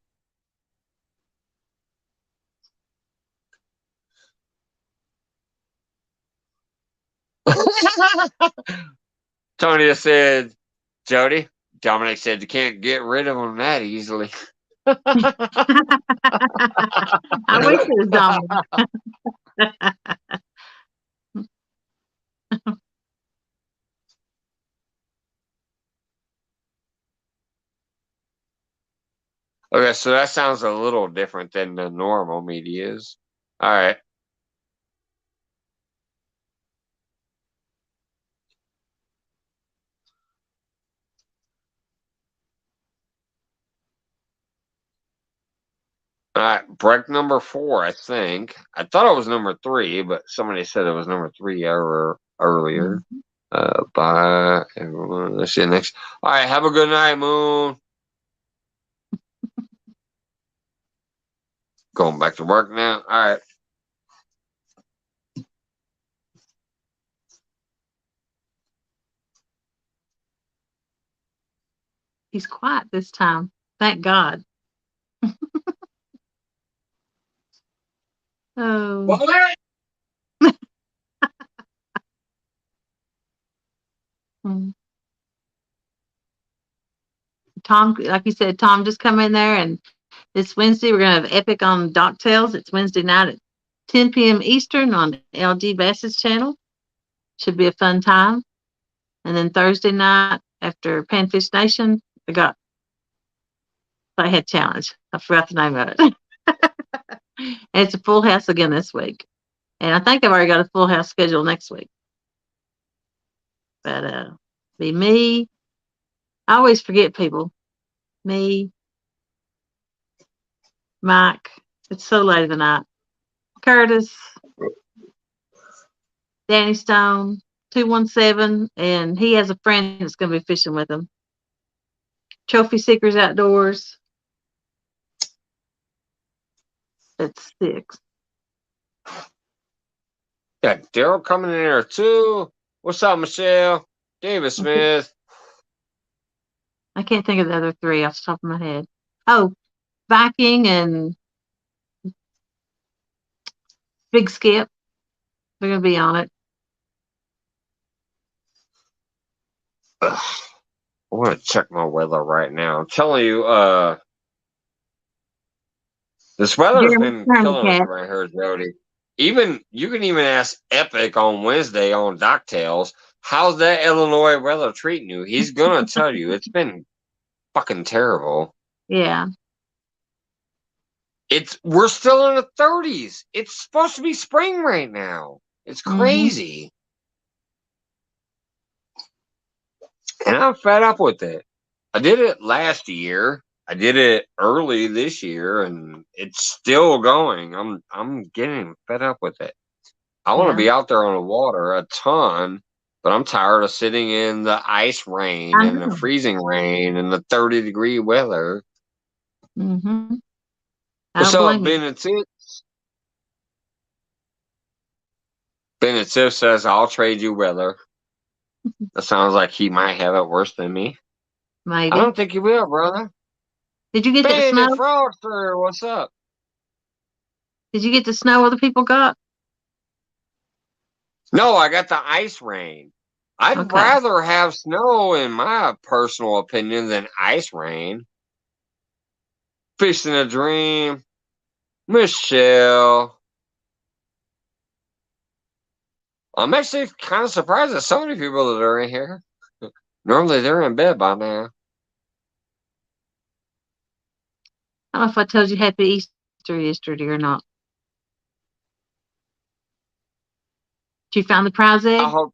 Tony just said, Jody. Dominic said you can't get rid of them that easily. I wish it was Dominic. Okay, so that sounds a little different than the normal medias. All right. All right, break number 4, I think. I thought it was number 3, but somebody said it was number 3 earlier. Bye, everyone. Let's see you next. All right, have a good night, Moon. Going back to work now. All right. He's quiet this time. Thank God. Oh. Tom, like you said, Tom, just come in there, and this Wednesday we're gonna have Epic on Docktails. It's Wednesday night at 10 p.m. Eastern on LG Bass's channel. Should be a fun time. And then Thursday night after Panfish Nation, we got Playhead Challenge. I forgot the name of it. And it's a full house again this week. And I think I've already got a full house schedule next week. But be me. I always forget people. Me, Mike. It's so late in the night. Curtis, Danny Stone, 217, and he has a friend that's going to be fishing with him. Trophy Seekers Outdoors. That's 6. Got Daryl coming in there too. What's up, Michelle? David Smith. I can't think of the other 3 off the top of my head. Oh, Viking and Big Skip. They're going to be on it. Ugh. I want to check my weather right now. I'm telling you, this weather's been killing us right here, Jody. Even you can even ask Epic on Wednesday on Docktails, how's that Illinois weather treating you? He's gonna tell you it's been fucking terrible. Yeah. We're still in the 30s. It's supposed to be spring right now. It's crazy. And I'm fed up with it. I did it last year. I did it early this year, and it's still going. I'm getting fed up with it. I want to be out there on the water a ton, but I'm tired of sitting in the ice rain and the freezing rain and the 30-degree weather. What's up, Ben and Tits? Bennett Tiff says, I'll trade you weather. That sounds like he might have it worse than me. Maybe. I don't think he will, brother. Did you get the Bennett snow? Fraudster, what's up? Did you get the snow other people got? No, I got the ice rain. I'd Okay. rather have snow, in my personal opinion, than ice rain. Fishing a dream. Michelle. I'm actually kind of surprised at so many people that are in here. Normally they're in bed by now. I don't know if I told you Happy Easter yesterday or not. Did you find the prize egg? I hope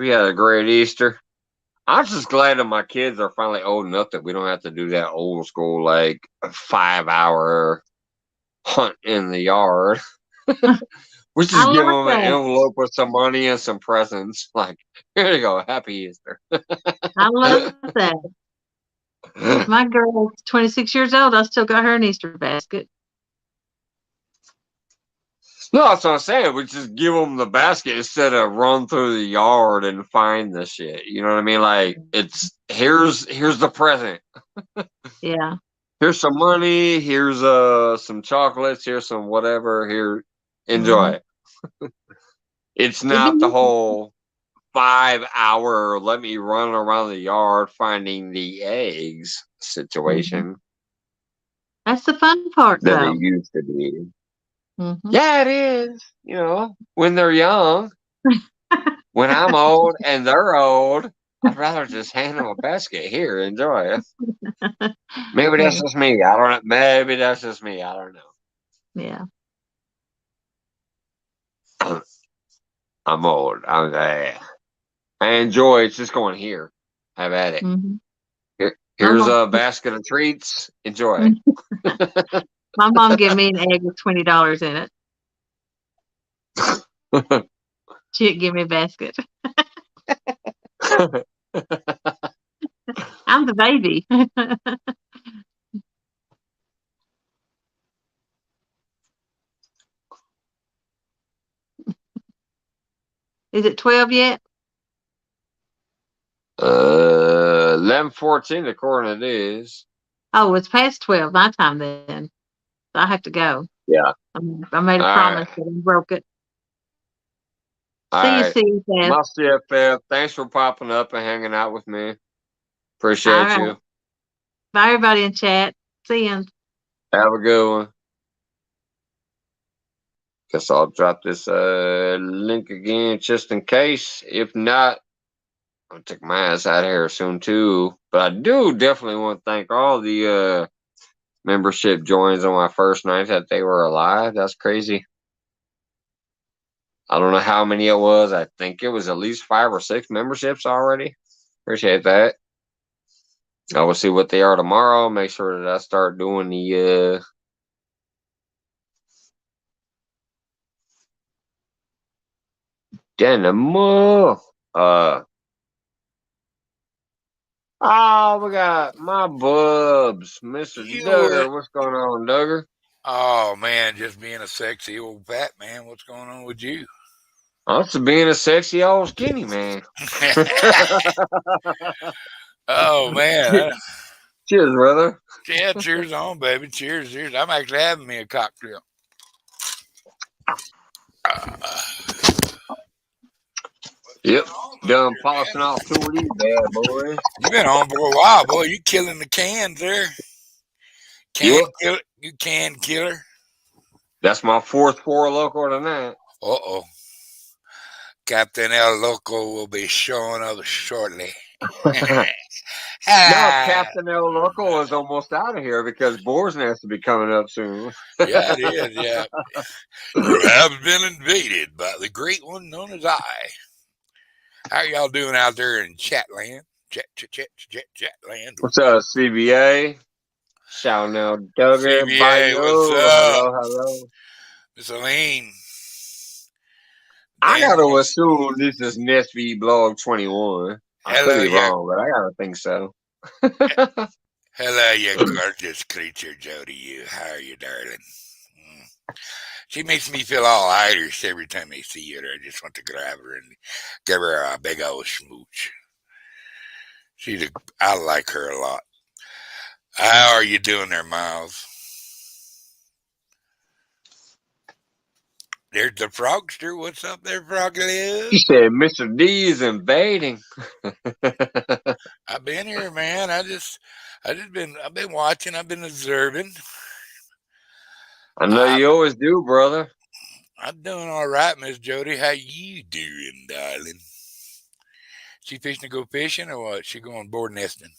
you had a great Easter. I'm just glad that my kids are finally old enough that we don't have to do that old school, like, 5-hour hunt in the yard. We just I give love them an that. envelope with some money and some presents. Like, here you go, Happy Easter. I love that. My girl's 26 years old. I still got her an Easter basket. No, that's what I'm saying. We just give them the basket instead of run through the yard and find the shit. You know what I mean? Like, it's here's the present. Yeah. Here's some money. Here's some chocolates. Here's some whatever. Here, enjoy it. It's not the whole 5-hour let me run around the yard finding the eggs situation That's the fun part, that though. it used to be. Mm-hmm. Yeah, it is. You know, when they're young. When I'm old and they're old, I'd rather just hand them a basket. Here, enjoy it. Maybe that's just me. I don't know. Maybe that's just me. I don't know. Yeah. I'm old. I enjoy. It's just going here. Have at it. Mm-hmm. Here's a basket of treats. Enjoy. My mom gave me an egg with $20 in it. She didn't give me a basket. I'm the baby. Is it 12 yet? 11:14 according to this. Oh, it's past 12 my time then. So I have to go. Yeah. I made a All promise, right. but I broke it. All See you, right. CFF. My CFF, thanks for popping up and hanging out with me. Appreciate All right. you. Bye, everybody in chat. See you. Have a good one. Guess I'll drop this link again just in case. If not, I'll take my ass out of here soon too. But I do definitely want to thank all the membership joins on my first night that they were alive. That's crazy. I don't know how many it was. I think it was at least 5 or 6 memberships already. Appreciate that. I will see what they are tomorrow. Make sure that I start doing the Dynamo. Oh, we got my bubs, Mr. Duggar. What's going on, Duggar? Oh man, just being a sexy old fat man. What's going on with you? Also being a sexy old skinny man. Oh man. Cheers, brother. Yeah, cheers on, baby. Cheers, cheers. I'm actually having me a cocktail. Yep. Done polishing off 2 of these bad boys. You've been on for a while, boy. You killing the cans there. You can killer. That's my 4th 4 local tonight. Uh-oh. Captain El Loco will be showing up shortly. No, Captain El Loco is almost out of here because Boar's Nest will be coming up soon. Yeah, it is, yeah. You have been invaded by the great one known as I. How y'all doing out there in chat land? Chat land. What's up, CBA? Shouting out Duggar. CBA, what's up? Hello. Miss Elaine. I gotta assume this is Nesby Blog 21. I could be wrong, but I gotta think so. Hello, you gorgeous creature, Jody. How are you, darling? She makes me feel all Irish every time I see her. I just want to grab her and give her a big old smooch. I like her a lot. How are you doing there, Miles? There's the Frogster. What's up there, Froggy? She said Mr. D is invading. I've been here, man. I've been watching. I've been observing. I know you always do, brother. I'm doing all right, Miss Jody. How you doing, darling? She fixing to go fishing or what? She going board nesting?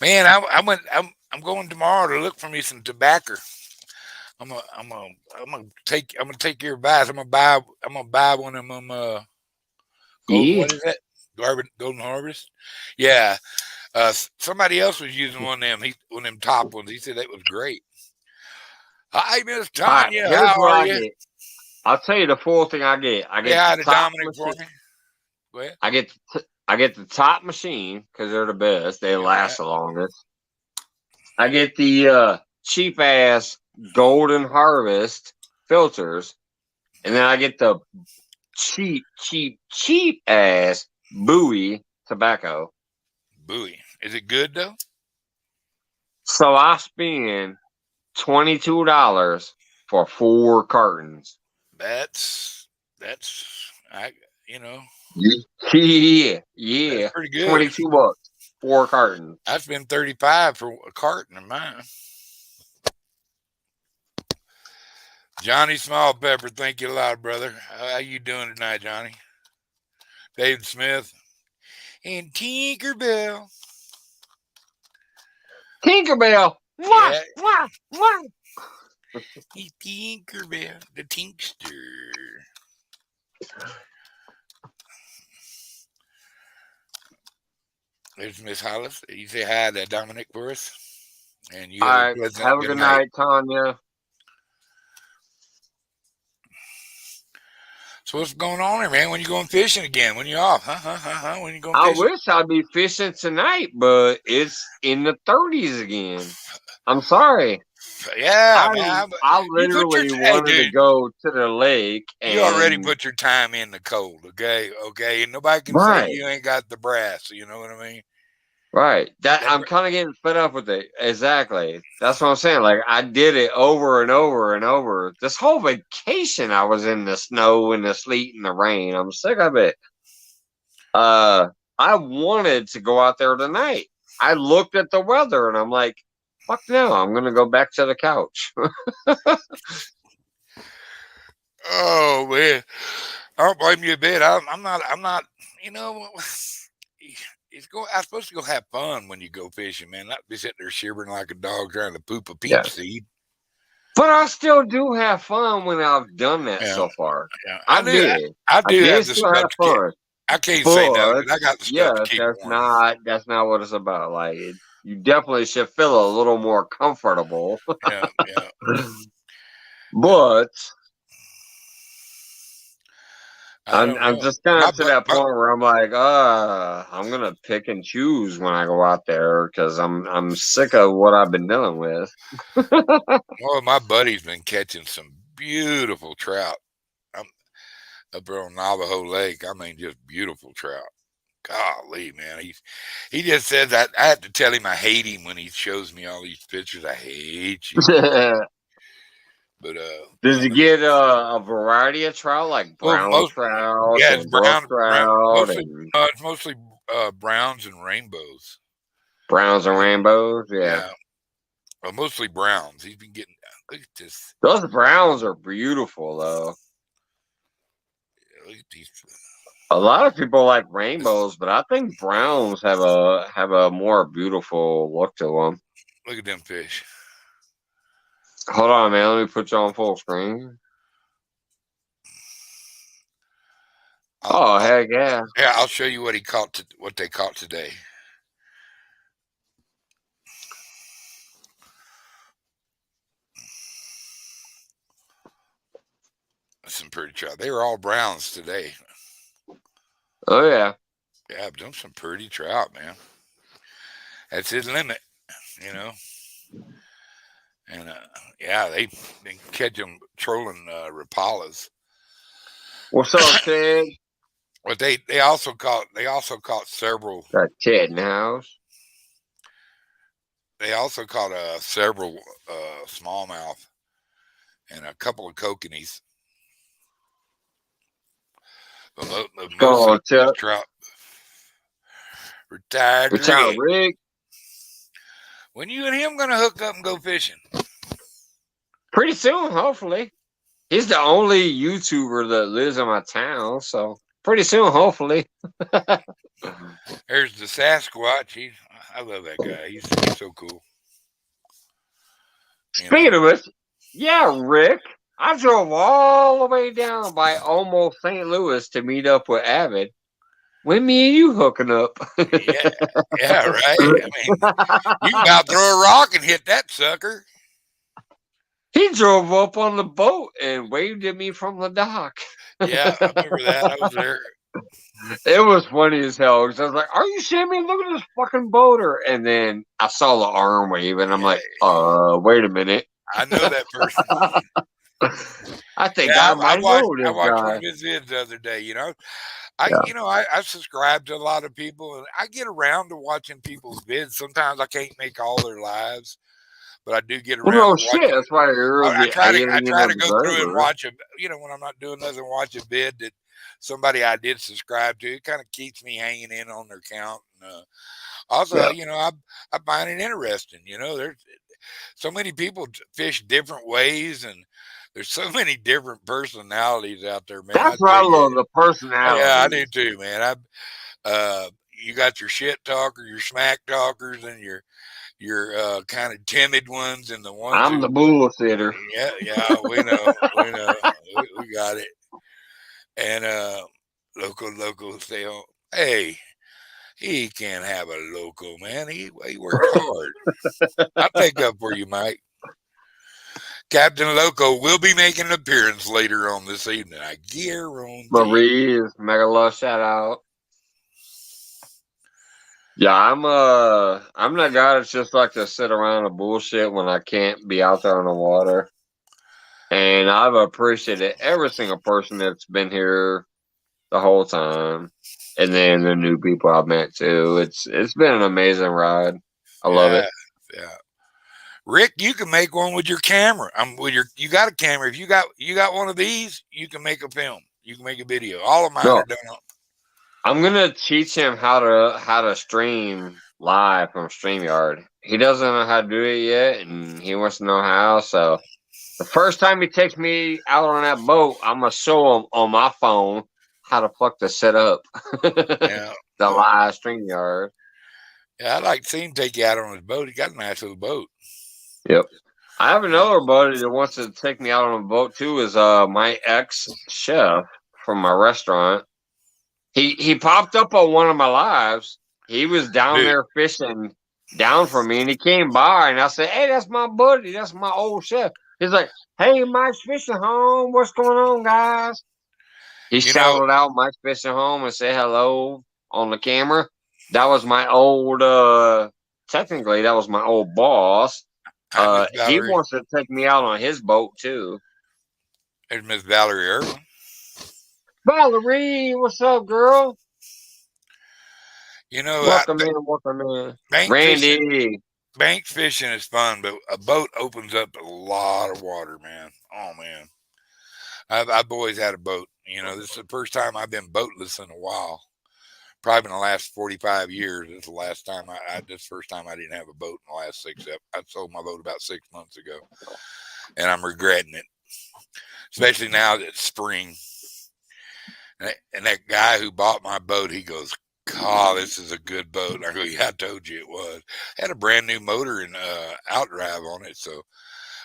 Man, I'm going tomorrow to look for me some tobacco. I'm gonna take your advice. I'm gonna buy one of them golden, what is that? Golden Harvest? Yeah. Somebody else was using one of them. One of them top ones. He said that was great. Hi, Miss Tanya. Here's How what are I you? get. I'll tell you the full thing I get. I Say get hi the to top Dominic for machine. me. Go ahead. I get the top machine because they're the best. They last the longest. I get the cheap ass Golden Harvest filters, and then I get the cheap ass Bowie tobacco. Bowie. Is it good though? So I spend $22 for 4 cartons. That's you know. Yeah. That's pretty good. 22 bucks, 4 cartons. That's been 35 for a carton of mine. Johnny Small Pepper, thank you a lot, brother. How you doing tonight, Johnny? David Smith and Tinkerbell. Tinkerbell. Yeah. Mwah. Tinkerbell, the Tinkster. There's Miss Hollis. You say hi to Dominic for us. And you have Have a good night, Tanya. So what's going on here, man? When you going fishing again? When you off? When you going I fishing? wish I'd be fishing tonight, but it's in the 30s again. I'm sorry. Yeah, man. I literally wanted to go to the lake. And you already put your time in the cold, okay? And nobody can say you ain't got the brass. You know what I mean? Right. I'm kind of getting fed up with it. Exactly. That's what I'm saying. Like, I did it over and over and over. This whole vacation, I was in the snow and the sleet and the rain. I'm sick of it. I wanted to go out there tonight. I looked at the weather and I'm like, fuck no, I'm going to go back to the couch. Oh, man. I don't blame you a bit. I'm not, you know, I'm supposed to go have fun when you go fishing, man. Not be sitting there shivering like a dog trying to poop a peach seed. But I still do have fun when I've done that so far. Yeah. I did. I do have the still have fun. I can't say no, but I got the stuff to keep that's not what it's about. Like, you definitely should feel a little more comfortable. Yeah. But I'm just kind of to that point where I'm like, I'm gonna pick and choose when I go out there because I'm sick of what I've been dealing with. Well, my buddy's been catching some beautiful trout. Up there on Navajo Lake. I mean, just beautiful trout. Golly, man. He just says that I have to tell him I hate him when he shows me all these pictures. I hate you. But does he get a variety of trout like brown trout? Yeah, it's brown trout. It's mostly browns and rainbows. Browns and rainbows, yeah. Well, mostly browns. He's been getting. Look at this. Those browns are beautiful, though. Look at these. A lot of people like rainbows, but I think browns have a more beautiful look to them. Look at them fish. Hold on, man. Let me put you on full screen. Heck yeah! Yeah, I'll show you what they caught today. That's some pretty trout. They were all browns today. Oh yeah. Yeah, I've done some pretty trout, man. That's his limit, you know. And yeah, they catch them trolling Rapalas. What's up, Ted? But they also caught several. Got Ted in the house. They also caught several smallmouth and a couple of kokanees. Most of the trout. Retired Rick. When you and him gonna hook up and go fishing? Pretty soon, hopefully. He's the only YouTuber that lives in my town, so pretty soon, hopefully. There's the Sasquatch. I love that guy. He's so cool. Speaking of which, yeah, Rick, I drove all the way down by almost St. Louis to meet up with Avid. When me and you hooking up? yeah, right. I mean, you about throw a rock and hit that sucker. He drove up on the boat and waved at me from the dock. Yeah, I remember that. I was there. It was funny as hell because I was like, "Are you seeing me? Look at this fucking boater!" And then I saw the arm wave, and I'm like, wait a minute." I know that person. I think I might know this I watched guy. one of his vids the other day. I subscribe to a lot of people, and I get around to watching people's vids. Sometimes I can't make all their lives, but I do get around. Well, no shit. That's why I try to go through and watch when I'm not doing nothing, watch a vid that somebody I did subscribe to. It kind of keeps me hanging in on their count. And, also, I find it interesting. There's so many people fish different ways, and there's so many different personalities out there, man. That's why I love the personality. Yeah, I do too, man. You got your shit talker, your smack talkers, and your kind of timid ones, and the ones I'm the bullsitter. Yeah, we know, we got it. And local say, hey, he can't have a local, man. He works hard. I'll take up for you, Mike. Captain Loco will be making an appearance later on this evening. I guarantee. Marie is mega love shout out. Yeah, I'm that guy that's just like to sit around and bullshit when I can't be out there on the water. And I've appreciated every single person that's been here the whole time. And then the new people I've met too. It's been an amazing ride. I love it. Yeah. Rick, you can make one with your camera. You got a camera. If you got one of these, you can make a film. You can make a video. All of mine are done. I'm gonna teach him how to stream live from StreamYard. He doesn't know how to do it yet, and he wants to know how. So the first time he takes me out on that boat, I'm gonna show him on my phone how to fuck to set up the live StreamYard. Yeah, I'd like to see him take you out on his boat. He got a nice little boat. Yep. I have another buddy that wants to take me out on a boat too. Is my ex chef from my restaurant. He popped up on one of my lives. He was down there fishing down from me, and he came by, and I said, "Hey, that's my buddy. That's my old chef." He's like, "Hey, Mike's Fishing Home. What's going on, guys?" He shouted out Mike's Fishing Home and said hello on the camera. That was my old, technically, that was my old boss. He wants to take me out on his boat, too. There's Miss Valerie Irwin. Valerie, what's up, girl? Welcome in. Randy. Bank fishing is fun, but a boat opens up a lot of water, man. Oh, man. I've always had a boat. This is the first time I've been boatless in a while. Probably in the last 45 years. This is the last time this first time I didn't have a boat in the last 6. I sold my boat about 6 months ago, and I'm regretting it, especially now that it's spring. And that guy who bought my boat, he goes, "God, this is a good boat." And I go, "Yeah, I told you it was." Had a brand new motor and outdrive on it, so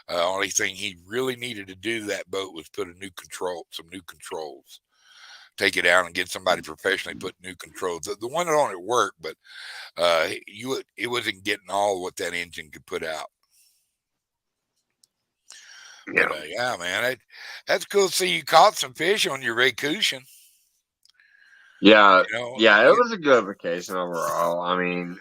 only thing he really needed to do to that boat was put some new controls. Take it out and get somebody professionally put new controls. The one on it worked, but it wasn't getting all what that engine could put out. Yeah, but, man, that's cool to see you caught some fish on your vacation. Yeah, it was a good vacation overall. I mean,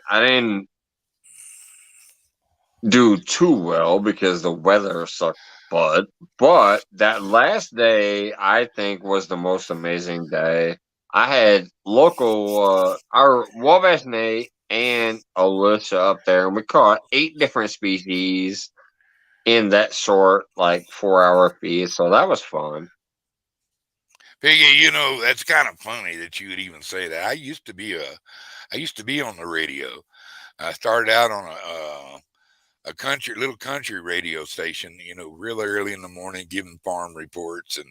do too well because the weather sucked butt. But that last day, I think, was the most amazing day. I had local, our Wabash Nate and Alyssa up there, and we caught 8 different species in that short, like 4 hour feed. So that was fun. Piggy, you know, that's kind of funny that you would even say that. I used to be on the radio. I started out on a little country radio station, you know, real early in the morning, giving farm reports and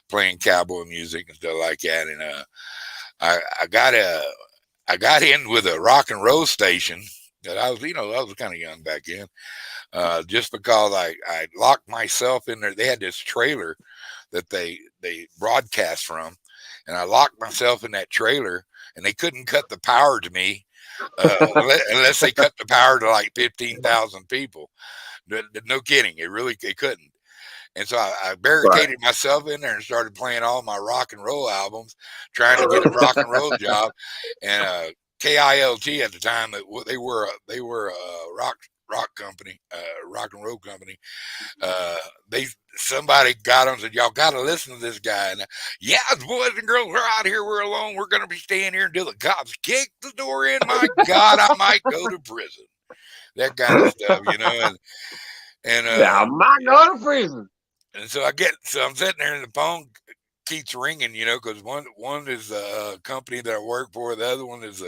playing cowboy music and stuff like that. And I, I got a, I got in with a rock and roll station that I was kind of young back then. Just because I locked myself in there. They had this trailer that they broadcast from, and I locked myself in that trailer, and they couldn't cut the power to me unless they cut the power to like 15,000 people. No kidding, they couldn't. And so I Right. barricaded myself in there and started playing all my rock and roll albums, trying to get a rock and roll job. And KILT at the time, they were a rock company, rock and roll company. They Somebody got them and said, "Y'all got to listen to this guy." And yeah, boys and girls, we're out here. We're alone. We're going to be staying here until the cops kick the door in. My God, I might go to prison. That kind of stuff, you know. And Yeah, I might go to prison. And so I'm sitting there and the phone keeps ringing, you know, because one is a company that I work for, the other one is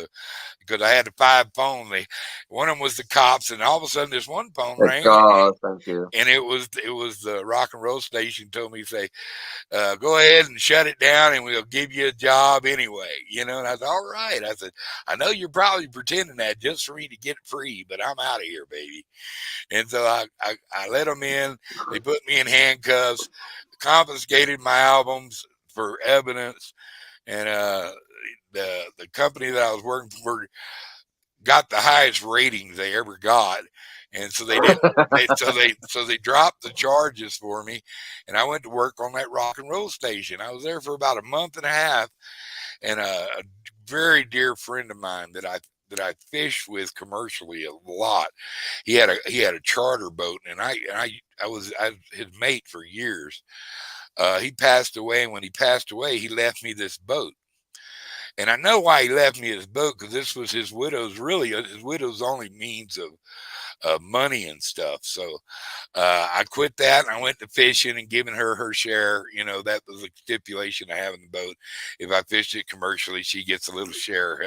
because I had the 5 phones. One of them was the cops, and all of a sudden this one phone Thank rang, God, thank you. and it was the rock and roll station told me, say, go ahead and shut it down, and we'll give you a job anyway, you know. And I said, all right. I said, I know you're probably pretending that just for me to get free, but I'm out of here, baby. And so I let them in. They put me in handcuffs, confiscated my albums for evidence, and the company that I was working for got the highest ratings they ever got, and so they didn't. They dropped the charges for me, and I went to work on that rock and roll station. I was there for about a month and a half, and a very dear friend of mine that I fished with commercially a lot. He had a charter boat, and I was his mate for years. He passed away, and when he passed away, he left me this boat. And I know why he left me his boat, because this was his widow's only means of money and stuff. So I quit that and I went to fishing and giving her share. You know, that was a stipulation I have in the boat. If I fished it commercially, she gets a little share,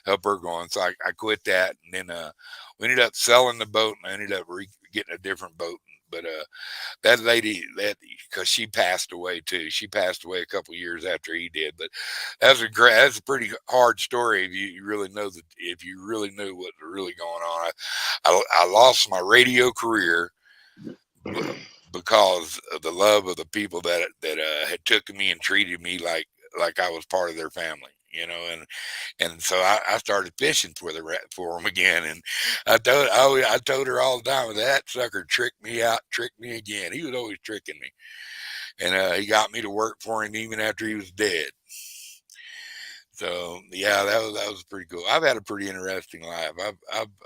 help her going. So I quit that, and then we ended up selling the boat, and I ended up getting a different boat. But that lady, because she passed away too. She passed away a couple years after he did. But that's a pretty hard story if you really know that, if you really knew what's really going on. I lost my radio career because of the love of the people that had taken me and treated me like I was part of their family, you know. And so I started fishing for them again. And I told her all the time, that sucker tricked me out, tricked me again. He was always tricking me, and he got me to work for him even after he was dead. So yeah, that was pretty cool. I've had a pretty interesting life.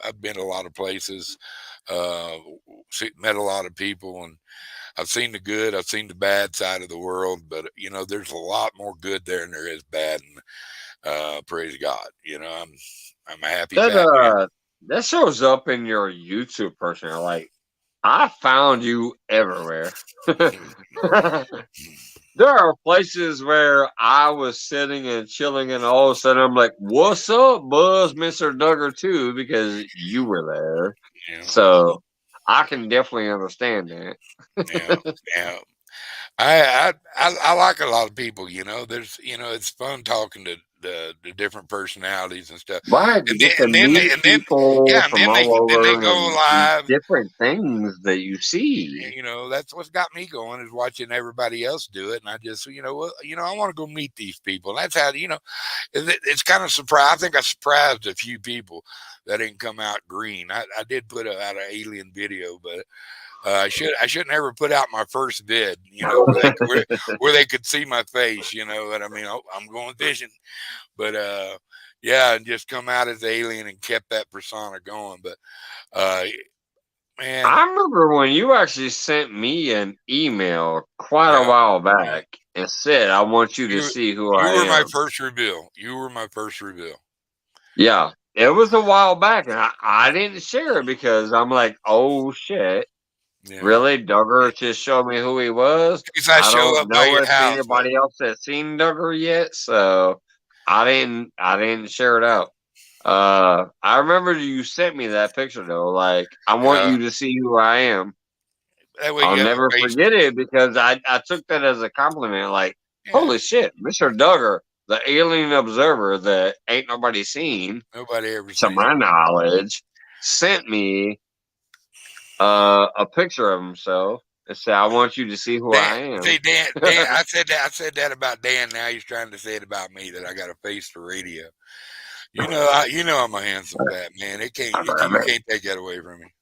I've been to a lot of places, uh, met a lot of people, and I've seen the good, I've seen the bad side of the world. But you know, there's a lot more good there than there is bad. And praise God, you know, I'm a happy That fat man. that shows up in your YouTube personal. Like, I found you everywhere. There are places where I was sitting and chilling, and all of a sudden I'm like, "What's up, Buzz, Mister Duggar?" Too, because you were there. You know, So I can definitely understand yeah, that. yeah. I like a lot of people. You know, it's fun talking to the different personalities and stuff. Right, you And then get to meet people from all then they over go and live. different things that you see. You know, that's what's got me going, is watching everybody else do it. And I just, I want to go meet these people. And that's how, it's kind of surprised. I think I surprised a few people that didn't come out green. I did put out an alien video, but I should never put out my first vid, where they could see my face, you know what I mean? Oh, I'm going fishing, but yeah, and just come out as alien and kept that persona going. But uh, man. I remember when you actually sent me an email quite a Yeah, while yeah. back and said, "I want you to see who You I were my am." first reveal. You were my first reveal. Yeah, it was a while back, and I didn't share it because I'm like, "Oh shit, Yeah. really?" Duggar just showed me who he was. Because I I show don't up by know your if house. anybody else has seen Duggar yet, so I didn't share it out. I remember you sent me that picture though. Like, I want you to see who I am. That way I'll you have never a face. forget it because I took that as a compliment. Like, Yeah. holy shit, Mr. Duggar, the alien observer that ain't nobody seen, Nobody ever to seen. my knowledge, sent me a picture of himself and said, "I want you to see who I am." See, Dan, I said that about Dan. Now he's trying to say it about me that I got a face for radio. You know, I'm a handsome fat man. You can't take that away from me.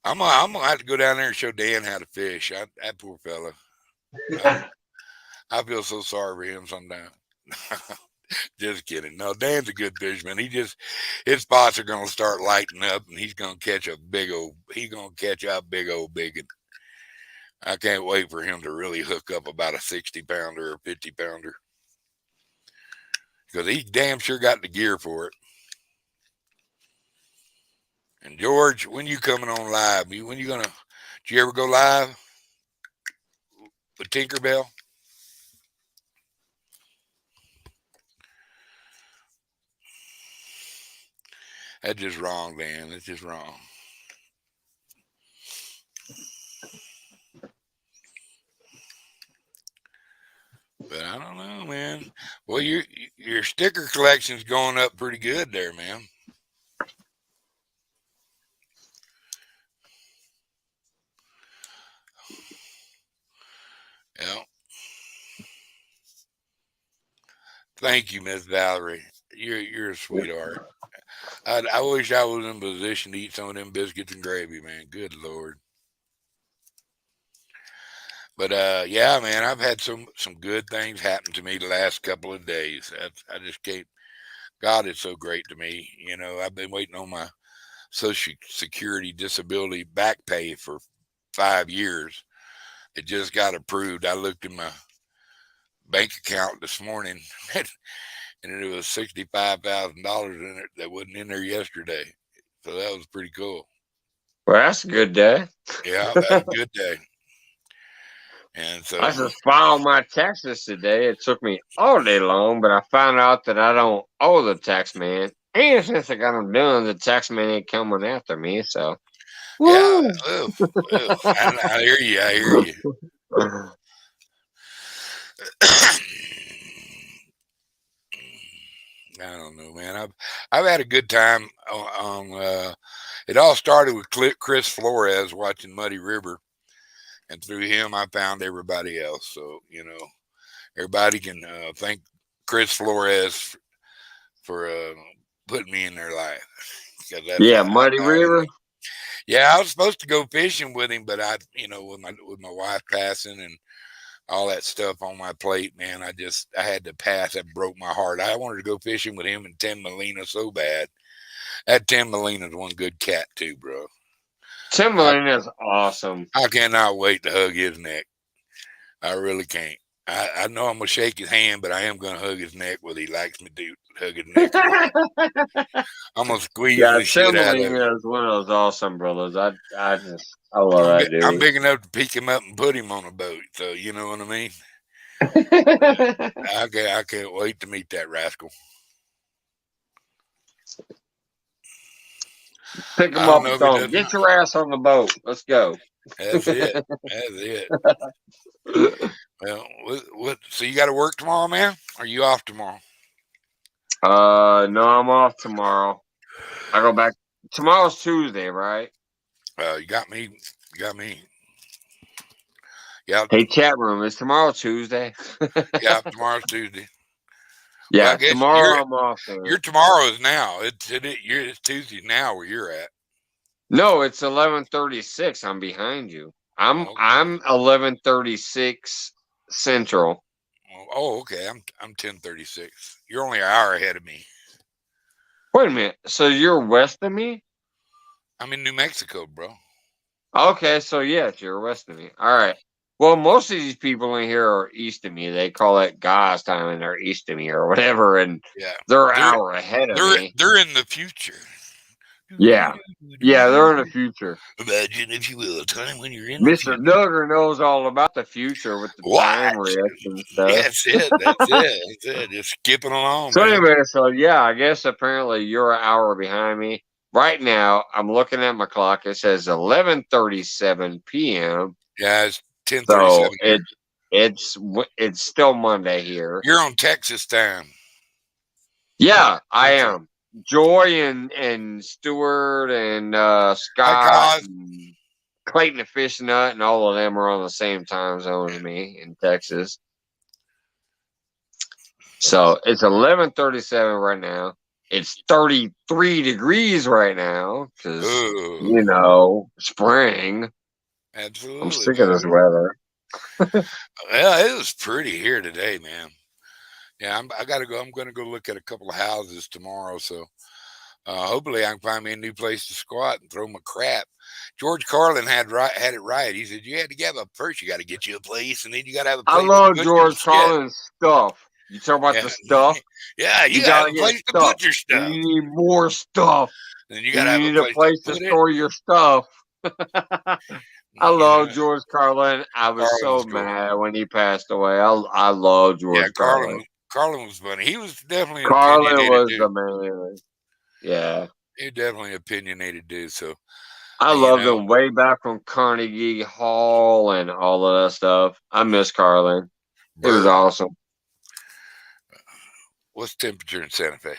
I'm gonna have to go down there and show Dan how to fish. That poor fella. I feel so sorry for him sometimes. Just kidding. No, Dan's a good fisherman. His spots are gonna start lighting up, and he's gonna catch a big old biggin. I can't wait for him to really hook up about a 60-pounder or 50-pounder because he damn sure got the gear for it. And George, when you coming on live? Did you ever go live with Tinkerbell? That's just wrong, Dan. That's just wrong. But I don't know, man. Well, your sticker collection's going up pretty good there, man. Yeah. Thank you, Miss Valerie. You're a sweetheart. I wish I was in a position to eat some of them biscuits and gravy, man. Good Lord. But yeah, man, I've had some good things happen to me the last couple of days. I just can't. God is so great to me. You know, I've been waiting on my Social Security disability back pay for 5 years. It just got approved. I looked in my bank account this morning, and it was $65,000 in it that wasn't in there yesterday. So that was pretty cool. Well, that's a good day. Yeah, that's a good day. And so I just filed my taxes today. It took me all day long, but I found out that I don't owe the tax man. And since I got them done, the tax man ain't coming after me. So, yeah, woo. I hear you. I hear you. I don't know, man. I've had a good time on it all started with Chris Flores watching Muddy River, and through him I found everybody else. So, you know, everybody can thank Chris Flores for putting me in their life. Yeah, Muddy River. Yeah, I was supposed to go fishing with him, but with my wife passing and all that stuff on my plate, man, I had to pass. That broke my heart. I wanted to go fishing with him and Tim Molina so bad. That Tim Molina's one good cat too, bro. Tim Molina is awesome. I cannot wait to hug his neck. I really can't. I know I'm gonna shake his hand, but I am gonna hug his neck whether he likes me to hug his neck. I'm gonna squeeze the shit out of him. Tim Molina is one of those awesome brothers. I love that dude. I'm big enough to pick him up and put him on a boat. So you know what I mean. I can't wait to meet that rascal. Pick him up and tell him, "Get your ass on the boat. Let's go." That's it. That's it. Well, what? So you got to work tomorrow, man? Or are you off tomorrow? No, I'm off tomorrow. I go back. Tomorrow's Tuesday, right? You got me. You got me. Yeah. Hey, chat room. Is tomorrow Tuesday? Yeah, tomorrow's Tuesday. Yeah, well, I guess tomorrow I'm off. Your tomorrow is now. It's Tuesday now where you're at. No, it's 11:36. I'm behind you. I'm 11:36 Central. Oh, okay. I'm 10:36. You're only an hour ahead of me. Wait a minute. So you're west of me? I'm in New Mexico, bro. Okay, so yes, you're west of me. All right. Well, most of these people in here are east of me. They call it God's time, and they're east of me or whatever, and Yeah, they're an hour ahead of me. they're in the future. Yeah, yeah, they're in the future. Imagine, if you will, a time when you're in the Mr. future. Duggar knows all about the future with the time Watch. rift and stuff. Yeah, that's it. That's it. That's it. Just skipping along, So man. anyway, so yeah, I guess apparently you're an hour behind me. Right now, I'm looking at my clock. It says 11:37 p.m. Yeah, it's So 10:37. it's still Monday here. You're on Texas time. Yeah, I Okay. am. Joy and Stuart and Scott Cos. and Clayton the Fish Nut and all of them are on the same time zone as me in Texas. So it's 11:37 right now. It's 33 degrees right now because spring. Absolutely. I'm sick of this weather. Yeah, it was pretty here today, man. Yeah, I gotta go. I'm gonna go look at a couple of houses tomorrow. So hopefully I can find me a new place to squat and throw my crap. George Carlin had it right. He said you had to first you got to get you a place, and then you got to have a place. I love to put George your Carlin's stuff. You talk about the stuff. Yeah, you gotta got a get place to stuff. put your stuff. You need more stuff. Then you got to have need a place to put store your stuff. I love know. George Carlin. I was so mad when he passed away. I love George Carlin. Carlin was funny. He was definitely an Carlin opinionated was dude. the man. Yeah. He definitely opinionated dude. So I loved him way back from Carnegie Hall and all of that stuff. I miss Carlin. It was awesome. What's the temperature in Santa Fe?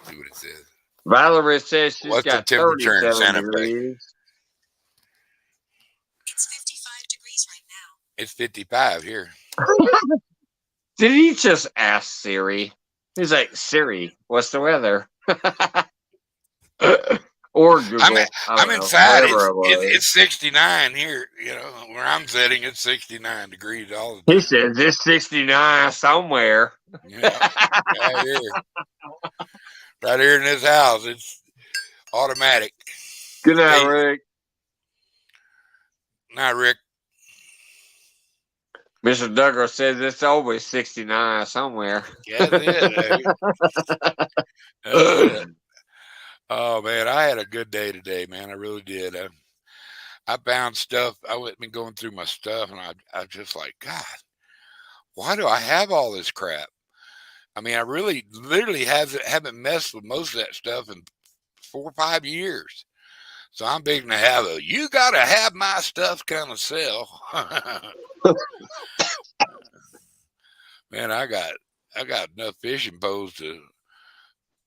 See what it says. Valerie says she's What's got the temperature in 37 Santa degrees. It's 55 degrees right now. It's 55 here. Did he just ask Siri? He's like, Siri, what's the weather? Or Google. I'm inside. It's 69 here. You know, where I'm sitting, it's 69 degrees all the time. He says it's 69 somewhere. Yeah, right here. Right here in this house, it's automatic. Good night, Rick. Night, Rick. Mr. Duggar says it's always 69 somewhere. Yeah, that's it. That's it. Oh man, I had a good day today, man. I really did. I found stuff. I've been going through my stuff, and I just like, God, why do I have all this crap? I mean, I really, literally haven't messed with most of that stuff in 4 or 5 years. So I'm big to have you got to have my stuff kind of sell. Man, I got enough fishing poles to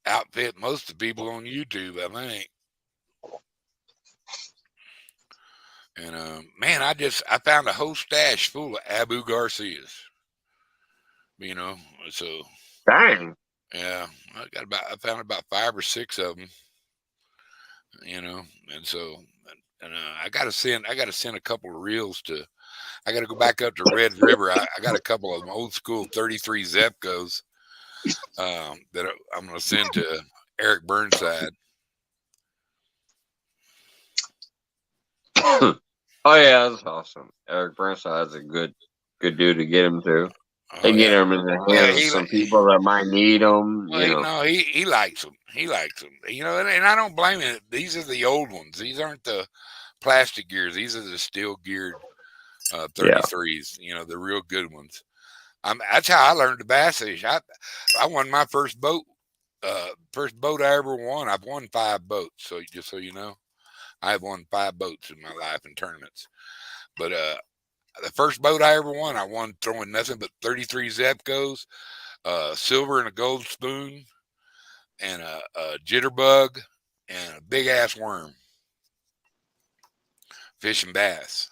outfit most of the people on YouTube, I think. And man, I found a whole stash full of Abu Garcias. You know, so dang. Yeah, I found about 5 or 6 of them. You know, and so I gotta send a couple of reels to. I got to go back up to Red River. I got a couple of them old school 33 Zepcos that I'm going to send to Eric Burnside. Oh yeah, that's awesome. Eric Burnside's a good dude to get him to. And get him in the hands of some people that might need them. He likes them. He likes them. You know, and I don't blame him. These are the old ones. These aren't the plastic gears. These are the steel geared 33s. You know, the real good ones. That's how I learned to bass fish. I won my first boat. First boat I ever won. I've won 5 boats. So just so you know, I've won 5 boats in my life in tournaments. But the first boat I ever won, I won throwing nothing but 33 Zepcos, silver and a gold spoon, and a jitterbug, and a big ass worm. Fishing bass.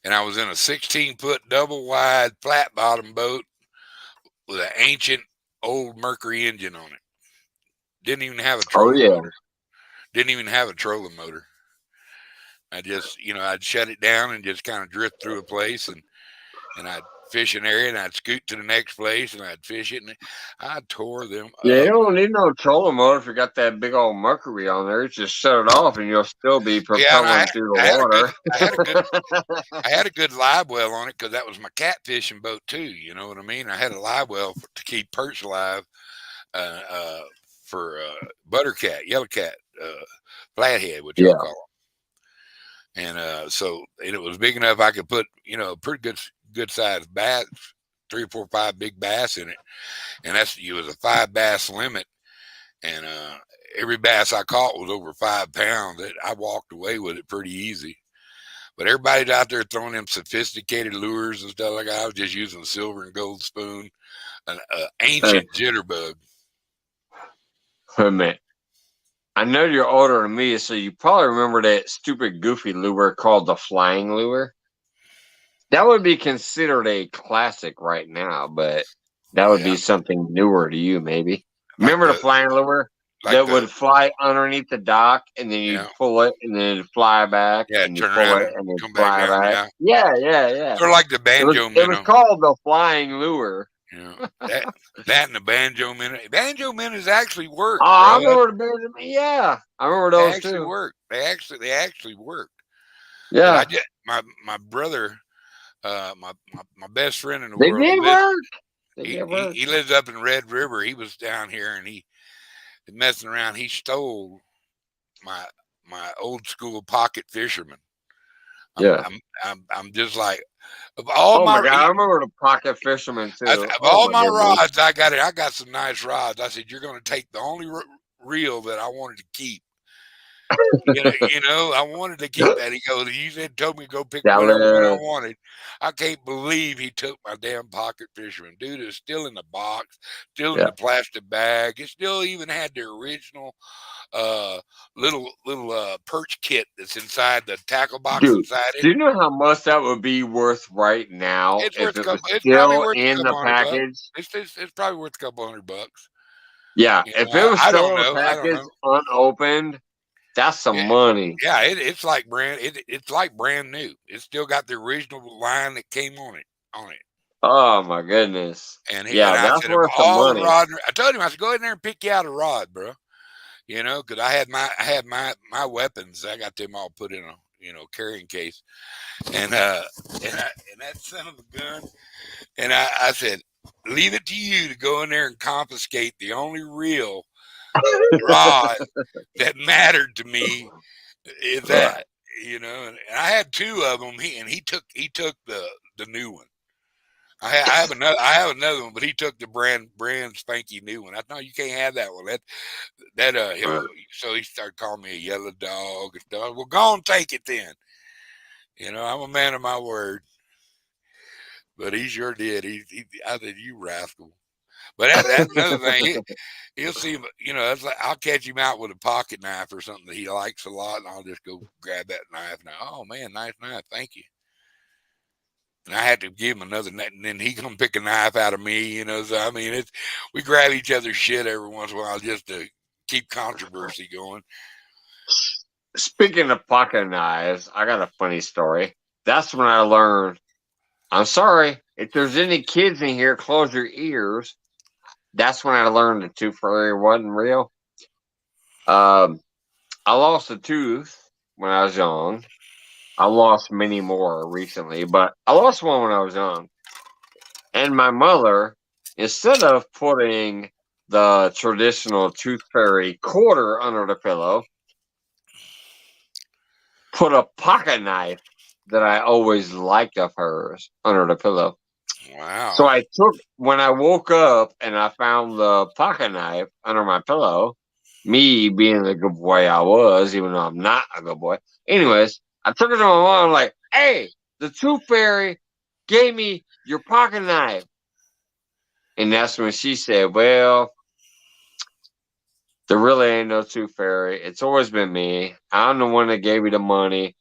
And I was in a 16-foot double wide flat bottom boat with an ancient old Mercury engine on it. Didn't even have a trolling motor. Didn't even have a trolling motor. I just, I'd shut it down and just kind of drift through a place, and I'd fishing area, and I'd scoot to the next place, and I'd fish it, and I tore them Yeah, you up. don't need no trolling motor if you got that big old mercury on there. Just shut it off, and you'll still be Yeah, and propelling through the I had a good, water. I had a good live well on it because that was my cat fishing boat too. You know what I mean? I had a live well to keep perch alive for buttercat, yellow cat, flathead, what y'all Yeah. call them. And so it was big enough I could put, you know, a pretty good sized bass, 3 or 4 or 5 big bass in it, and it was a 5 bass limit, and every bass I caught was over 5 pounds. I walked away with it pretty easy. But everybody's out there throwing them sophisticated lures and stuff like that. I was just using a silver and gold spoon, an ancient jitterbug. Wait a minute. I know you're older than me, so you probably remember that stupid goofy lure called the flying lure. That would be considered a classic right now, but that would be something newer to you, maybe. Remember the flying lure that would fly underneath the dock, and then you'd pull it, and then it'd fly back, and you turn pull around it, and then come fly back. Yeah. Sort of like the banjo It was called the flying lure. Yeah, that and the banjo minute. Banjo minutes actually work. Oh, I remember the banjo. Yeah, I remember those they actually too. Work. They actually work. Yeah, my brother, my best friend in the they world. did work. He lives up in Red River. He was down here and he messing around. He stole my old school pocket fisherman. I'm just like, of all my God, I remember the pocket fisherman too. Of all my rods, I got some nice rods. I said, you're going to take the only reel that I wanted to keep. you know, I wanted to keep that. He goes, told me to go pick whatever one I wanted. I can't believe he took my damn pocket fisherman. Dude, it's still in the box, still in the plastic bag. It still even had the original little perch kit that's inside the tackle box inside it. Do you know how much that would be worth right now? It's worth if it was still in the package. It's probably worth a couple $100. Yeah, if it was still in the package unopened, that's some money. Yeah, it's like it's like brand new. It's still got the original line that came on it. Oh my goodness! And that's worth some money. I told him, I said, go in there and pick you out a rod, bro. You know, because I had my weapons. I got them all put in a carrying case, and that son of a gun. And I said, leave it to you to go in there and confiscate the only real rod that mattered to me is that, and I had 2 of them. He took the new one. I have another one, but he took the brand spanky new one. I thought, you can't have that one. So he started calling me a yellow dog and stuff. Well, go and take it then. I'm a man of my word. But he sure did. I said, you rascal. But that's another thing. He'll see him, it's like, I'll catch him out with a pocket knife or something that he likes a lot, and I'll just go grab that knife. Now, oh man, nice knife, thank you. And I had to give him another knife, and then he come pick a knife out of me, So I mean, we grab each other's shit every once in a while just to keep controversy going. Speaking of pocket knives, I got a funny story. That's when I learned. I'm sorry if there's any kids in here. Close your ears. That's when I learned the tooth fairy wasn't real. I lost a tooth when I was young. I lost many more recently, but I lost one when I was young. And my mother, instead of putting the traditional tooth fairy quarter under the pillow, put a pocket knife that I always liked of hers under the pillow. Wow. So when I woke up and I found the pocket knife under my pillow, me being the good boy I was, even though I'm not a good boy. Anyways, I took it to my mom. I'm like, hey, the tooth fairy gave me your pocket knife. And that's when she said, well, there really ain't no tooth fairy. It's always been me. I'm the one that gave you the money.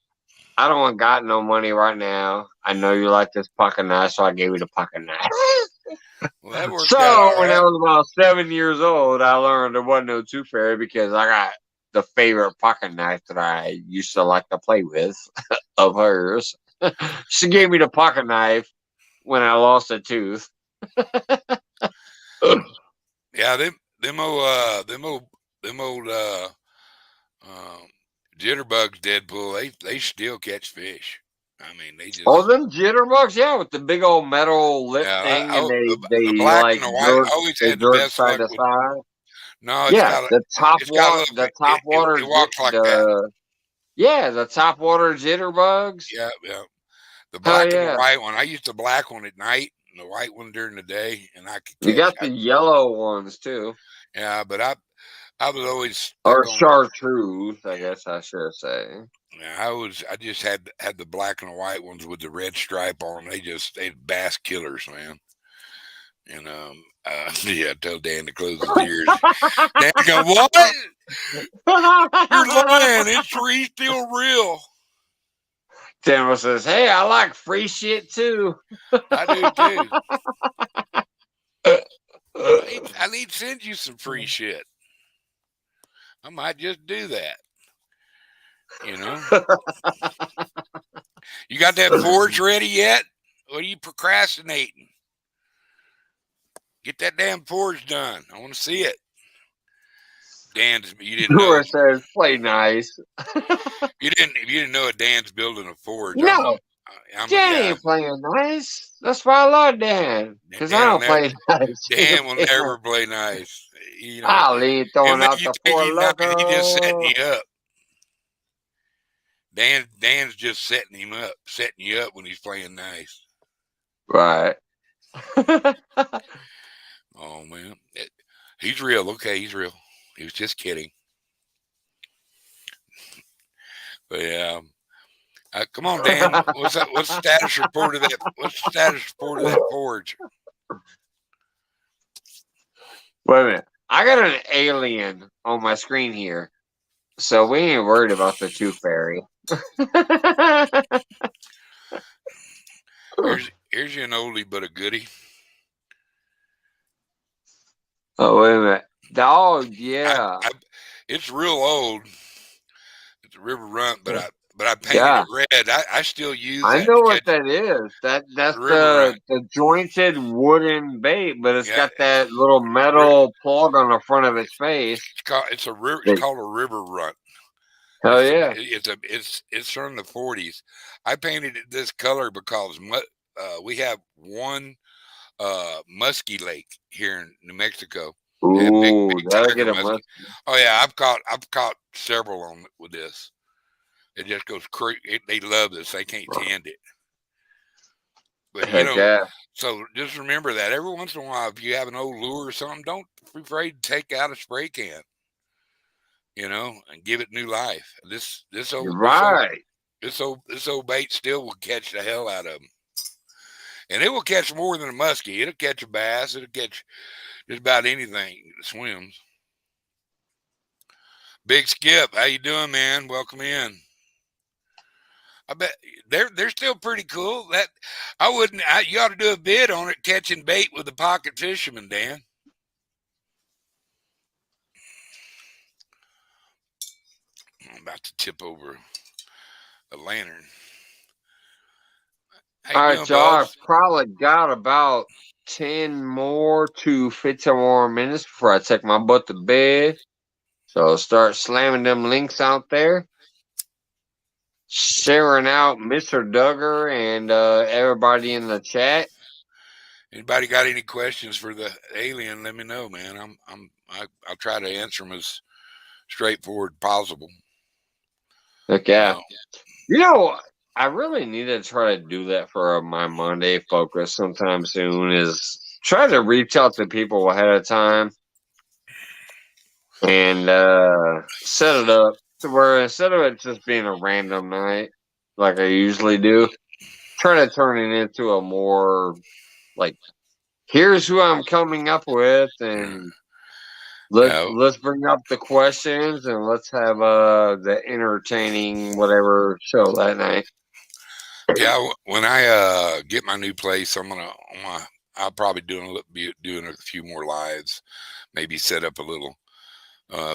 I don't got no money right now. I know you like this pocket knife, so I gave you the pocket knife. Well, that worked so out, when I was about 7 years old, I learned there wasn't no tooth fairy because I got the favorite pocket knife that I used to like to play with of hers. She gave me the pocket knife when I lost a tooth. Yeah, them old jitterbugs, Deadpool. They still catch fish. I mean, they Oh, just. them jitterbugs, yeah, with the big old metal lip Yeah, thing, and the they black like and the white always had the jerk best side luck to with. side. No, Yeah, the the top water it walks like that. the top water jitterbugs. Yeah, yeah. The Hell black and the yeah. white one. I used the black one at night and the white one during the day, and I could You catch. got the yellow ones too. Yeah, but I was always Or stuck on. chartreuse, I guess I should say. Yeah, I just had the black and the white ones with the red stripe on them. They bass killers, man. And yeah, tell Dan to close his ears. Dan go, what? You're lying. He's still real. Daniel says, "Hey, I like free shit too." I do too. I need to send you some free shit. I might just do that. You know. You got that forge ready yet? What are you procrastinating? Get that damn forge done. I want to see it. You didn't know. Dora says, "Play nice." You didn't know Dan's building a forge. No, Dan yeah. ain't playing nice. That's why I love Dan, because I don't play nice. Dan will never play nice. You know, I'll ain't throwing out you the think four he's not, he just setting loco. you up. Dan's just setting you up when he's playing nice. Right. Oh man, he's real. Okay, he's real. He was just kidding. But yeah, come on, Dan. What's the status report of that? What's the status report of that forge? Wait a minute. I got an alien on my screen here, so we ain't worried about the tooth fairy. Here's you an oldie but a goodie. Oh, wait a minute. Oh, yeah. It's real old. It's a river runt, but I painted it red. I still use I that. know what that is. That's the jointed wooden bait, but it's got that little metal plug on the front of its face. It's called a river runt. Oh yeah. It's from the 40s. I painted it this color because we have one musky lake here in New Mexico. Ooh, that'll get a musky. Oh yeah, I've caught several with this. It just goes crazy. They love this. They can't stand it. But so just remember that every once in a while, if you have an old lure or something, don't be afraid to take out a spray can. You know, and give it new life. This old bait still will catch the hell out of them, and it will catch more than a muskie. It'll catch a bass. It'll catch just about anything that swims. Big Skip, how you doing, man? Welcome in. I bet they're still pretty cool. You ought to do a bid on it, catching bait with the pocket fisherman, Dan. I'm about to tip over a lantern. All right, y'all. I've probably got about 10 more to 15 more minutes before I take my butt to bed. So I'll start slamming them links out there. Sharing out Mr. Duggar and everybody in the chat. Anybody got any questions for the alien? Let me know, man. I'll try to answer them as straightforward possible. Heck yeah. You know, I really need to try to do that for my Monday focus sometime soon. Is try to reach out to people ahead of time and set it up to where instead of it just being a random night like I usually do, try to turn it into a more like, here's who I'm coming up with, and let's bring up the questions and let's have the entertaining whatever show that night. Yeah, when I get my new place, I'll probably doing a few more lives, maybe set up a little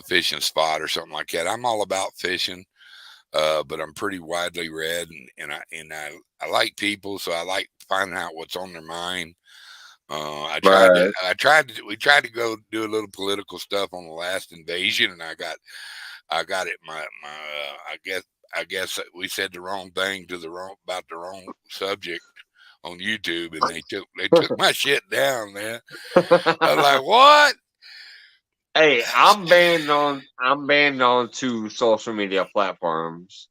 fishing spot or something like that. I'm all about fishing. but I'm pretty widely read, and I like people, so I like finding out what's on their mind. We tried to go do a little political stuff on the last invasion, and I got it. I guess we said the wrong thing about the wrong subject on YouTube, and they took my shit down, man. I was like, what? Hey, I'm banned on 2 social media platforms.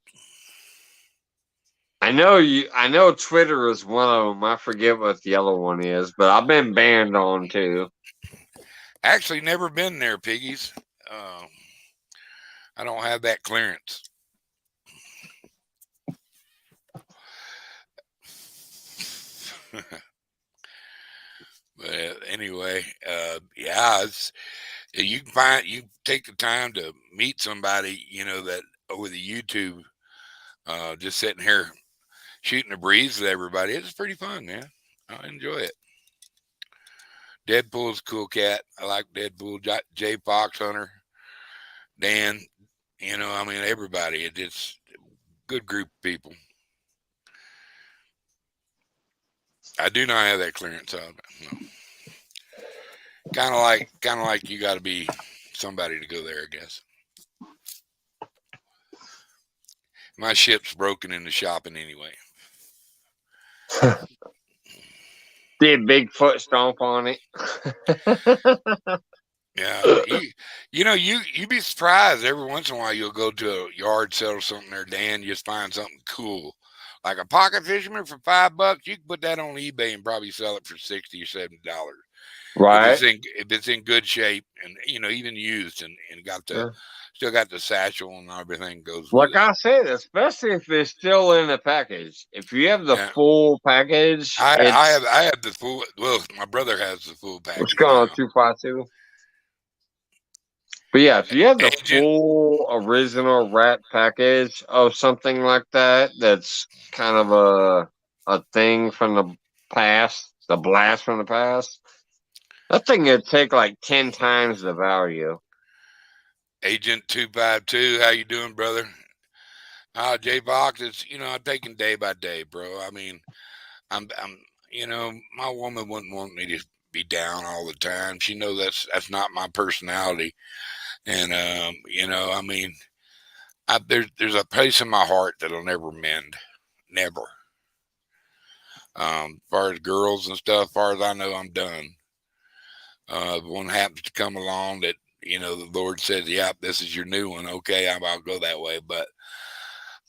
I know Twitter is one of them. I forget what the other one is, but I've been banned on 2. Actually, never been there, piggies. I don't have that clearance. But anyway, yeah, you take the time to meet somebody, that over the YouTube, just sitting here shooting the breeze with everybody. It's pretty fun, man. I enjoy it. Deadpool's a cool cat. I like Deadpool. Jay Fox Hunter, Dan, everybody. It's a good group of people. I do not have that clearance. No. Kind of like you got to be somebody to go there, I guess. My ship's broken in the shopping anyway. Did Bigfoot stomp on it? Yeah, you'd be surprised. Every once in a while, you'll go to a yard sale or something there, Dan. You just find something cool, like a pocket fisherman for $5. You can put that on eBay and probably sell it for $60 or $70. Right. If it's in good shape and even used and still got the satchel and everything goes. Like with it. I said, especially if it's still in the package. If you have the full package, I have the full. Well, my brother has the full package. It's gone 252. But yeah, if you have the full original rat package of something like that, that's kind of a thing from the past, the blast from the past. That thing would take like 10 times the value. Agent 252, how you doing, brother? J Fox, it's I'm taking day by day, bro. I mean, I'm my woman wouldn't want me to be down all the time. She knows that's not my personality, and I mean, there's a place in my heart that'll never mend, never. As far as girls and stuff, as far as I know, I'm done. If one happens to come along that the Lord says, "Yep, this is your new one." Okay, I'll go that way, but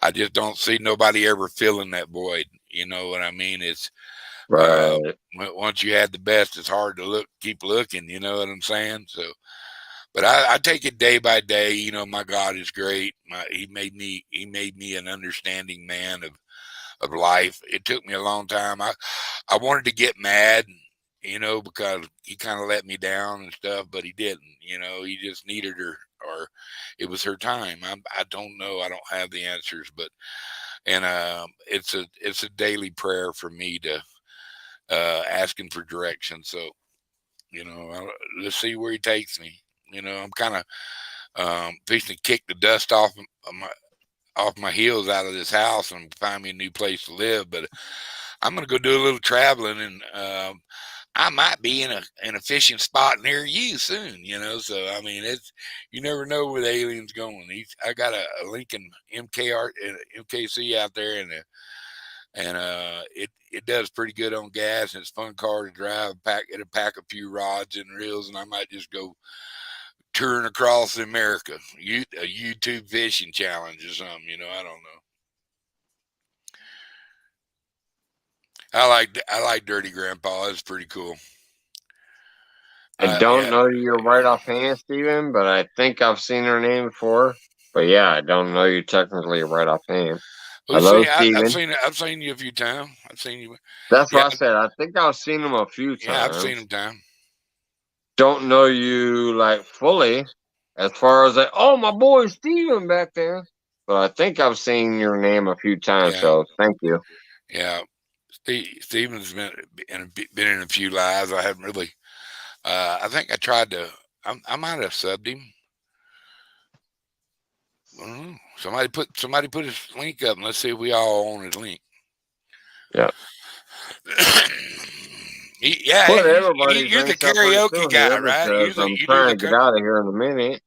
I just don't see nobody ever filling that void. You know what I mean? It's right. Once you had the best, it's hard to keep looking. You know what I'm saying? So, but I take it day by day. My God is great. He made me an understanding man of life. It took me a long time. I wanted to get mad, because he kind of let me down and stuff, but he didn't. He just needed her, or it was her time. I don't know. I don't have the answers, but it's a daily prayer for me to asking for direction. So let's see where he takes me. I'm kind of fixing to kick the dust off my heels out of this house and find me a new place to live. But I'm gonna go do a little traveling, and I might be in a fishing spot near you soon. So I mean, you never know where the alien's going. I got a Lincoln MKC out there, and it does pretty good on gas, and it's a fun car to drive. It'll pack a few rods and reels, and I might just go touring across America, a YouTube fishing challenge or something. I don't know. I like Dirty Grandpa. It's pretty cool. I don't know you right offhand, Steven, but I think I've seen her name before. But yeah, I don't know you technically right offhand. Well, hello, Steven. I've seen you a few times. I've seen you. That's what I said. I think I've seen him a few times. Yeah, I've seen him time. Don't know you like fully, as far as oh, my boy Steven back there. But I think I've seen your name a few times. Yeah. So thank you. Yeah, Steven's been in a few lives. I haven't really. I think I tried to. I might have subbed him. Somebody put his link up, and let's see if we all own his link. Yeah. Yeah, Put everybody's you're the links up pretty karaoke soon guy, here right? because I'm You do trying the to get country. out of here in a minute.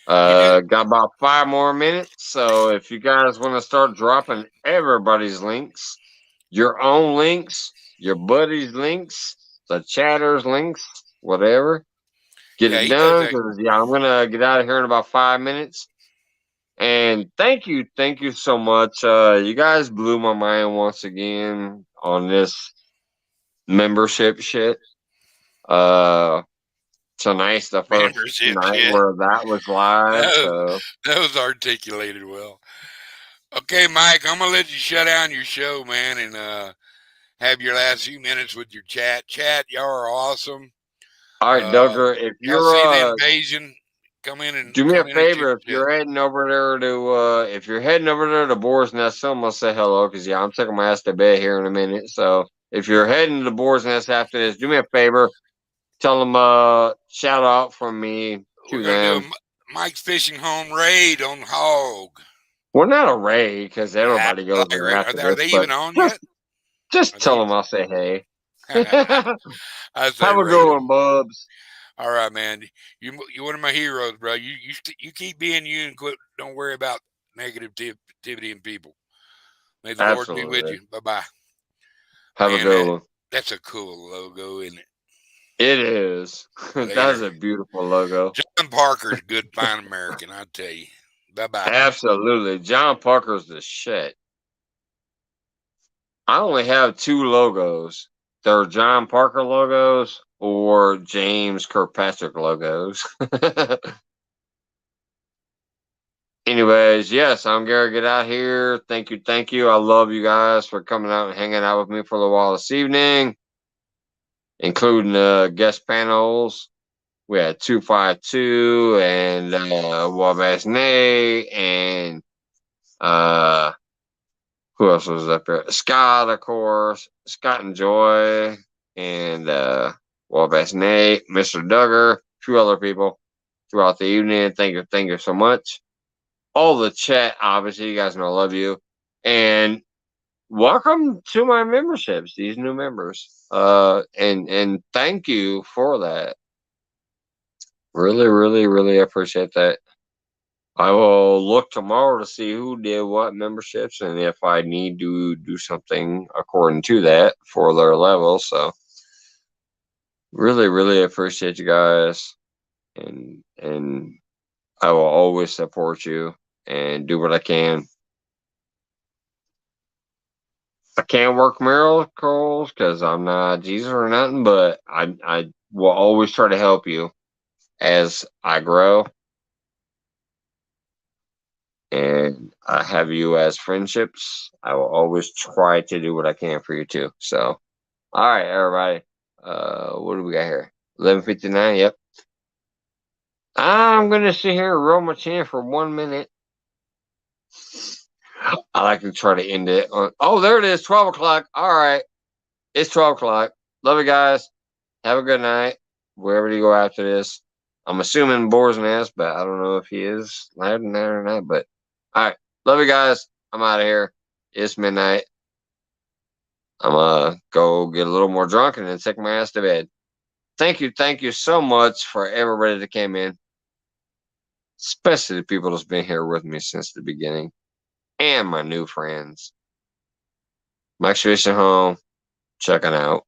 You do. Got about 5 more minutes. So if you guys want to start dropping everybody's links, your own links, your buddies' links, the chatters' links, whatever, get Yeah, it he does done. that. Because I'm gonna get out of here in about 5 minutes. And thank you so much. You guys blew my mind once again on this membership shit. Tonight's the first Membership night shit. where that was live. So That was articulated well. Okay, Mike, I'm gonna let you shut down your show, man, and have your last few minutes with your chat. Chat, y'all are awesome. all right, Duggar, if Y'all see the you're invasion, come in and do me a shoot favor, if the you're heading over there to Boar's Nest, tell them I'll say hello, because I'm taking my ass to bed here in a minute. So if you're heading to Boar's Nest after this, do me a favor, tell them shout out from me We're to gonna do them. a Mike's Fishing Home raid on Hog. We're not a raid because everybody goes there after Are this, they but even on yet? just tell them I'll say hey. I say Have a raid good 'em. one, Bubs. All right, man. You're one of my heroes, bro. You keep being you and quit. Don't worry about negativity in people. May the Lord be with Absolutely. you. Bye bye. Have a good one. That's a cool logo, isn't it? It is. That's a beautiful logo. John Parker's a good, fine American, I tell you. Bye bye. Absolutely. John Parker's the shit. I only have 2 logos. They're John Parker logos or James Kirkpatrick logos. Anyways, yes, I'm gonna get out here. Thank you. I love you guys for coming out and hanging out with me for a little while this evening, including guest panels. We had 252 and Wabash Nate and who else was up there? Scott, of course, Scott and Joy, and Wabash Nate, Mr. Duggar, a few other people throughout the evening. Thank you so much. All the chat, obviously, you guys know I love you. And welcome to my memberships, these new members. And thank you for that. Really appreciate that. I will look tomorrow to see who did what memberships and if I need to do something according to that for their level. So really appreciate you guys, and I will always support you and do what I can. I can't work miracles because I'm not Jesus or nothing, but I will always try to help you as I grow. And I have you as friendships. I will always try to do what I can for you too. So, all right, everybody. What do we got here? 11:59. Yep. I'm gonna sit here and roll my chin for 1 minute. I like to try to end it on. Oh, there it is. 12 o'clock. All right, it's 12 o'clock. Love you guys. Have a good night. Wherever you go after this. I'm assuming Boar's Nest, but I don't know if he is loud in there or not. But all right. Love you guys. I'm out of here. It's midnight. I'm go get a little more drunk and then take my ass to bed. Thank you so much for everybody that came in, especially the people that's been here with me since the beginning, and my new friends. Mike's Fishing Home, checking out.